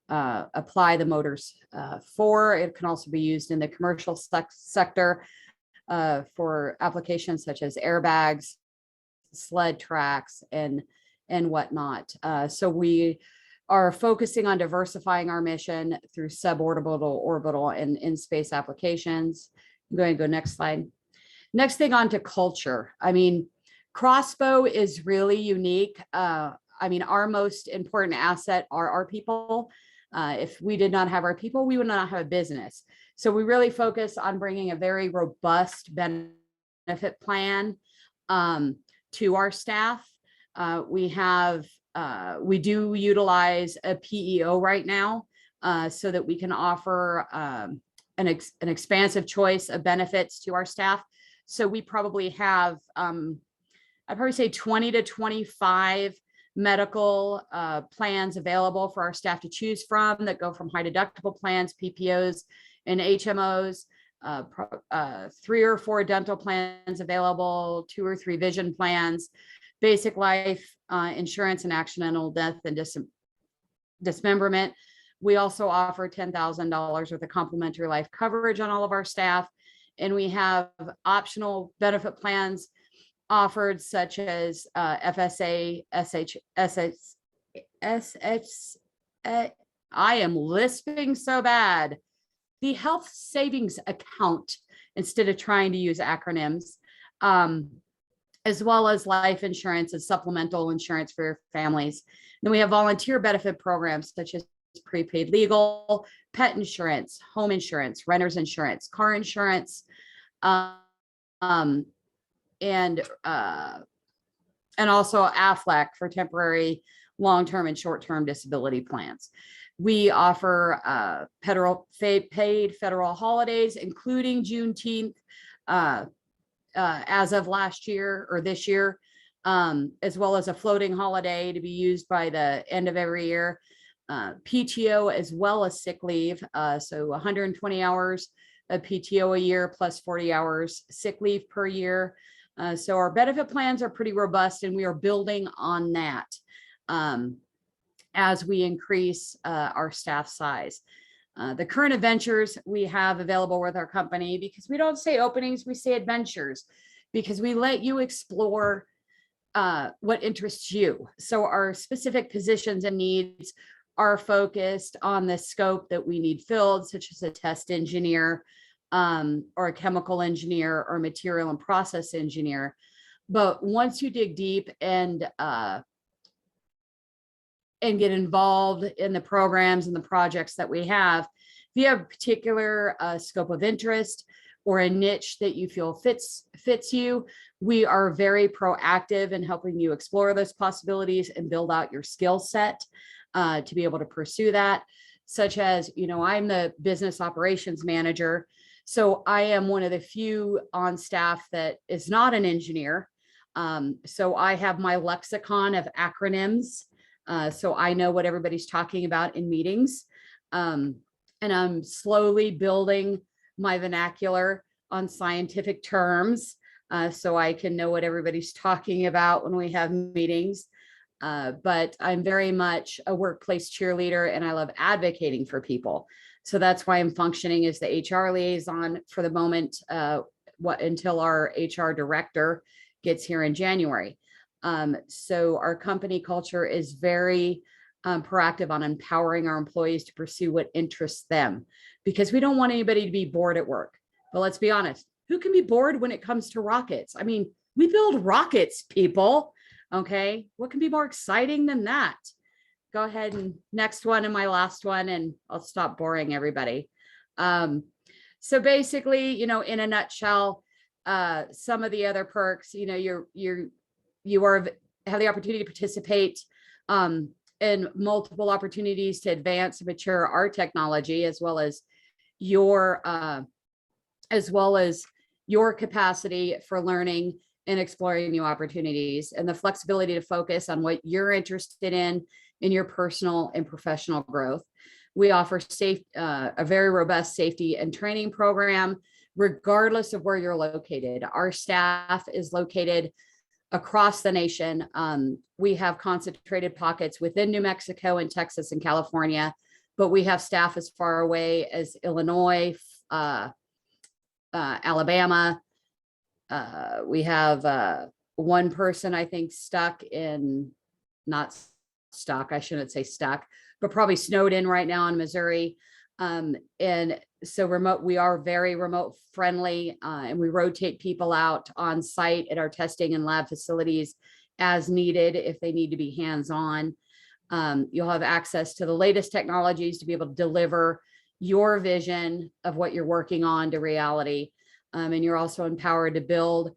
apply the motors for. It can also be used in the commercial sector for applications such as airbags, sled tracks, and whatnot. So we are focusing on diversifying our mission through suborbital, orbital, and in-space applications. I'm going to go next slide. Next thing, on to culture. I mean, Crossbow is really unique. I mean, our most important asset are our people. If we did not have our people, we would not have a business. So we really focus on bringing a very robust benefit plan to our staff. We do utilize a PEO right now so that we can offer an expansive choice of benefits to our staff. So we probably have, I'd probably say 20 to 25 medical plans available for our staff to choose from that go from high deductible plans, PPOs, and HMOs, 3 or 4 dental plans available, 2 or 3 vision plans, basic life insurance and accidental death and dismemberment. We also offer $10,000 worth of complimentary life coverage on all of our staff. And we have optional benefit plans offered, such as FSA, I am lisping so bad. The health savings account, instead of trying to use acronyms, as well as life insurance and supplemental insurance for your families. Then we have volunteer benefit programs such as prepaid legal, pet insurance, home insurance, renter's insurance, car insurance, and also AFLAC for temporary, long-term, and short-term disability plans. We offer paid federal holidays, including Juneteenth, as of last year or this year, as well as a floating holiday to be used by the end of every year. PTO as well as sick leave. So 120 hours of PTO a year plus 40 hours sick leave per year. So our benefit plans are pretty robust, and we are building on that as we increase our staff size. The current adventures we have available with our company, because we don't say openings, we say adventures, because we let you explore what interests you. So our specific positions and needs are focused on the scope that we need filled, such as a test engineer, or a chemical engineer, or material and process engineer. But once you dig deep and get involved in the programs and the projects that we have, if you have a particular scope of interest or a niche that you feel fits you, we are very proactive in helping you explore those possibilities and build out your skill set to be able to pursue that. Such as, I'm the business operations manager. So I am one of the few on staff that is not an engineer. So I have my lexicon of acronyms. So I know what everybody's talking about in meetings. And I'm slowly building my vernacular on scientific terms so I can know what everybody's talking about when we have meetings. But I'm very much a workplace cheerleader, and I love advocating for people. So that's why I'm functioning as the HR liaison for the moment, until our HR director gets here in January. So our company culture is very proactive on empowering our employees to pursue what interests them, because we don't want anybody to be bored at work. But let's be honest, who can be bored when it comes to rockets? I mean, we build rockets, people. Okay, what can be more exciting than that? Go ahead and next one and my last one, and I'll stop boring everybody. So basically, in a nutshell, some of the other perks, you have the opportunity to participate in and multiple opportunities to advance and mature our technology, as well as your capacity for learning and exploring new opportunities, and the flexibility to focus on what you're interested in your personal and professional growth. We offer a very robust safety and training program, regardless of where you're located. Our staff is located across the nation. We have concentrated pockets within New Mexico and Texas and California, but we have staff as far away as Illinois, Alabama. We have one person, I think, I shouldn't say stuck, but probably snowed in right now in Missouri. And so we are very remote friendly, and we rotate people out on site at our testing and lab facilities as needed if they need to be hands-on. You'll have access to the latest technologies to be able to deliver your vision of what you're working on to reality. And you're also empowered to build,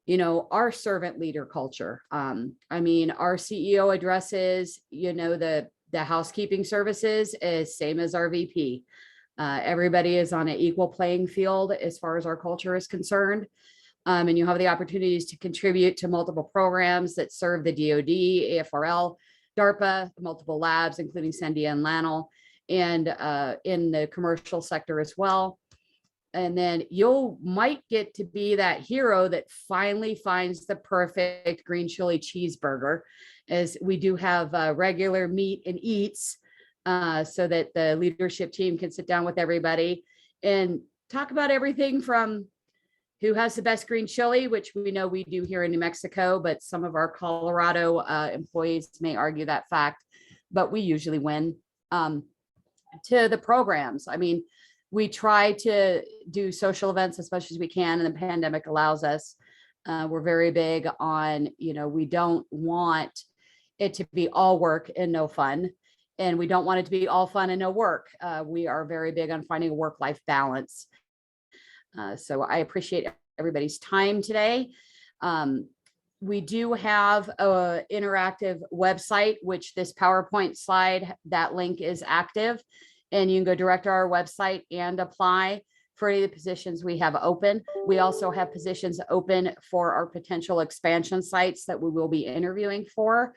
our servant leader culture. Our CEO addresses, the housekeeping services is same as our VP. Everybody is on an equal playing field as far as our culture is concerned. And you have the opportunities to contribute to multiple programs that serve the DoD, AFRL, DARPA, multiple labs, including Sandia and Lanel, and in the commercial sector as well. And then might get to be that hero that finally finds the perfect green chili cheeseburger, as we do have regular meet and eats, so that the leadership team can sit down with everybody and talk about everything from who has the best green chili, which we know we do here in New Mexico, but some of our Colorado employees may argue that fact, but we usually win, to the programs. We try to do social events as much as we can, and the pandemic allows us. We're very big on, we don't want it to be all work and no fun. And we don't want it to be all fun and no work. We are very big on finding a work-life balance. So I appreciate everybody's time today. We do have an interactive website, which this PowerPoint slide, that link is active. And you can go direct to our website and apply for any of the positions we have open. We also have positions open for our potential expansion sites that we will be interviewing for.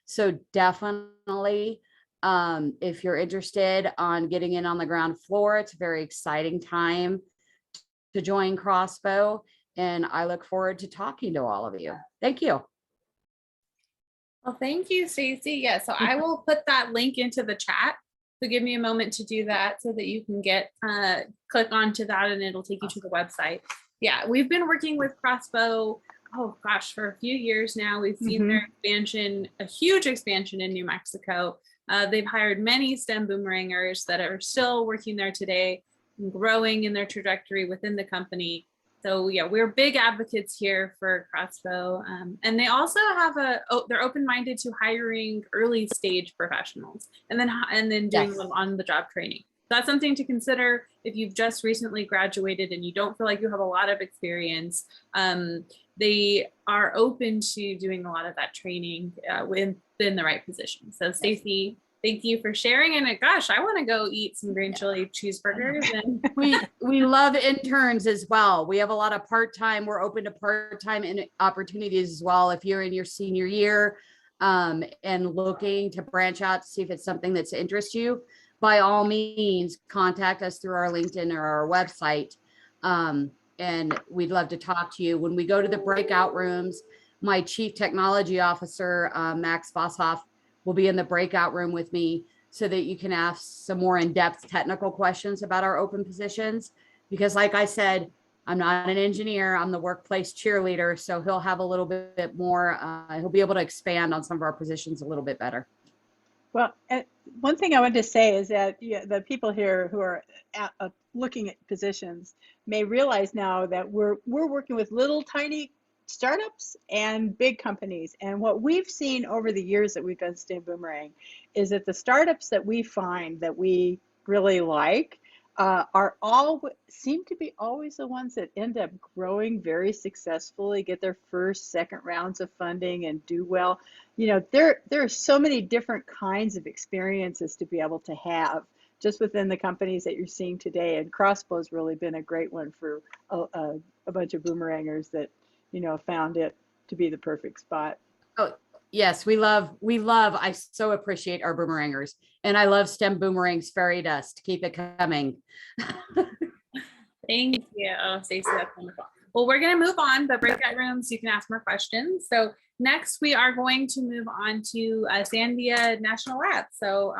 So definitely, if you're interested on getting in on the ground floor, it's a very exciting time to join Crossbow. And I look forward to talking to all of you. Thank you. Well, thank you, Stacy. Yeah, so I will put that link into the chat. So give me a moment to do that so that you can click onto that and it'll take you to the website. Yeah, we've been working with Crossbow, for a few years now. We've seen their expansion, a huge expansion in New Mexico. They've hired many STEM boomerangers that are still working there today and growing in their trajectory within the company. So yeah, we're big advocates here for Crossbow. And they also have they're open-minded to hiring early stage professionals and then doing on-the-job training. That's something to consider if you've just recently graduated and you don't feel like you have a lot of experience. They are open to doing a lot of that training within the right position. So Stacy, thank you for sharing. And gosh, I want to go eat some green chili cheeseburgers. And we love interns as well. We have a lot of part-time. We're open to part-time opportunities as well. If you're in your senior year and looking to branch out to see if it's something that's interests you, by all means, contact us through our LinkedIn or our website. And we'd love to talk to you. When we go to the breakout rooms, my Chief Technology Officer, Max Voshoff, will be in the breakout room with me so that you can ask some more in-depth technical questions about our open positions. Because like I said, I'm not an engineer, I'm the workplace cheerleader. So he'll have a little bit more, he'll be able to expand on some of our positions a little bit better. Well, one thing I wanted to say is that the people here who are looking at positions may realize now that we're working with little tiny startups and big companies. And what we've seen over the years that we've done STEM Boomerang is that the startups that we find that we really like seem to be always the ones that end up growing very successfully, get their first, second rounds of funding and do well. You know, there are so many different kinds of experiences to be able to have just within the companies that you're seeing today. And Crossbow's really been a great one for a bunch of boomerangers that, you know, found it to be the perfect spot. Oh, yes, we love, I so appreciate our boomerangers. And I love STEM Boomerangs Fairy Dust. Keep it coming. Thank you, Stacey. That's wonderful. Well, we're going to move on, but breakout rooms, you can ask more questions. So next we are going to move on to Sandia National Lab. So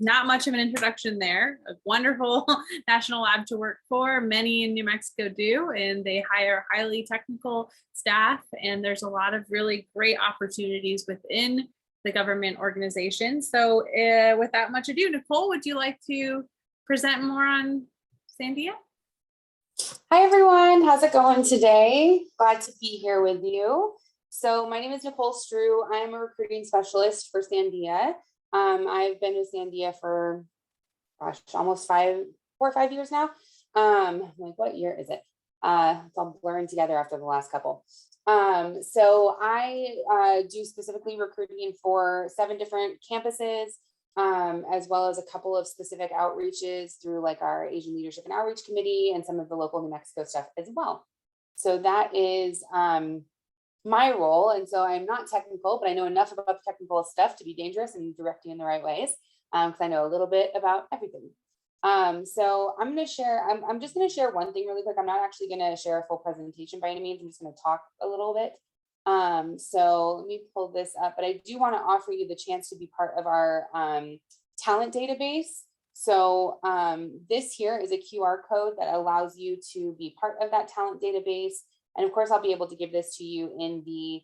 not much of an introduction there. A wonderful national lab to work for. Many in New Mexico do, and they hire highly technical staff. And there's a lot of really great opportunities within the government organization. So without much ado, Nicole, would you like to present more on Sandia? Hi, everyone. How's it going today? Glad to be here with you. So my name is Nicole Strew. I'm a recruiting specialist for Sandia. I've been with Sandia for, gosh, almost 4 or 5 years now. Like, what year is it? It's all blurring together after the last couple. So I do specifically recruiting for 7 different campuses, as well as a couple of specific outreaches through like our Asian Leadership and Outreach Committee and some of the local New Mexico stuff as well. So that is my role. And so I'm not technical, but I know enough about the technical stuff to be dangerous and direct you in the right ways, because I know a little bit about everything. So I'm going to share, I'm just going to share one thing really quick. I'm not actually going to share a full presentation by any means. I'm just going to talk a little bit. So let me pull this up, but I do want to offer you the chance to be part of our talent database. So this here is a QR code that allows you to be part of that talent database. And of course, I'll be able to give this to you in the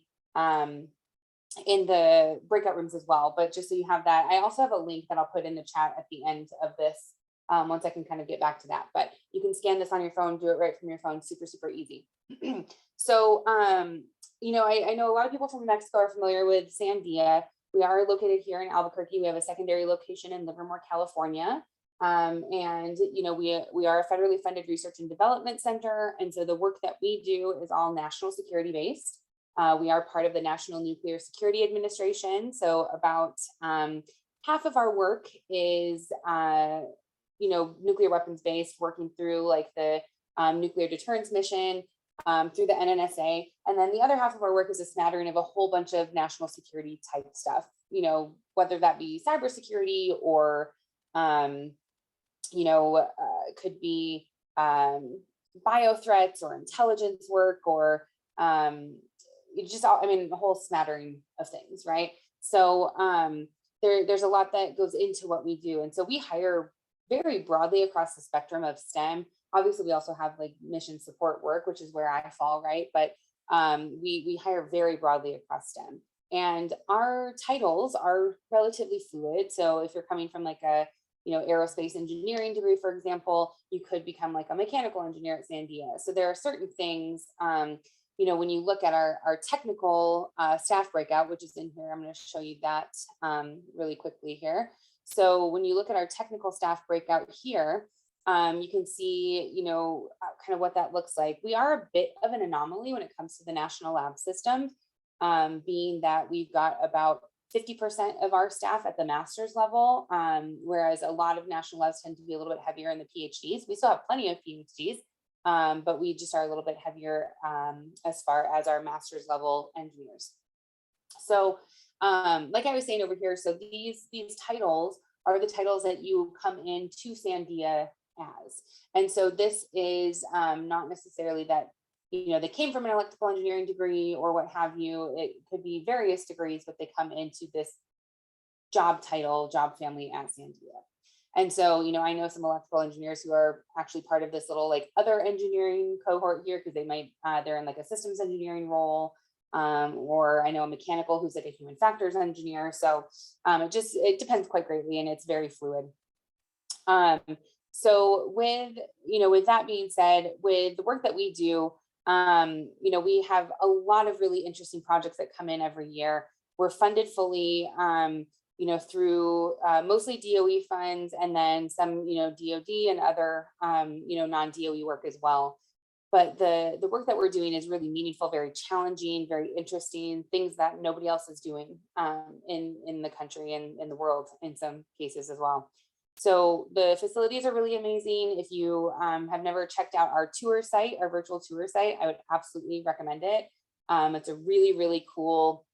breakout rooms as well. But just so you have that, I also have a link that I'll put in the chat at the end of this once I can kind of get back to that. But you can scan this on your phone, do it right from your phone, super, super easy. So, you know, I know a lot of people from Mexico are familiar with Sandia. We are located here in Albuquerque. We have a secondary location in Livermore, California. And, you know, we are a federally funded research and development center. And so the work that we do is all national security based. We are part of the National Nuclear Security Administration. So about half of our work is, you know, nuclear weapons based, working through like the nuclear deterrence mission through the NNSA. And then the other half of our work is a smattering of a whole bunch of national security type stuff, you know, whether that be cybersecurity or, you know, could be bio threats or intelligence work or just all, I mean, a whole smattering of things, right? So there's a lot that goes into what we do. And so we hire very broadly across the spectrum of STEM. Obviously, we also have like mission support work, which is where I fall, right? But we hire very broadly across STEM. And our titles are relatively fluid. So if you're coming from like a, you know, aerospace engineering degree, for example, you could become like a mechanical engineer at Sandia. So there are certain things, you know, when you look at our technical staff breakout, which is in here, I'm going to show you that really quickly here. So when you look at our technical staff breakout here, you can see, you know, kind of what that looks like. We are a bit of an anomaly when it comes to the national lab system, being that we've got about 50% of our staff at the master's level, whereas a lot of national labs tend to be a little bit heavier in the PhDs. We still have plenty of PhDs, but we just are a little bit heavier as far as our master's level engineers. So like I was saying over here, so these titles are the titles that you come into Sandia as. And so this is not necessarily that, you know, they came from an electrical engineering degree or what have you. It could be various degrees, but they come into this job title, job family at Sandia. And so, you know, I know some electrical engineers who are actually part of this little like other engineering cohort here because they might, they're in like a systems engineering role. Or I know a mechanical who's like a human factors engineer. So it depends quite greatly and it's very fluid. So with that being said, with the work that we do, you know, we have a lot of really interesting projects that come in every year. We're funded fully. through mostly DOE funds, and then some, DOD and other, non-DOE work as well. But the work that we're doing is really meaningful, very challenging, very interesting, things that nobody else is doing in the country and in the world in some cases as well. So the facilities are really amazing. If you have never checked out our tour site, our virtual tour site, I would absolutely recommend it. It's a really, really cool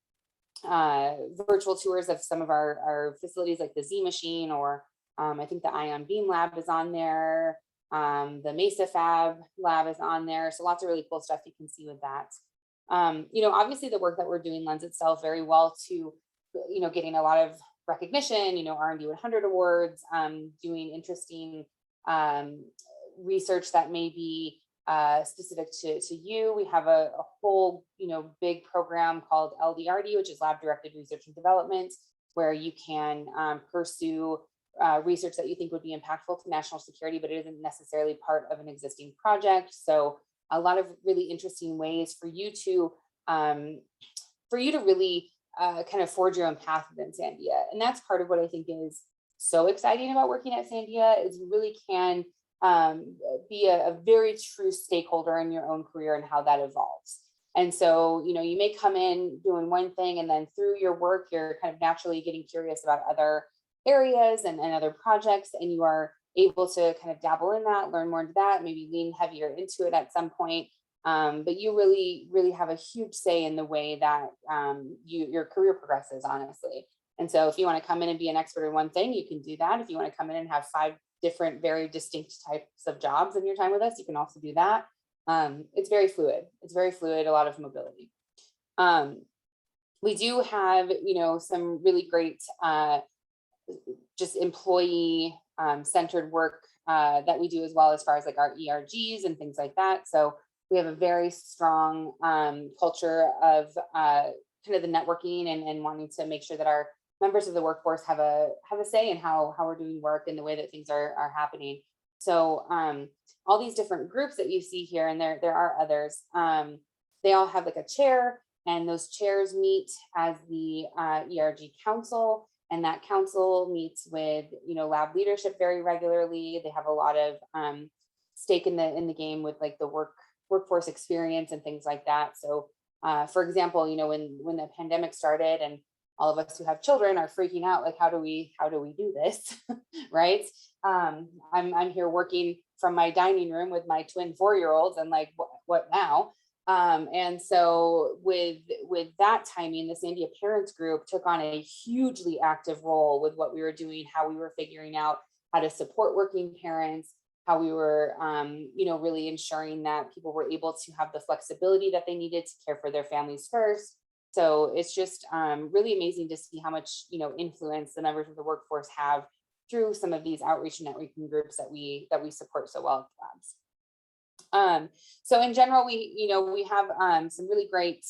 virtual tours of some of our facilities, like the Z Machine, or I think the Ion Beam Lab is on there. The Mesa Fab Lab is on there. So lots of really cool stuff you can see with that. Obviously the work that we're doing lends itself very well to, getting a lot of recognition, R&D 100 awards, doing interesting research that may be specific to you. We have a whole, big program called LDRD, which is Lab Directed Research and Development, where you can pursue research that you think would be impactful to national security, but it isn't necessarily part of an existing project. So a lot of really interesting ways for you to really kind of forge your own path within Sandia. And that's part of what I think is so exciting about working at Sandia, is you really can be a very true stakeholder in your own career and how that evolves. And so, you may come in doing one thing, and then through your work, you're kind of naturally getting curious about other areas and other projects, and you are able to kind of dabble in that, learn more into that, maybe lean heavier into it at some point. But you really, really have a huge say in the way that your career progresses, honestly. And so if you want to come in and be an expert in one thing, you can do that. If you want to come in and have 5 different, very distinct types of jobs in your time with us, you can also do that. It's very fluid. It's very fluid, a lot of mobility. We do have, some really great just employee centered work that we do as well, as far as like our ERGs and things like that. So we have a very strong culture of kind of the networking and wanting to make sure that our members of the workforce have a say in how we're doing work and the way that things are happening. So all these different groups that you see here, and there are others, they all have like a chair, and those chairs meet as the ERG council, and that council meets with lab leadership very regularly. They have a lot of stake in the game with like the workforce experience and things like that. So for example, when the pandemic started and all of us who have children are freaking out, like, how do we do this? Right. I'm here working from my dining room with my twin 4-year-olds, and like, what now? And so with that timing, the Sandia Parents Group took on a hugely active role with what we were doing, how we were figuring out how to support working parents, how we were, really ensuring that people were able to have the flexibility that they needed to care for their families first. So it's just really amazing to see how much, influence the members of the workforce have through some of these outreach and networking groups that we support so well at labs. So in general, we have some really great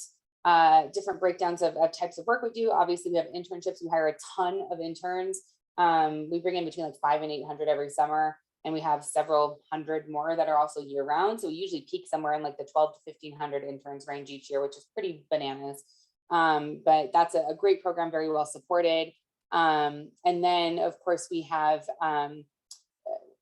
different breakdowns of types of work we do. Obviously, we have internships. We hire a ton of interns. We bring in between like 500 and 800 every summer, and we have several hundred more that are also year round. So we usually peak somewhere in like the 12 to 1500 interns range each year, which is pretty bananas. But that's a great program, very well supported. And then of course we have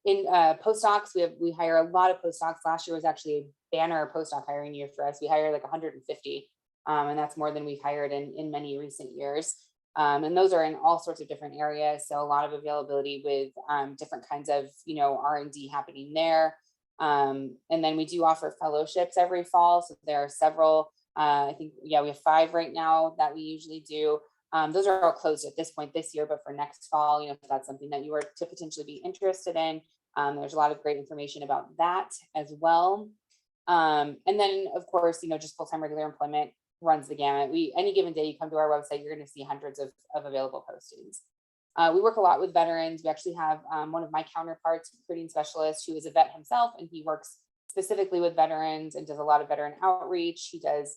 in postdocs, we hire a lot of postdocs. Last year was actually a banner postdoc hiring year for us. We hired like 150, and that's more than we've hired in many recent years. And those are in all sorts of different areas. So a lot of availability with different kinds of, R&D happening there. And then we do offer fellowships every fall. So there are several, I think, we have 5 right now that we usually do. Those are all closed at this point this year, but for next fall, if that's something that you are to potentially be interested in, there's a lot of great information about that as well. And then of course, just full-time regular employment runs the gamut. Any given day you come to our website, you're going to see hundreds of available postings. We work a lot with veterans. We actually have one of my counterparts, recruiting specialist, who is a vet himself, and he works specifically with veterans and does a lot of veteran outreach. He does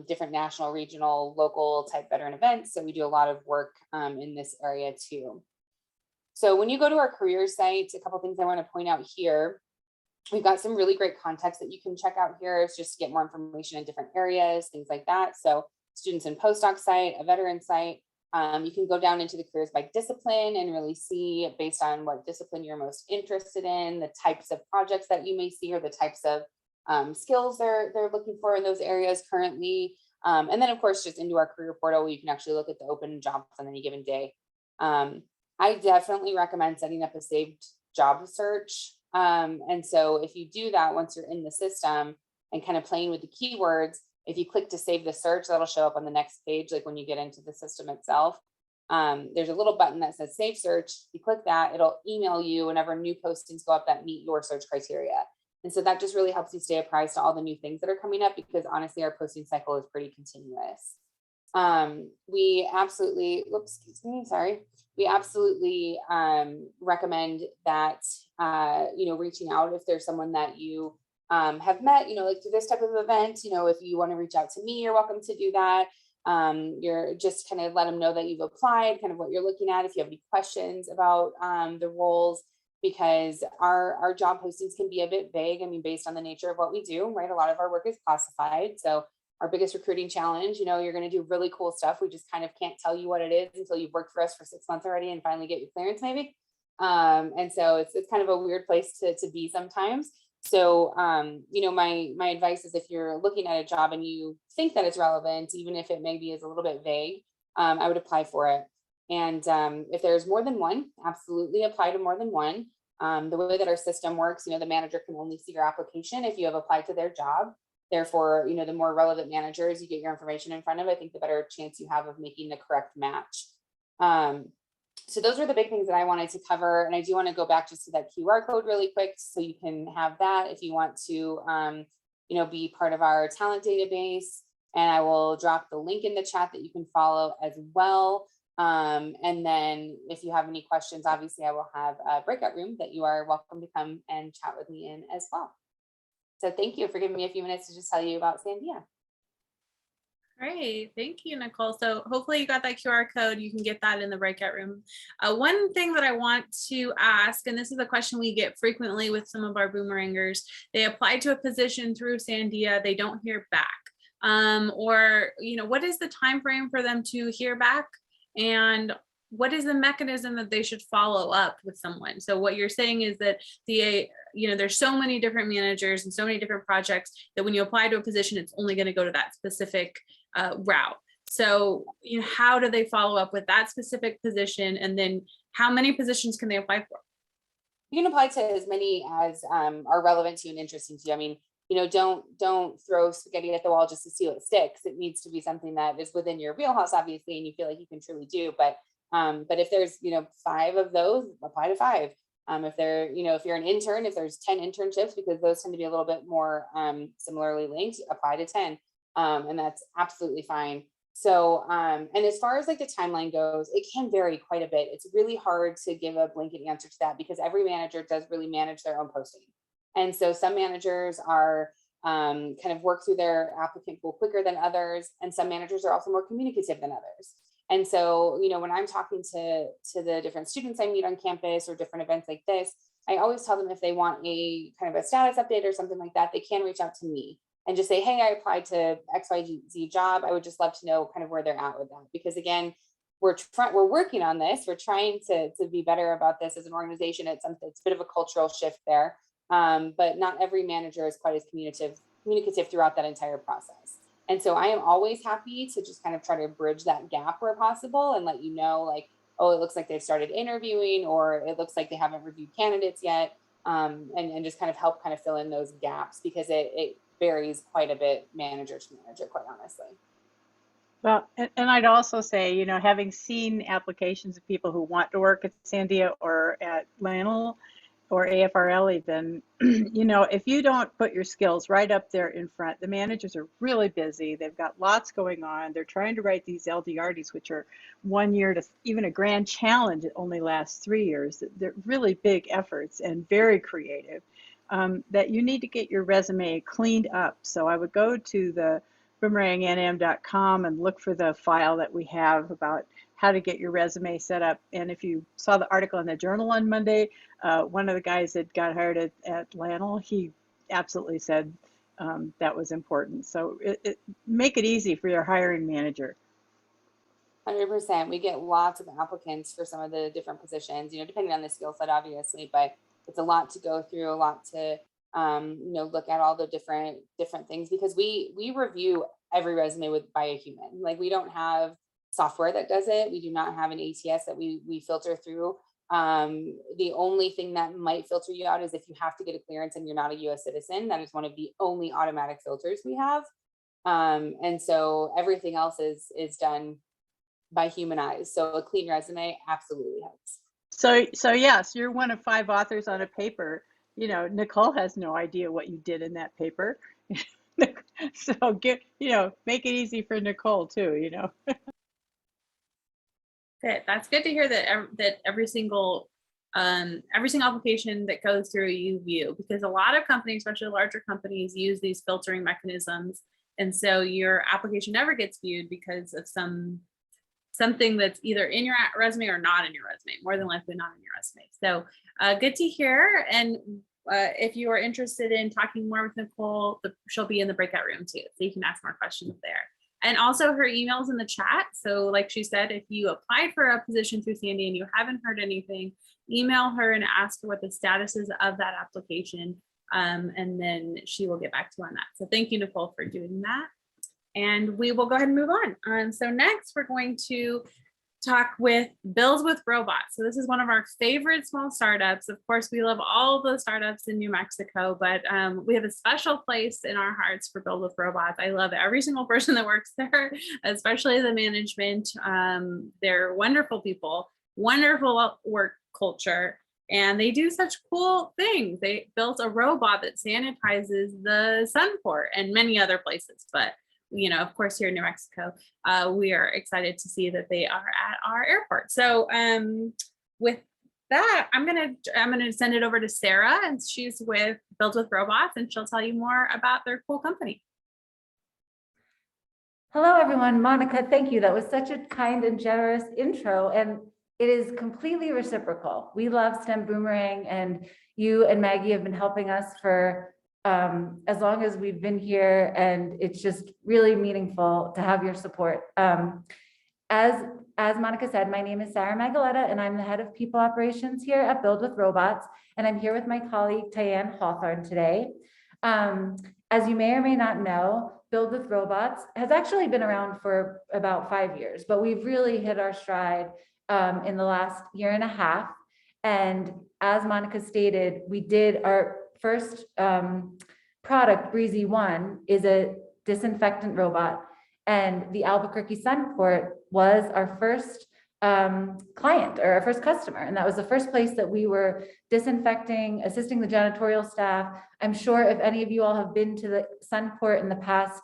different national, regional, local type veteran events. So we do a lot of work in this area too. So when you go to our careers site, a couple of things I want to point out here. We've got some really great context that you can check out here. It's just to get more information in different areas, things like that. So students and postdoc site, a veteran site, You can go down into the careers by discipline and really see based on what discipline you're most interested in, the types of projects that you may see, or the types of skills they're looking for in those areas currently. And then of course, just into our career portal, where you can actually look at the open jobs on any given day. I definitely recommend setting up a saved job search. And so if you do that, once you're in the system and kind of playing with the keywords, if you click to save the search, that'll show up on the next page, like when you get into the system itself. There's a little button that says save search. You click that, it'll email you whenever new postings go up that meet your search criteria. And so that just really helps you stay apprised to all the new things that are coming up, because honestly, our posting cycle is pretty continuous. We absolutely, whoops, excuse me, sorry. We absolutely recommend that, reaching out if there's someone that you have met, like through this type of event. If you want to reach out to me, you're welcome to do that. You're just kind of let them know that you've applied, kind of what you're looking at, if you have any questions about the roles, because our job postings can be a bit vague. I mean, based on the nature of what we do, right? A lot of our work is classified. So our biggest recruiting challenge, you're going to do really cool stuff. We just kind of can't tell you what it is until you've worked for us for 6 months already and finally get your clearance maybe. And so it's kind of a weird place to be sometimes. So, my advice is, if you're looking at a job and you think that it's relevant, even if it maybe is a little bit vague, I would apply for it. And if there's more than one, absolutely apply to more than one. The way that our system works, the manager can only see your application if you have applied to their job. Therefore, the more relevant managers you get your information in front of, I think the better chance you have of making the correct match. So those are the big things that I wanted to cover. And I do want to go back just to that QR code really quick, so you can have that if you want to, be part of our talent database. And I will drop the link in the chat that you can follow as well. And then if you have any questions, obviously I will have a breakout room that you are welcome to come and chat with me in as well. So thank you for giving me a few minutes to just tell you about Sandia. Great, thank you, Nicole. So hopefully you got that QR code. You can get that in the breakout room. One thing that I want to ask, and this is a question we get frequently with some of our boomerangers, they apply to a position through Sandia, they don't hear back. Or what is the time frame for them to hear back? And what is the mechanism that they should follow up with someone? So what you're saying is that there's so many different managers and so many different projects that when you apply to a position, it's only going to go to that specific route. So how do they follow up with that specific position? And then how many positions can they apply for? You can apply to as many as are relevant to you and interesting to you. I mean, don't throw spaghetti at the wall just to see what sticks. It needs to be something that is within your wheelhouse, obviously, and you feel like you can truly do. But if there's 5 of those, apply to 5. If you're an intern, if there's 10 internships, because those tend to be a little bit more similarly linked, apply to 10. And that's absolutely fine. So, and as far as like the timeline goes, it can vary quite a bit. It's really hard to give a blanket answer to that, because every manager does really manage their own posting. And so some managers are kind of work through their applicant pool quicker than others. And some managers are also more communicative than others. And so, when I'm talking to the different students I meet on campus or different events like this, I always tell them if they want a kind of a status update or something like that, they can reach out to me and just say, hey, I applied to XYZ job. I would just love to know kind of where they're at with that. Because again, we're working on this. We're trying to be better about this as an organization. It's a bit of a cultural shift there. But not every manager is quite as communicative throughout that entire process. And so I am always happy to just kind of try to bridge that gap where possible and let you know, like, oh, it looks like they've started interviewing, or it looks like they haven't reviewed candidates yet, and just kind of help kind of fill in those gaps, because it varies quite a bit manager to manager, quite honestly. Well, and I'd also say, having seen applications of people who want to work at Sandia or at Lanel or AFRL even, if you don't put your skills right up there in front, the managers are really busy. They've got lots going on. They're trying to write these LDRDs, which are 1 year to even a grand challenge. It only lasts 3 years. They're really big efforts and very creative, that you need to get your resume cleaned up. So I would go to the boomerangnm.com and look for the file that we have about how to get your resume set up. And if you saw the article in the Journal on Monday, one of the guys that got hired at Lanel, he absolutely said that was important. So make it easy for your hiring manager. 100%. We get lots of applicants for some of the different positions, depending on the skill set, obviously, but it's a lot to go through, a lot to, look at all the different things, because we review every resume by a human. Like, we don't have software that does it. We do not have an ATS that we filter through. The only thing that might filter you out is if you have to get a clearance and you're not a US citizen. That is one of the only automatic filters we have. And so everything else is done by human eyes. So a clean resume absolutely helps. So yes, you're one of 5 authors on a paper. Nicole has no idea what you did in that paper. So make it easy for Nicole too, Good. That's good to hear that every single application that goes through you view, because a lot of companies, especially larger companies, use these filtering mechanisms. And so your application never gets viewed because of something that's either in your resume or not in your resume, more than likely not in your resume. So good to hear. And if you are interested in talking more with Nicole, she'll be in the breakout room too. So you can ask more questions there. And also her email's in the chat. So like she said, if you applied for a position through Sandy and you haven't heard anything, email her and ask her what the status is of that application. And then she will get back to you on that. So thank you, Nicole, for doing that. And we will go ahead and move on. So next we're going to talk with Build with Robots. So this is one of our favorite small startups. Of course, we love all the startups in New Mexico, but we have a special place in our hearts for Build with Robots. I love every single person that works there, especially the management. They're wonderful people, wonderful work culture, and they do such cool things. They built a robot that sanitizes the Sunport and many other places, but of course, here in New Mexico, we are excited to see that they are at our airport. So with that, I'm gonna send it over to Sarah, and she's with Build with Robots, and she'll tell you more about their cool company. Hello, everyone. Monica, thank you. That was such a kind and generous intro, and it is completely reciprocal. We love STEM Boomerang, and you and Maggie have been helping us for as long as we've been here, and it's just really meaningful to have your support. As Monica said, my name is Sarah Magaletta, and I'm the head of people operations here at Build with Robots, and I'm here with my colleague Tyann Hawthorne today. As you may or may not know, Build with Robots has actually been around for about 5 years, but we've really hit our stride in the last year and a half. And as Monica stated, we did our first product, Breezy One, is a disinfectant robot, and the Albuquerque Sunport was our first client or our first customer, and that was the first place that we were disinfecting, assisting the janitorial staff. I'm sure if any of you all have been to the Sunport in the past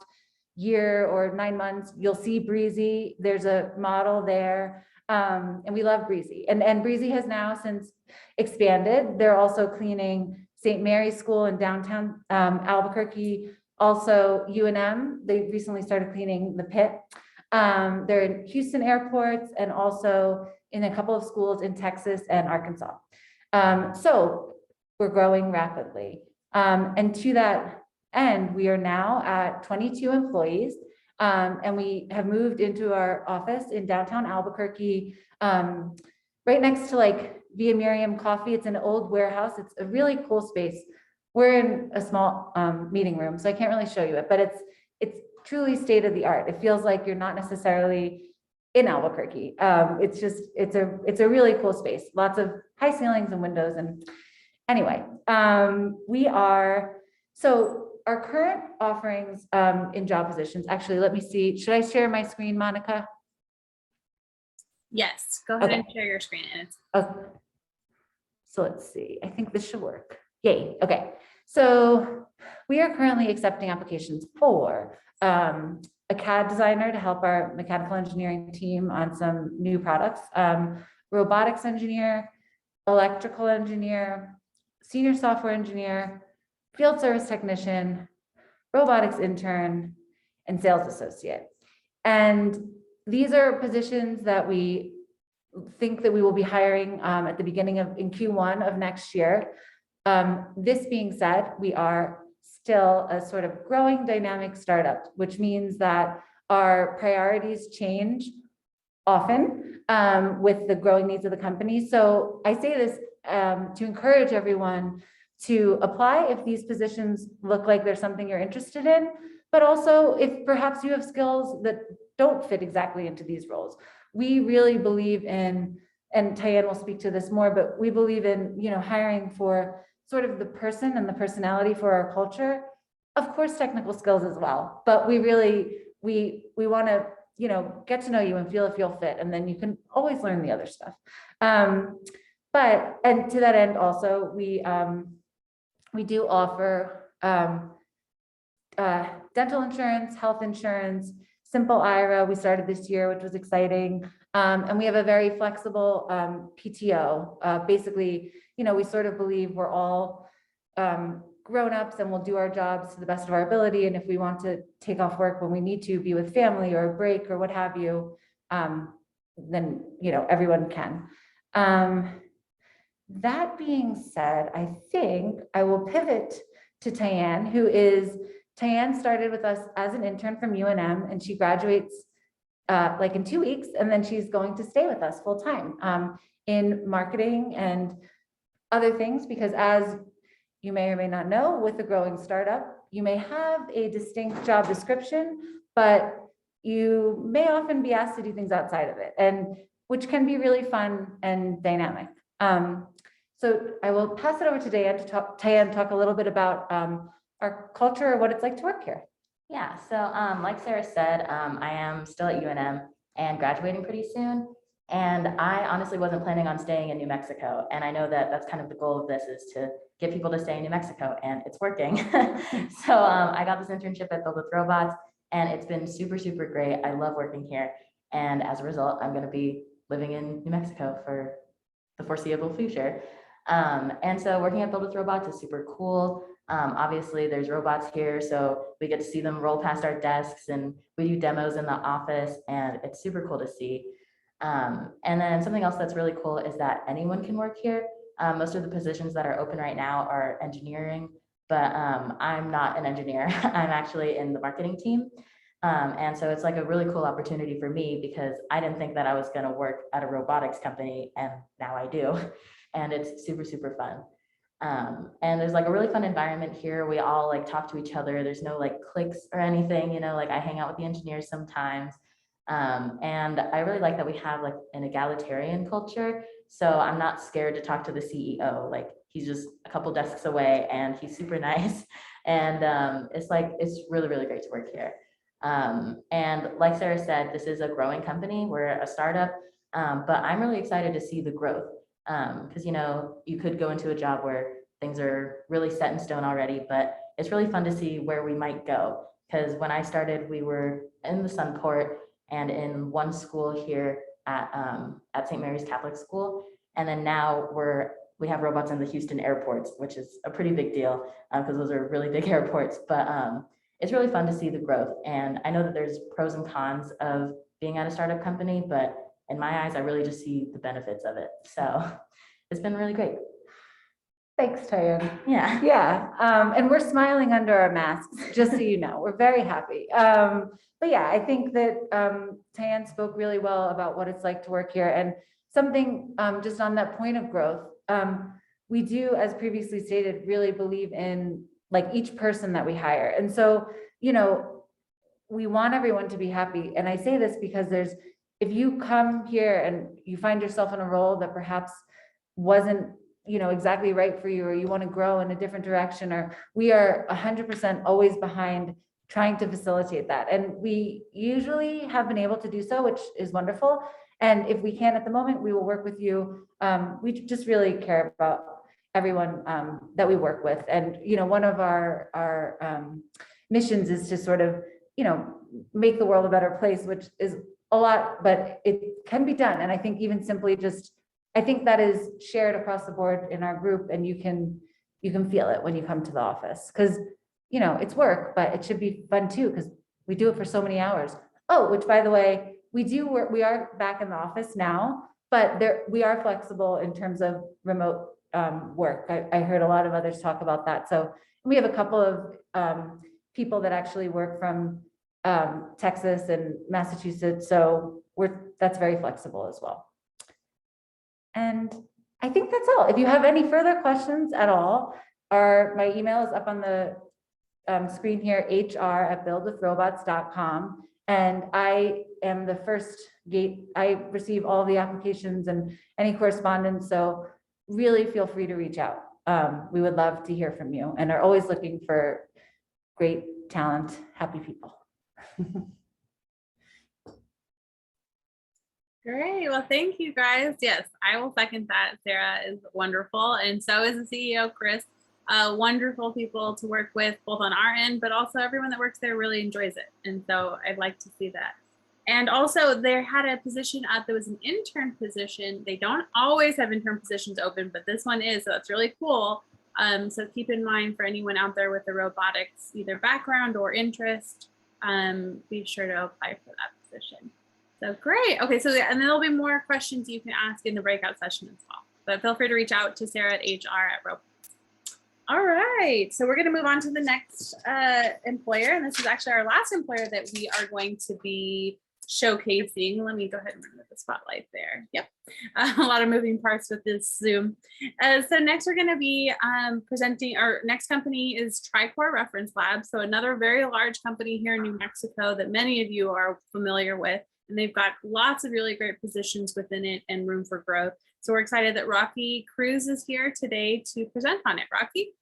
year or 9 months, you'll see Breezy. There's a model there, and we love Breezy. And Breezy has now since expanded. They're also cleaning St. Mary's School in downtown Albuquerque, also UNM. They recently started cleaning the pit. They're in Houston airports and also in a couple of schools in Texas and Arkansas. So we're growing rapidly. And to that end, we are now at 22 employees, and we have moved into our office in downtown Albuquerque, right next to Via Miriam Coffee. It's an old warehouse. It's a really cool space. We're in a small meeting room, so I can't really show you it, but it's truly state of the art. It feels like you're not necessarily in Albuquerque. It's a really cool space. Lots of high ceilings and windows. And anyway, so our current offerings in job positions. Actually, let me see. Should I share my screen, Monica? Yes, go ahead Okay. and share your screen. Okay. So let's see, I think this should work. Yay, okay. So we are currently accepting applications for a CAD designer to help our mechanical engineering team on some new products, robotics engineer, electrical engineer, senior software engineer, field service technician, robotics intern, and sales associate. And these are positions that we think that we will be hiring at the beginning in Q1 of next year. This being said, we are still a sort of growing dynamic startup, which means that our priorities change often with the growing needs of the company. So I say this to encourage everyone to apply if these positions look like there's something you're interested in, but also if perhaps you have skills that don't fit exactly into these roles. We really believe in, and Tyann will speak to this more, but we believe in, hiring for sort of the person and the personality for our culture. Of course, technical skills as well, but we really, we want to, get to know you and feel if you'll fit, and then you can always learn the other stuff. But, and to that end also, we do offer dental insurance, health insurance, simple IRA we started this year, which was exciting. And we have a very flexible PTO. Basically, we sort of believe we're all grown-ups and we'll do our jobs to the best of our ability. And if we want to take off work when we need to be with family or a break or what have you, then, everyone can. That being said, I think I will pivot to Tyann, Tyann started with us as an intern from UNM, and she graduates like in 2 weeks, and then she's going to stay with us full time in marketing and other things, because as you may or may not know, with a growing startup, you may have a distinct job description, but you may often be asked to do things outside of it, and which can be really fun and dynamic. So I will pass it over to Tyann to talk a little bit about our culture or what it's like to work here. Yeah, so like Sarah said, I am still at UNM and graduating pretty soon. And I honestly wasn't planning on staying in New Mexico. And I know that that's kind of the goal of this, is to get people to stay in New Mexico, and it's working. So I got this internship at Build with Robots, and it's been super, super great. I love working here. And as a result, I'm going to be living in New Mexico for the foreseeable future. And so working at Build with Robots is super cool. Obviously there's robots here, so we get to see them roll past our desks, and we do demos in the office, and it's super cool to see. And then something else that's really cool is that anyone can work here. Most of the positions that are open right now are engineering, but I'm not an engineer. I'm actually in the marketing team. And so it's like a really cool opportunity for me, because I didn't think that I was going to work at a robotics company, and now I do. And it's super, super fun. And there's like a really fun environment here. We all like talk to each other. There's no like cliques or anything, like I hang out with the engineers sometimes. And I really like that we have like an egalitarian culture. So I'm not scared to talk to the CEO. Like, he's just a couple desks away, and he's super nice. And it's really, really great to work here. And like Sarah said, this is a growing company. We're a startup, but I'm really excited to see the growth. Because you could go into a job where things are really set in stone already, but it's really fun to see where we might go. Because when I started, we were in the Sunport and in one school here at St. Mary's Catholic School, and then now we have robots in the Houston airports, which is a pretty big deal because those are really big airports. But it's really fun to see the growth, and I know that there's pros and cons of being at a startup company, but in my eyes, I really just see the benefits of it. So it's been really great. Thanks, Tyann. Yeah. Yeah. And we're smiling under our masks, just so you know. We're very happy. But yeah, I think that Tyann spoke really well about what it's like to work here. And something just on that point of growth, we do, as previously stated, really believe in like each person that we hire. And so, we want everyone to be happy. And I say this because if you come here and you find yourself in a role that perhaps wasn't, exactly right for you, or you want to grow in a different direction, or we are 100% always behind trying to facilitate that. And we usually have been able to do so, which is wonderful. And if we can at the moment, we will work with you. We just really care about everyone that we work with. And, one of our missions is to sort of, make the world a better place, which is a lot, but it can be done. And I think even simply I think that is shared across the board in our group, and you can feel it when you come to the office, because, it's work, but it should be fun too, because we do it for so many hours. Oh, which by the way, we are back in the office now, but we are flexible in terms of remote work. I heard a lot of others talk about that. So we have a couple of people that actually work from Texas and Massachusetts. So that's very flexible as well. And I think that's all. If you have any further questions at all, my email is up on the screen here, hr@buildwithrobots.com. And I am the first gate. I receive all the applications and any correspondence. So really feel free to reach out. We would love to hear from you and are always looking for great talent, happy people. Great. Well, thank you guys. Yes, I will second that. Sarah is wonderful. And so is the CEO, Chris. Wonderful people to work with, both on our end, but also everyone that works there really enjoys it. And so I'd like to see that. And also they had a position up, there was an intern position. They don't always have intern positions open, but this one is, so that's really cool. So keep in mind for anyone out there with the robotics, either background or interest, be sure to apply for that position. So great. Okay, so and then there'll be more questions you can ask in the breakout session as well. But feel free to reach out to Sarah at HR@Robots. All right, so we're going to move on to the next employer, and this is actually our last employer that we are going to be showcasing. Let me go ahead and remove the spotlight there. Yep, a lot of moving parts with this Zoom. So next we're going to be presenting, our next company is Tricor Reference Lab. So another very large company here in New Mexico that many of you are familiar with. And they've got lots of really great positions within it and room for growth. So we're excited that Rocky Cruz is here today to present on it. Rocky?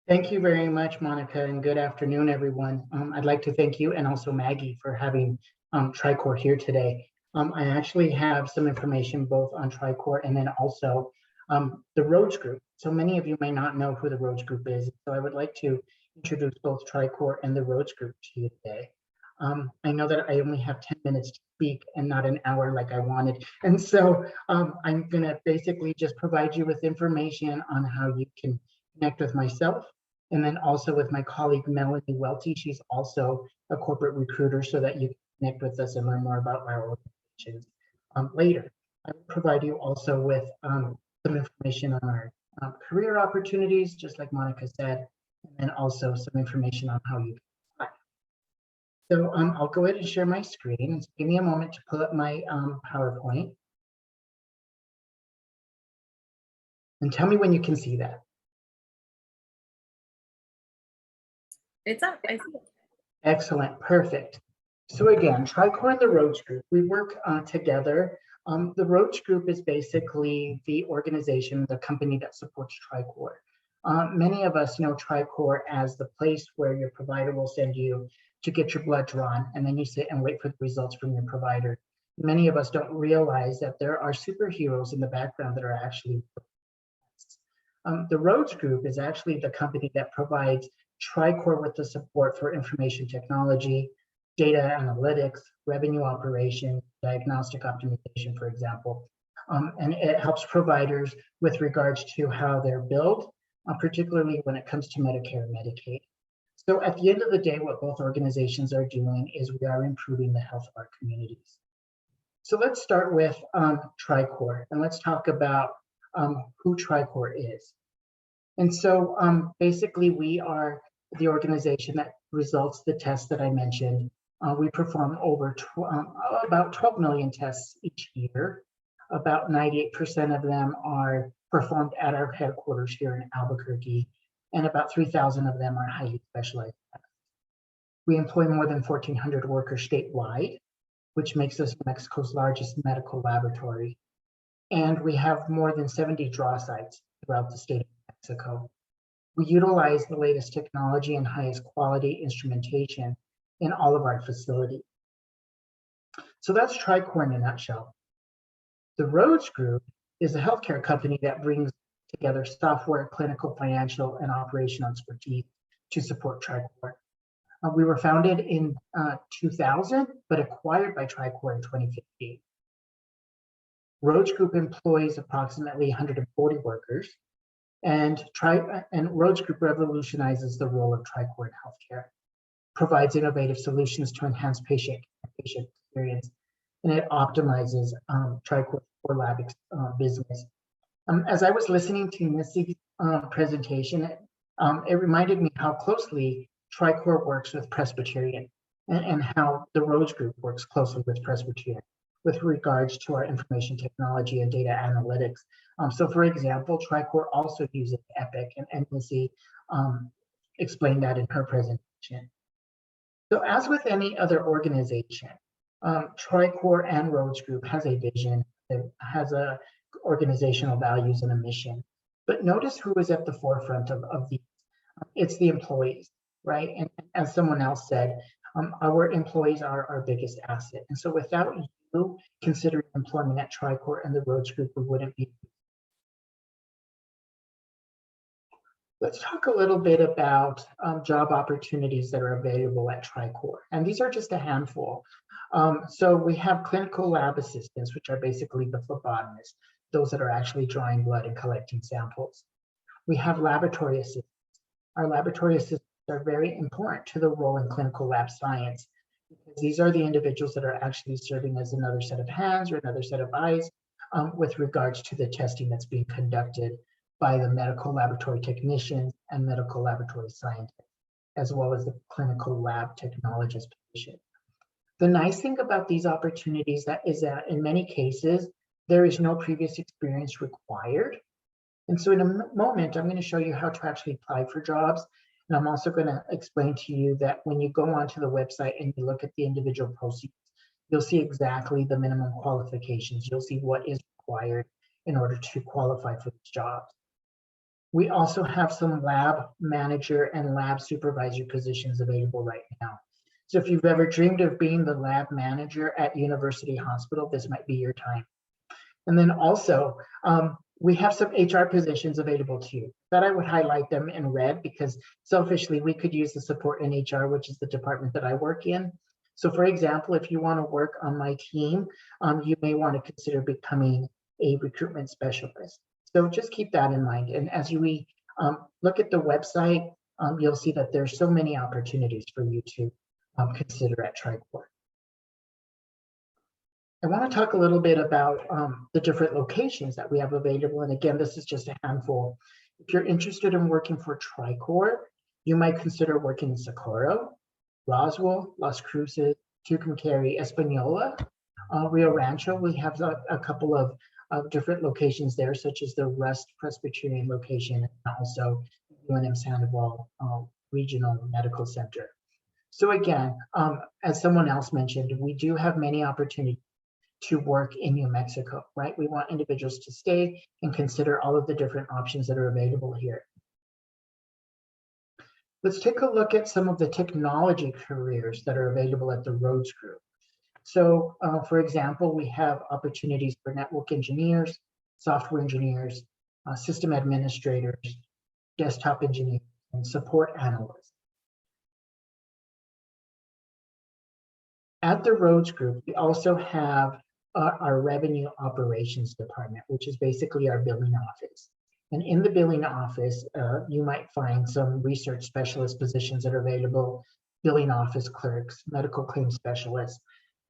Thank you very much, Monica, and good afternoon, everyone. I'd like to thank you and also Maggie for having Tricor here today. I actually have some information both on Tricor and then also the Rhodes Group. So many of you may not know who the Rhodes Group is. So I would like to introduce both Tricor and the Rhodes Group to you today. I know that I only have 10 minutes to speak and not an hour like I wanted. And so I'm gonna basically just provide you with information on how you can connect with myself and then also with my colleague, Melanie Welty. She's also a corporate recruiter so that you can connect with us and learn more about our organizations later. I will provide you also with some information on our career opportunities, just like Monica said, and then also some information on how you can apply. So I'll go ahead and share my screen. And give me a moment to pull up my PowerPoint. And tell me when you can see that. It's up, I see it. Excellent, perfect. So again, Tricor and the Rhodes Group, we work together. The Rhodes Group is basically the organization, the company that supports Tricor. Many of us know Tricor as the place where your provider will send you to get your blood drawn, and then you sit and wait for the results from your provider. Many of us don't realize that there are superheroes in the background that are actually the Rhodes Group is actually the company that provides Tricor with the support for information technology, data analytics, revenue operation, diagnostic optimization, for example. And it helps providers with regards to how they're billed, particularly when it comes to Medicare and Medicaid. So at the end of the day, what both organizations are doing is we are improving the health of our communities. So let's start with Tricor, and let's talk about who Tricor is. And so basically we are the organization that results the tests that I mentioned. We perform over about 12 million tests each year. About 98% of them are performed at our headquarters here in Albuquerque, and about 3,000 of them are highly specialized tests. We employ more than 1,400 workers statewide, which makes us Mexico's largest medical laboratory. And we have more than 70 draw sites throughout the state of Mexico. We utilize the latest technology and highest quality instrumentation in all of our facilities. So that's Tricor in a nutshell. The Rhodes Group is a healthcare company that brings together software, clinical, financial, and operational expertise to support Tricor. We were founded in 2000, but acquired by Tricor in 2015. Rhodes Group employs approximately 140 workers, and Rhodes Group revolutionizes the role of Tricor in healthcare, provides innovative solutions to enhance patient experience, and it optimizes Tricor's core lab business. As I was listening to Missy's presentation, it reminded me how closely Tricor works with Presbyterian. and how the Rhodes Group works closely with Presbyterian with regards to our information technology and data analytics. So for example, Tricor also uses Epic, and Missy explained that in her presentation. So as with any other organization, Tricor and Rhodes Group has a vision, it has a organizational values and a mission. But notice who is at the forefront of these. It's the employees, right? And as someone else said, our employees are our biggest asset. And so without you considering employment at Tricor and the Rhodes Group, we wouldn't be. Let's talk a little bit about job opportunities that are available at Tricor. And these are just a handful. So we have clinical lab assistants, which are basically the phlebotomists, those that are actually drawing blood and collecting samples. We have laboratory assistants. Our laboratory assistants are very important to the role in clinical lab science, because these are the individuals that are actually serving as another set of hands or another set of eyes with regards to the testing that's being conducted by the medical laboratory technicians and medical laboratory scientists, as well as the clinical lab technologist position. The nice thing about these opportunities is that in many cases, there is no previous experience required. And so in a moment, I'm going to show you how to actually apply for jobs. And I'm also going to explain to you that when you go onto the website and you look at the individual postings, you'll see exactly the minimum qualifications. You'll see what is required in order to qualify for these jobs. We also have some lab manager and lab supervisor positions available right now. So if you've ever dreamed of being the lab manager at University Hospital, this might be your time. And then also, we have some HR positions available to you. That I would highlight them in red because selfishly, we could use the support in HR, which is the department that I work in. So for example, if you want to work on my team, you may want to consider becoming a recruitment specialist. So just keep that in mind. And as you look at the website, you'll see that there's so many opportunities for you to consider at Tricor. I want to talk a little bit about the different locations that we have available. And again, this is just a handful. If you're interested in working for Tricor, you might consider working in Socorro, Roswell, Las Cruces, Tucumcari, Espanola, Rio Rancho. We have a couple of different locations there, such as the Rust Presbyterian location, and also UNM Sandoval Regional Medical Center. So again, as someone else mentioned, we do have many opportunities to work in New Mexico, right? We want individuals to stay and consider all of the different options that are available here. Let's take a look at some of the technology careers that are available at the Rhodes Group. So for example, we have opportunities for network engineers, software engineers, system administrators, desktop engineers, and support analysts. At the Rhodes Group, we also have our revenue operations department, which is basically our billing office. And in the billing office, you might find some research specialist positions that are available, billing office clerks, medical claims specialists,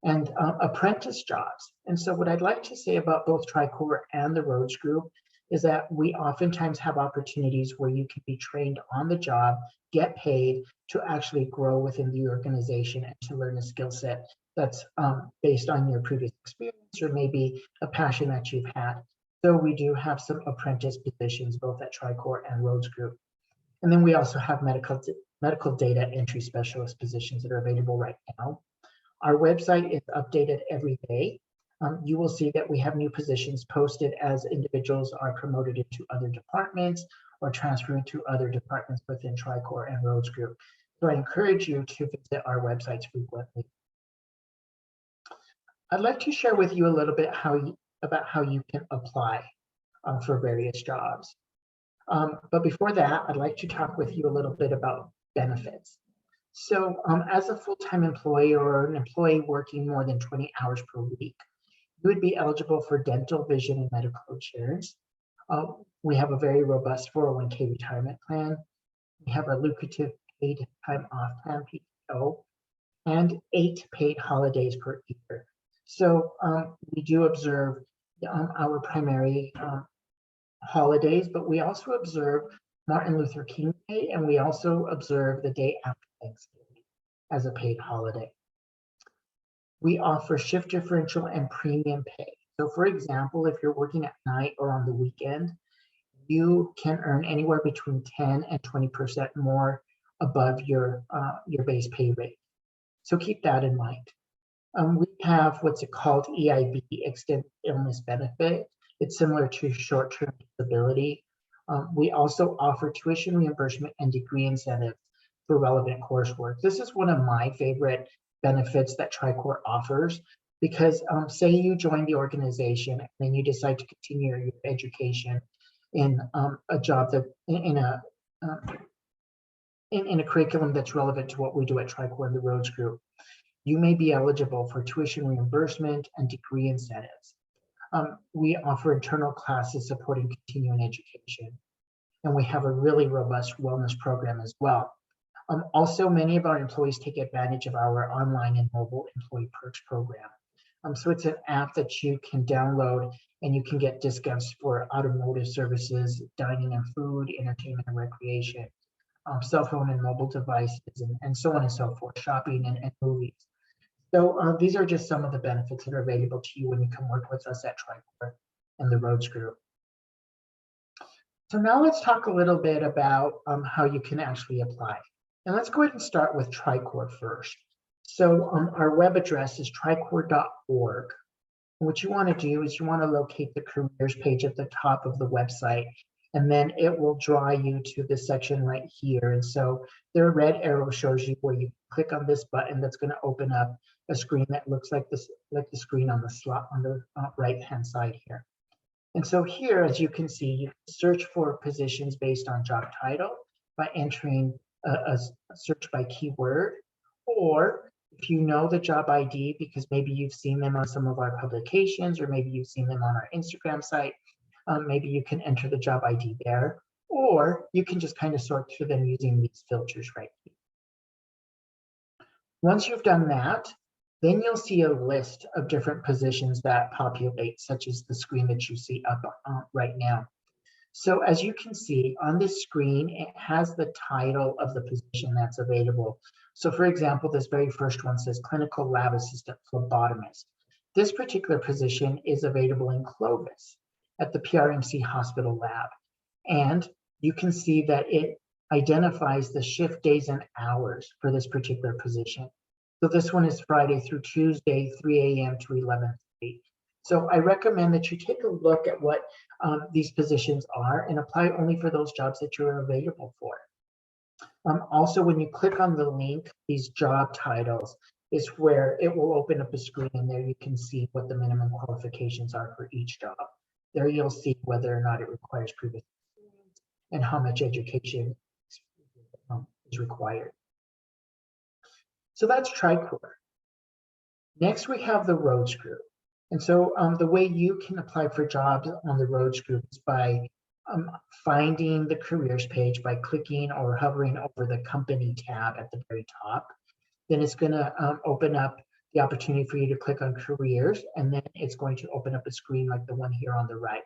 and apprentice jobs. And so what I'd like to say about both Tricor and the Rhodes Group is that we oftentimes have opportunities where you can be trained on the job, get paid to actually grow within the organization and to learn a skill set that's based on your previous experience or maybe a passion that you've had. So we do have some apprentice positions both at Tricor and Rhodes Group. And then we also have medical data entry specialist positions that are available right now. Our website is updated every day. You will see that we have new positions posted as individuals are promoted into other departments or transferring to other departments within Tricor and Rhodes Group. So I encourage you to visit our websites frequently. I'd like to share with you a little bit about how you can apply for various jobs. But before that, I'd like to talk with you a little bit about benefits. So as a full-time employee or an employee working more than 20 hours per week, you would be eligible for dental, vision, and medical insurance. We have a very robust 401k retirement plan. We have a lucrative paid time off plan, PTO, and 8 paid holidays per year. So we do observe our primary holidays, but we also observe Martin Luther King Day, and we also observe the day after Thanksgiving. as a paid holiday. We offer shift differential and premium pay. So for example, if you're working at night or on the weekend, you can earn anywhere between 10 and 20% more above your base pay rate. So keep that in mind. We have what's called EIB, Extended Illness Benefit. It's similar to short-term disability. We also offer tuition reimbursement and degree incentives for relevant coursework. This is one of my favorite benefits that Tricor offers, because say you join the organization and then you decide to continue your education in a job that in a curriculum that's relevant to what we do at Tricor and the Rhodes Group. You may be eligible for tuition reimbursement and degree incentives. We offer internal classes supporting continuing education, and we have a really robust wellness program as well. Also, many of our employees take advantage of our online and mobile employee perks program. So it's an app that you can download and you can get discounts for automotive services, dining and food, entertainment and recreation, cell phone and mobile devices, and so on and so forth, shopping and movies. So these are just some of the benefits that are available to you when you come work with us at Tricor and the Rhodes Group. So now let's talk a little bit about how you can actually apply. And let's go ahead and start with Tricor first. So our web address is tricor.org. What you want to do is you want to locate the careers page at the top of the website, and then it will draw you to the section right here. And so the red arrow shows you where you click on this button that's going to open up a screen that looks like this, like the screen on the slot on the right hand side here. And so here, as you can see, you can search for positions based on job title by entering a search by keyword, or if you know the job ID because maybe you've seen them on some of our publications, or maybe you've seen them on our Instagram site, maybe you can enter the job ID there, or you can just kind of sort through them using these filters right here. Once you've done that, then you'll see a list of different positions that populate, such as the screen that you see up right now. So as you can see on this screen, it has the title of the position that's available. So for example, this very first one says Clinical Lab Assistant Phlebotomist. This particular position is available in Clovis at the PRMC Hospital Lab. And you can see that it identifies the shift days and hours for this particular position. So this one is Friday through Tuesday, 3 a.m. to 11:30. So I recommend that you take a look at what these positions are and apply only for those jobs that you're available for. Also, when you click on the link, these job titles is where it will open up a screen, and there you can see what the minimum qualifications are for each job. There you'll see whether or not it requires previous experience and how much education is required. So that's Tricor. Next, we have the Rhodes Group. And so the way you can apply for jobs on the Rhodes Group is by finding the careers page by clicking or hovering over the company tab at the very top. Then it's going to open up the opportunity for you to click on careers, and then it's going to open up a screen like the one here on the right.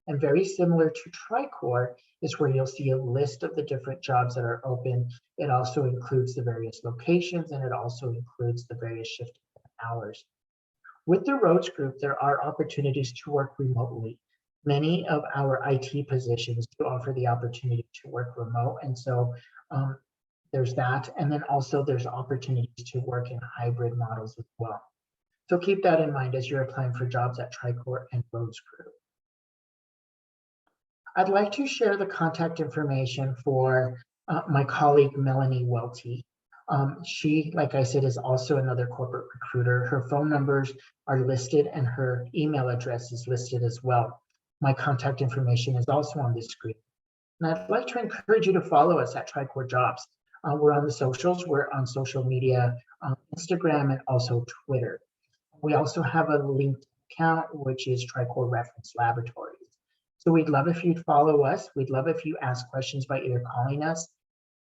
And very similar to Tricor is where you'll see a list of the different jobs that are open. It also includes the various locations, and it also includes the various shift hours. With the Rhodes Group, there are opportunities to work remotely. Many of our IT positions do offer the opportunity to work remote, and so there's that. And then also there's opportunities to work in hybrid models as well. So keep that in mind as you're applying for jobs at Tricor and Rhodes Group. I'd like to share the contact information for my colleague, Melanie Welty. She, like I said, is also another corporate recruiter. Her phone numbers are listed and her email address is listed as well. My contact information is also on this screen. And I'd like to encourage you to follow us at Tricor Jobs. We're on the socials, we're on social media, Instagram, and also Twitter. We also have a linked account, which is Tricor Reference Laboratories. So we'd love if you'd follow us. We'd love if you ask questions by either calling us,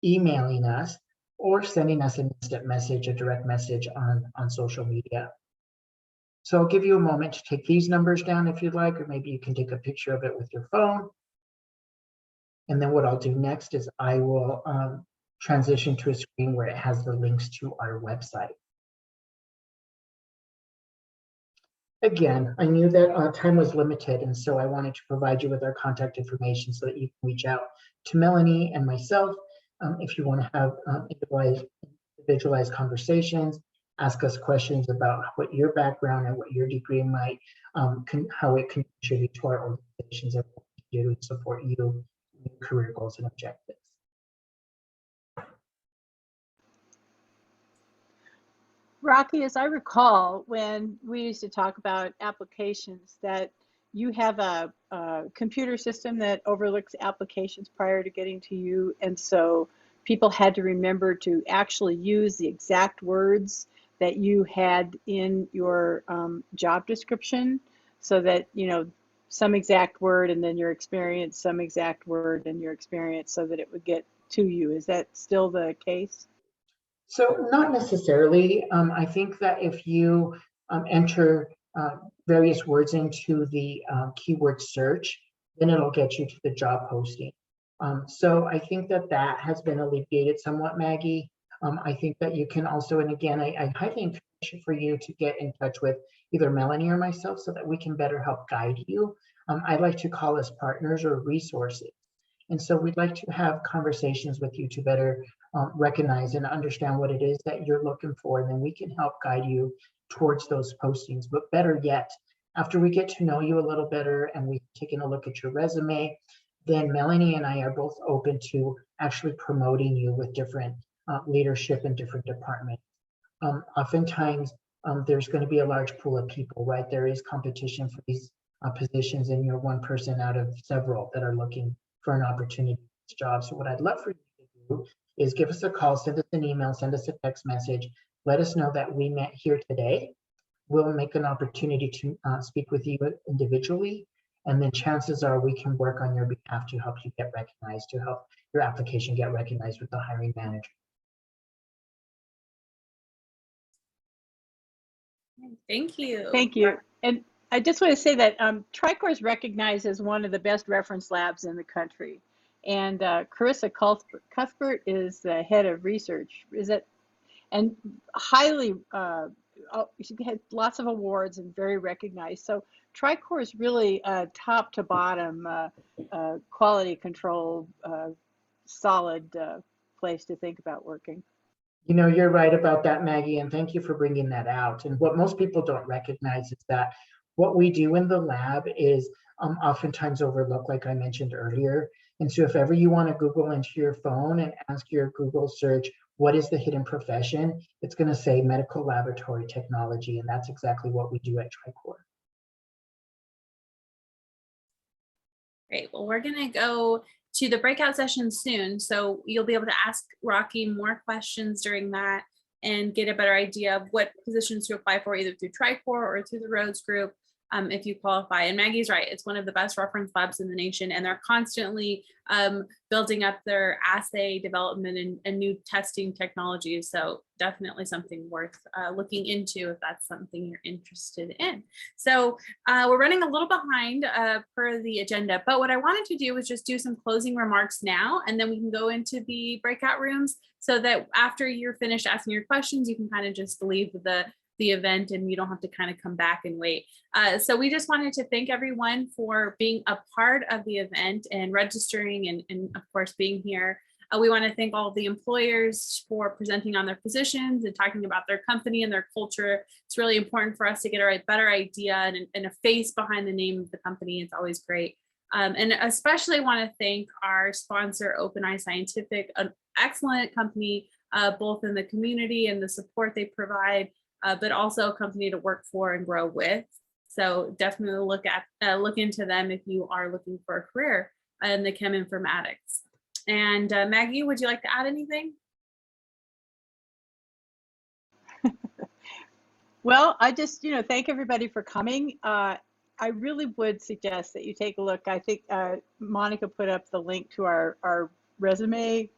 emailing us, or sending us an instant message, a direct message on social media. So I'll give you a moment to take these numbers down if you'd like, or maybe you can take a picture of it with your phone. And then what I'll do next is I will transition to a screen where it has the links to our website. Again, I knew that time was limited, and so I wanted to provide you with our contact information so that you can reach out to Melanie and myself if you want to have individualized conversations, ask us questions about what your background and what your degree might, how it can contribute to our organizations and what we do to support you in your career goals and objectives. Rocky, as I recall, when we used to talk about applications, that you have a computer system that overlooks applications prior to getting to you, and so people had to remember to actually use the exact words that you had in your job description, so that, you know, some exact word and then your experience, some exact word and your experience, so that it would get to you. Is that still the case? So not necessarily. I think that if you enter various words into the keyword search, then it'll get you to the job posting. So I think that that has been alleviated somewhat, Maggie. I think that you can also, and again, I highly encourage for you to get in touch with either Melanie or myself so that we can better help guide you. I like to call us partners or resources. And so we'd like to have conversations with you to better recognize and understand what it is that you're looking for, and then we can help guide you towards those postings. But better yet, after we get to know you a little better and we've taken a look at your resume, then Melanie and I are both open to actually promoting you with different leadership in different departments. Oftentimes, there's going to be a large pool of people, right? There is competition for these positions, and you're one person out of several that are looking for an opportunity for this job. So what I'd love for you to do is give us a call, send us an email, send us a text message, let us know that we met here today. We'll make an opportunity to speak with you individually, and then chances are we can work on your behalf to help you get recognized, to help your application get recognized with the hiring manager. Thank you. Thank you. And I just want to say that TriCore is recognized as one of the best reference labs in the country. And Carissa Cuthbert is the head of research. Is it? And highly, she had lots of awards and very recognized. So TriCore is really top to bottom quality control, solid place to think about working. You know, you're right about that, Maggie, and thank you for bringing that out. And what most people don't recognize is that what we do in the lab is oftentimes overlooked, like I mentioned earlier. And so if ever you want to Google into your phone and ask your Google search, what is the hidden profession? It's going to say medical laboratory technology, and that's exactly what we do at TriCore. Great. Well, we're going to go to the breakout session soon. So you'll be able to ask Rocky more questions during that and get a better idea of what positions to apply for, either through TriCore or through the Rhodes Group, if you qualify. And Maggie's right, it's one of the best reference labs in the nation, and they're constantly building up their assay development and new testing technologies. So definitely something worth looking into if that's something you're interested in. So we're running a little behind per the agenda, but what I wanted to do was just do some closing remarks now, and then we can go into the breakout rooms so that after you're finished asking your questions, you can kind of just leave the event and you don't have to kind of come back and wait. So we just wanted to thank everyone for being a part of the event and registering and of course being here. We want to thank all of the employers for presenting on their positions and talking about their company and their culture. It's really important for us to get a better idea and a face behind the name of the company. It's always great. And especially want to thank our sponsor, OpenEye Scientific, an excellent company, both in the community and the support they provide, but also a company to work for and grow with. So definitely look into them if you are looking for a career in the chem informatics. And Maggie, would you like to add anything? Well, I just, thank everybody for coming. I really would suggest that you take a look. I think Monica put up the link to our resume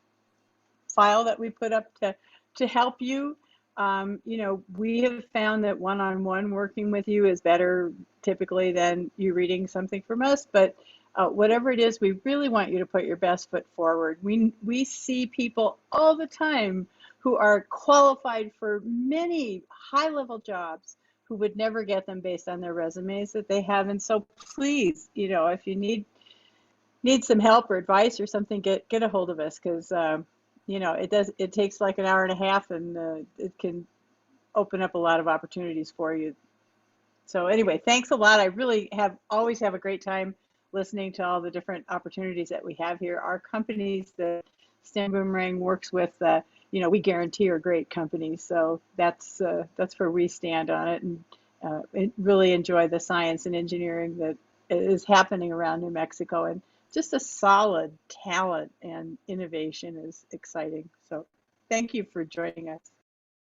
file that we put up to help you. We have found that one-on-one working with you is better typically than you reading something from us, but whatever it is, we really want you to put your best foot forward. We see people all the time who are qualified for many high-level jobs who would never get them based on their resumes that they have. And so please, if you need some help or advice or something, get a hold of us, because it takes like an hour and a half, and it can open up a lot of opportunities for you. So anyway, thanks a lot. I really always have a great time listening to all the different opportunities that we have here. Our companies that STEM Boomerang works with, we guarantee are great companies. So that's where we stand on it, and really enjoy the science and engineering that is happening around New Mexico, and just a solid talent and innovation is exciting. So thank you for joining us.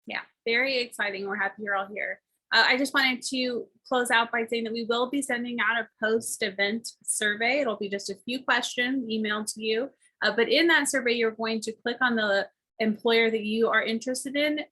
Yeah, very exciting. We're happy you're all here. I just wanted to close out by saying that we will be sending out a post-event survey. It'll be just a few questions emailed to you. But in that survey, you're going to click on the employer that you are interested in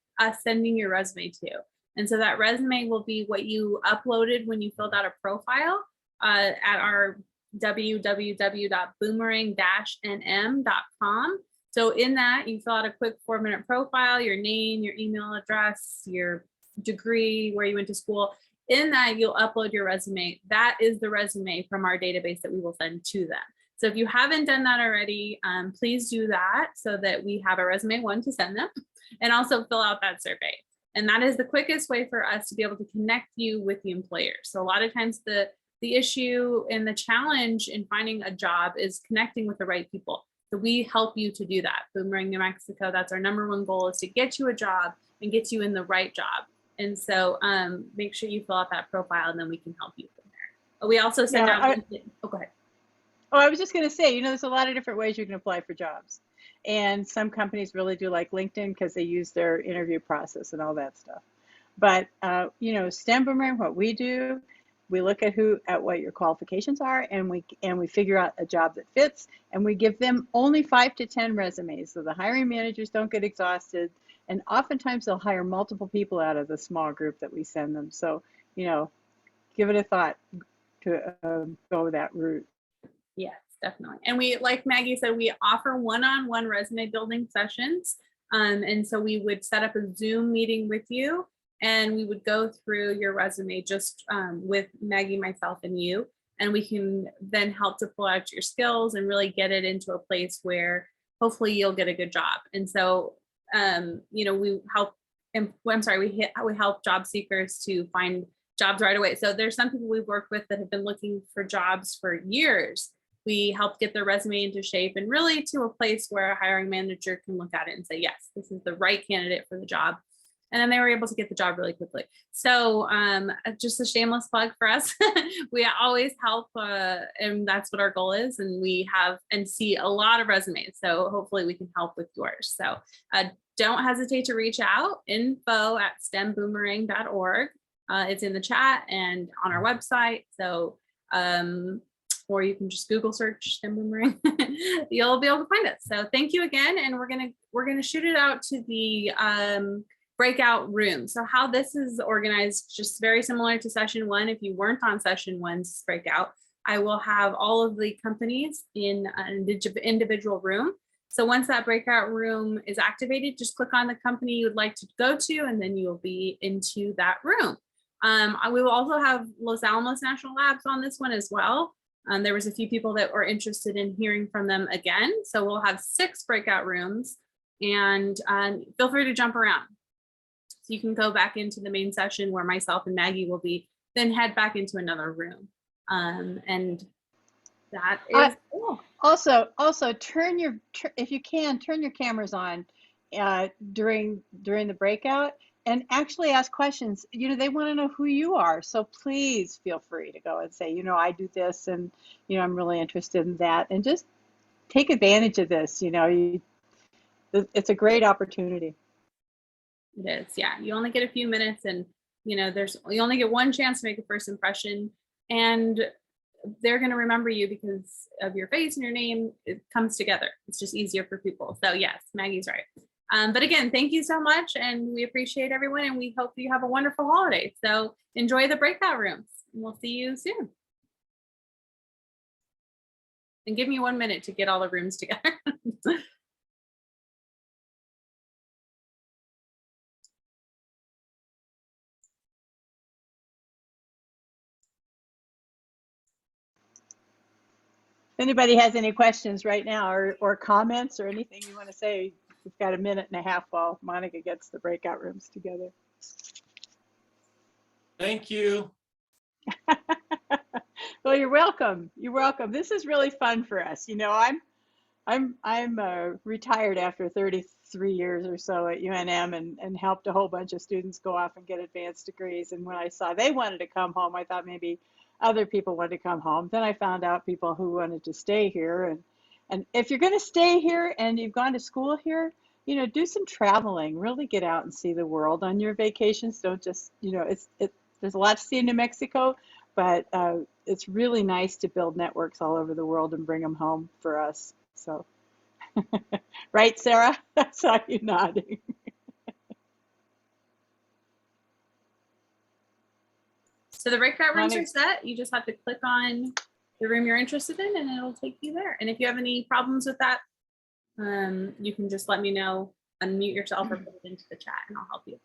sending your resume to. And so that resume will be what you uploaded when you filled out a profile at our www.boomerang-nm.com. So in that, you fill out a quick 4-minute profile, your name, your email address, your degree, where you went to school. In that, you'll upload your resume. That is the resume from our database that we will send to them. So if you haven't done that already, please do that so that we have a resume to send them, and also fill out that survey. And that is the quickest way for us to be able to connect you with the employer. So a lot of times the issue and the challenge in finding a job is connecting with the right people. So we help you to do that. Boomerang New Mexico, that's our #1 goal, is to get you a job and get you in the right job. And so make sure you fill out that profile, and then we can help you from there. But we also send out, go ahead. Oh, I was just going to say, there's a lot of different ways you can apply for jobs. And some companies really do like LinkedIn because they use their interview process and all that stuff. But, STEM Boomerang, what we do, we look at what your qualifications are, and we figure out a job that fits, and we give them only 5 to 10 resumes, so the hiring managers don't get exhausted, and oftentimes they'll hire multiple people out of the small group that we send them. So give it a thought to go that route. Yes, definitely. And we, like Maggie said, we offer one-on-one resume building sessions, and so we would set up a Zoom meeting with you, and we would go through your resume just with Maggie, myself, and you. And we can then help to pull out your skills and really get it into a place where hopefully you'll get a good job. And so, we help, we help job seekers to find jobs right away. So there's some people we've worked with that have been looking for jobs for years. We help get their resume into shape and really to a place where a hiring manager can look at it and say, yes, this is the right candidate for the job. And then they were able to get the job really quickly. So just a shameless plug for us. We always help, and that's what our goal is. And we have and see a lot of resumes. So hopefully we can help with yours. So don't hesitate to reach out, info@stemboomerang.org. It's in the chat and on our website. So, or you can just Google search STEM Boomerang. You'll be able to find us. So thank you again. And we're gonna shoot it out to the breakout room. So how this is organized, just very similar to session 1. If you weren't on session 1's breakout, I will have all of the companies in an individual room. So once that breakout room is activated, just click on the company you would like to go to, and then you'll be into that room. We will also have Los Alamos National Labs on this one as well. There was a few people that were interested in hearing from them again. So we'll have 6 breakout rooms, and feel free to jump around. So you can go back into the main session where myself and Maggie will be, then head back into another room. And that is cool. Also, if you can, turn your cameras on during the breakout, and actually ask questions. They want to know who you are. So please feel free to go and say, I do this, and I'm really interested in that, and just take advantage of this. It's a great opportunity. It is, yeah. You only get a few minutes, and you only get one chance to make a first impression, and they're going to remember you because of your face and your name. It comes together. It's just easier for people. So yes, Maggie's right. But again, thank you so much, and we appreciate everyone, and we hope you have a wonderful holiday. So enjoy the breakout rooms, and we'll see you soon. And give me 1 minute to get all the rooms together. If anybody has any questions right now or comments or anything you want to say, we've got 1.5 minutes while Monica gets the breakout rooms together. Thank you. Well, you're welcome. You're welcome. This is really fun for us. You know, I'm retired after 33 years or so at UNM and helped a whole bunch of students go off and get advanced degrees. And when I saw they wanted to come home, I thought maybe other people wanted to come home. Then I found out people who wanted to stay here. And if you're going to stay here and you've gone to school here, you know, do some traveling, really get out and see the world on your vacations. Don't just, you know, there's a lot to see in New Mexico, but it's really nice to build networks all over the world and bring them home for us. So, right, Sarah? I saw you nodding. So the breakout rooms are set. You just have to click on the room you're interested in and it'll take you there. And if you have any problems with that, you can just let me know, unmute yourself or put it into the chat and I'll help you.